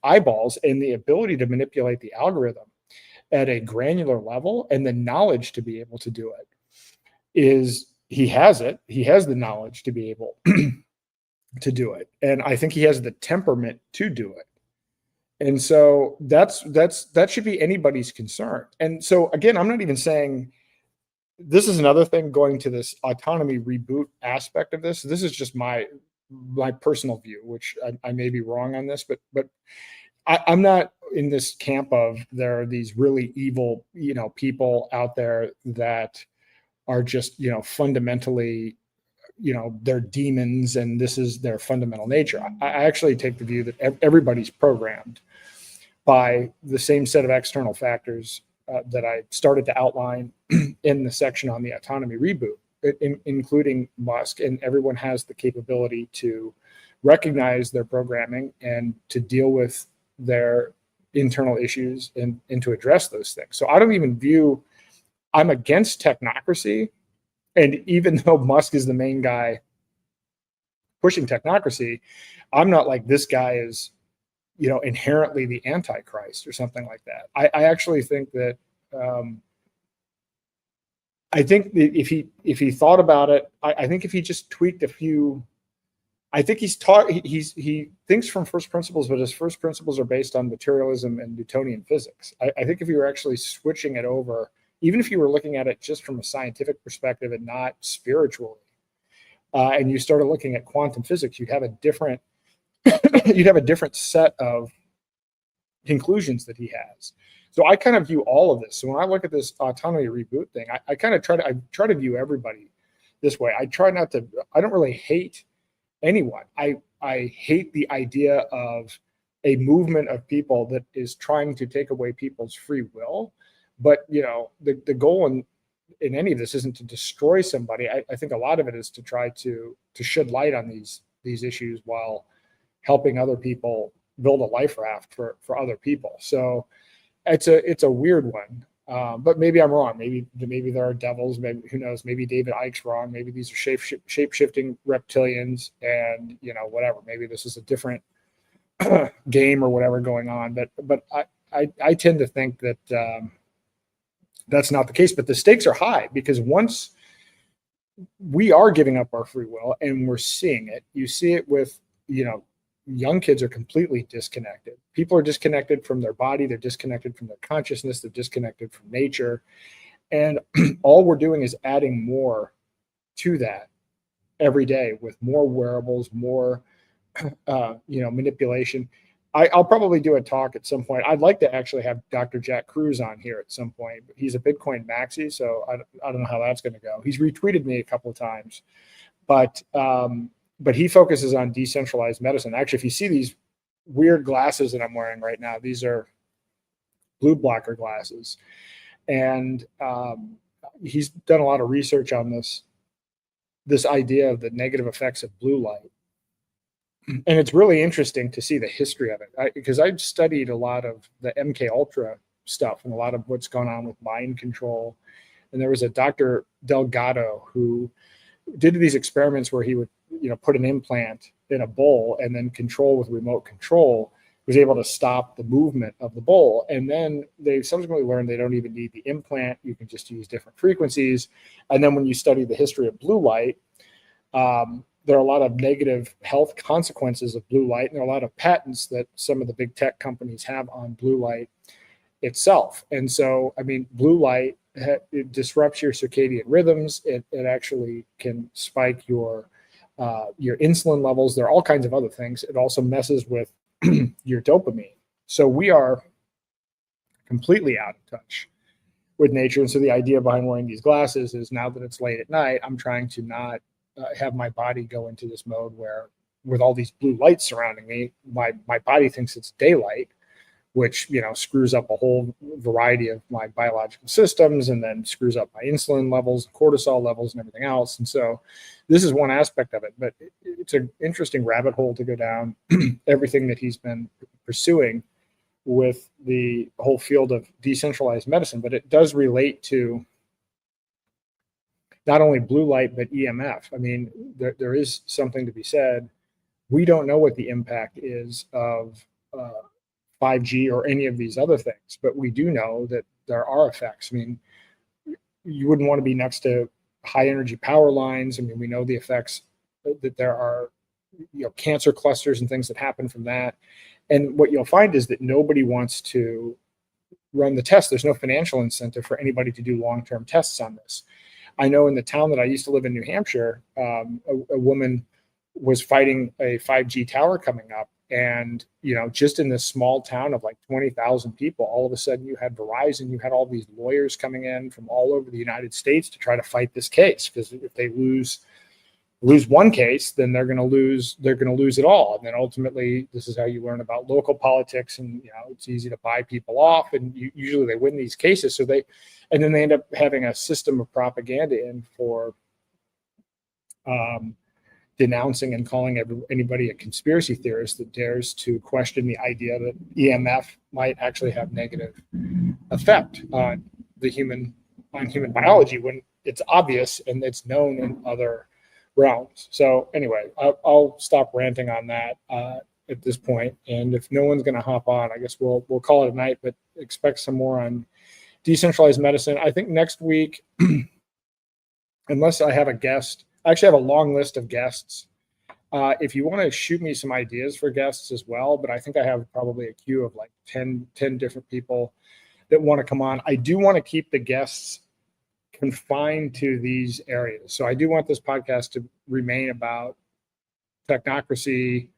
eyeballs and the ability to manipulate the algorithm at a granular level, and the knowledge to be able to do it he has the knowledge to be able to do it. And I think he has the temperament to do it. And so that should be anybody's concern. And so again, I'm not even saying, this is another thing going to this autonomy reboot aspect of this. This is just my personal view, which I may be wrong on this, but I'm not in this camp of there are these really evil, people out there that are just, fundamentally, they're demons and this is their fundamental nature. I actually take the view that everybody's programmed by the same set of external factors that I started to outline in the section on the autonomy reboot, including Musk, and everyone has the capability to recognize their programming and to deal with their internal issues and to address those things. So I don't even view, I'm against technocracy. And even though Musk is the main guy pushing technocracy, I'm not like, this guy is, inherently the Antichrist or something like that. I actually think that, I think that if he thought about it, I think if he just tweaked a few, I think he thinks from first principles, but his first principles are based on materialism and Newtonian physics. I think if you were actually switching it over, even if you were looking at it just from a scientific perspective and not spiritually, and you started looking at quantum physics, you'd have a different set of conclusions that he has. So I kind of view all of this. So when I look at this autonomy reboot thing, I kind of try to view everybody this way. I don't really hate anyone. I hate the idea of a movement of people that is trying to take away people's free will. But the goal in any of this isn't to destroy somebody. I think a lot of it is to try to shed light on these issues while helping other people build a life raft for other people. So it's a weird one, but maybe I'm wrong. Maybe there are devils. Maybe, who knows? Maybe David Icke's wrong. Maybe these are shape-shifting reptilians, and whatever. Maybe this is a different game or whatever going on. But I tend to think that that's not the case. But the stakes are high, because once we are giving up our free will, and we're seeing it, you see it with young kids are completely disconnected. People are disconnected from their body. They're disconnected from their consciousness. They're disconnected from nature. And all we're doing is adding more to that every day with more wearables, more, manipulation. I'll probably do a talk at some point. I'd like to actually have Dr. Jack Cruz on here at some point. He's a Bitcoin maxi, so I don't know how that's going to go. He's retweeted me a couple of times, but but he focuses on decentralized medicine. Actually, if you see these weird glasses that I'm wearing right now, these are blue blocker glasses. And he's done a lot of research on this idea of the negative effects of blue light. And it's really interesting to see the history of it, because I've studied a lot of the MK Ultra stuff and a lot of what's gone on with mind control. And there was a Dr. Delgado who did these experiments where he would, put an implant in a bowl and then control with remote control, was able to stop the movement of the bowl. And then they subsequently learned they don't even need the implant. You can just use different frequencies. And then when you study the history of blue light, there are a lot of negative health consequences of blue light, and there are a lot of patents that some of the big tech companies have on blue light itself. And so, I mean, blue light, it disrupts your circadian rhythms. It actually can spike your insulin levels. There are all kinds of other things. It also messes with your dopamine. So we are completely out of touch with nature. And so the idea behind wearing these glasses is, now that it's late at night, I'm trying to not have my body go into this mode where, with all these blue lights surrounding me, my body thinks it's daylight, which, screws up a whole variety of my biological systems, and then screws up my insulin levels, cortisol levels, and everything else. And so this is one aspect of it, but it's an interesting rabbit hole to go down, everything that he's been pursuing with the whole field of decentralized medicine. But it does relate to not only blue light, but EMF. I mean, there is something to be said. We don't know what the impact is of 5G or any of these other things, but we do know that there are effects. I mean, you wouldn't want to be next to high energy power lines. I mean, we know the effects, that there are, cancer clusters and things that happen from that. And what you'll find is that nobody wants to run the test. There's no financial incentive for anybody to do long-term tests on this. I know in the town that I used to live in, New Hampshire, a woman was fighting a 5G tower coming up. And, just in this small town of like 20,000 people, all of a sudden you had Verizon, you had all these lawyers coming in from all over the United States to try to fight this case. Because if they lose one case, then they're going to lose it all. And then ultimately, this is how you learn about local politics. And, it's easy to buy people off, and usually they win these cases. And then they end up having a system of propaganda in for denouncing and calling anybody a conspiracy theorist that dares to question the idea that EMF might actually have negative effect on human biology, when it's obvious and it's known in other realms. So anyway, I'll stop ranting on that at this point. And if no one's going to hop on, I guess we'll call it a night, but expect some more on decentralized medicine. I think next week, unless I have a guest, I actually have a long list of guests. If you want to shoot me some ideas for guests as well, but I think I have probably a queue of like 10 different people that want to come on. I do want to keep the guests confined to these areas. So I do want this podcast to remain about technocracy,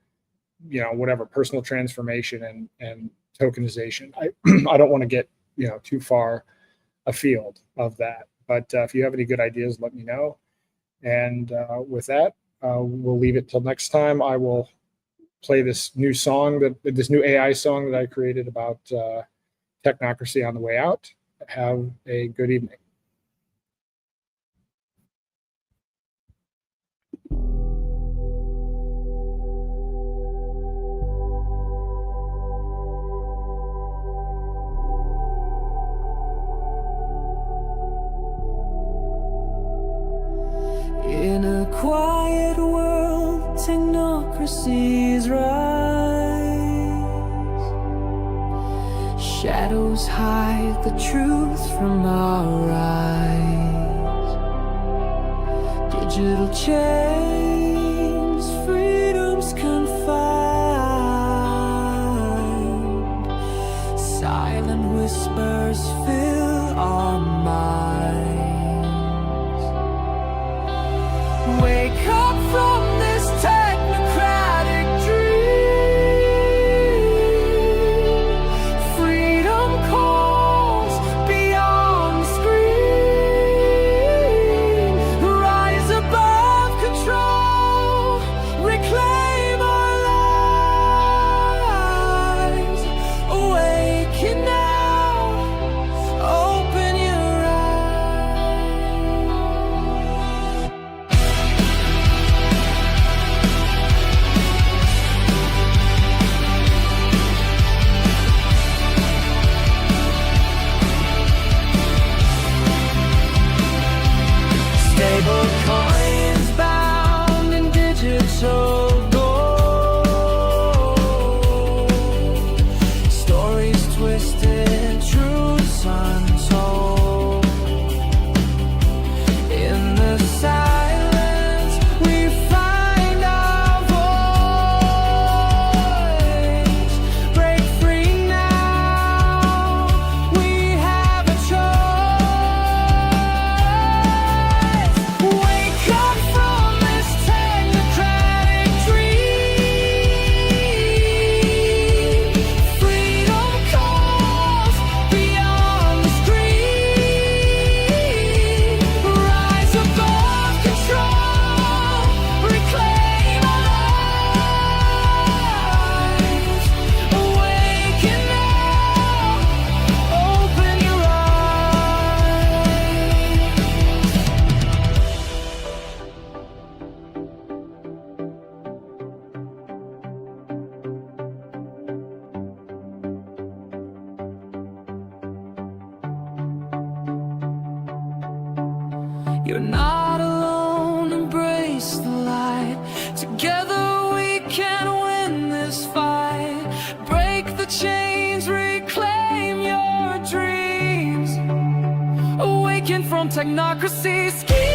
whatever, personal transformation and tokenization. I don't want to get, too far afield of that. But if you have any good ideas, let me know. And with that, we'll leave it till next time. I will play this new AI song that I created about technocracy on the way out. Have a good evening. In a quiet world, technocracies rise. Shadows hide the truth from our eyes. Digital chains, freedom's confined. Silent whispers fill our minds. Wake up from this technocratic dream. Freedom calls beyond the screen. Rise above control, You're not alone, embrace the light. Together we can win this fight. Break the chains, reclaim your dreams. Awaken from technocracy.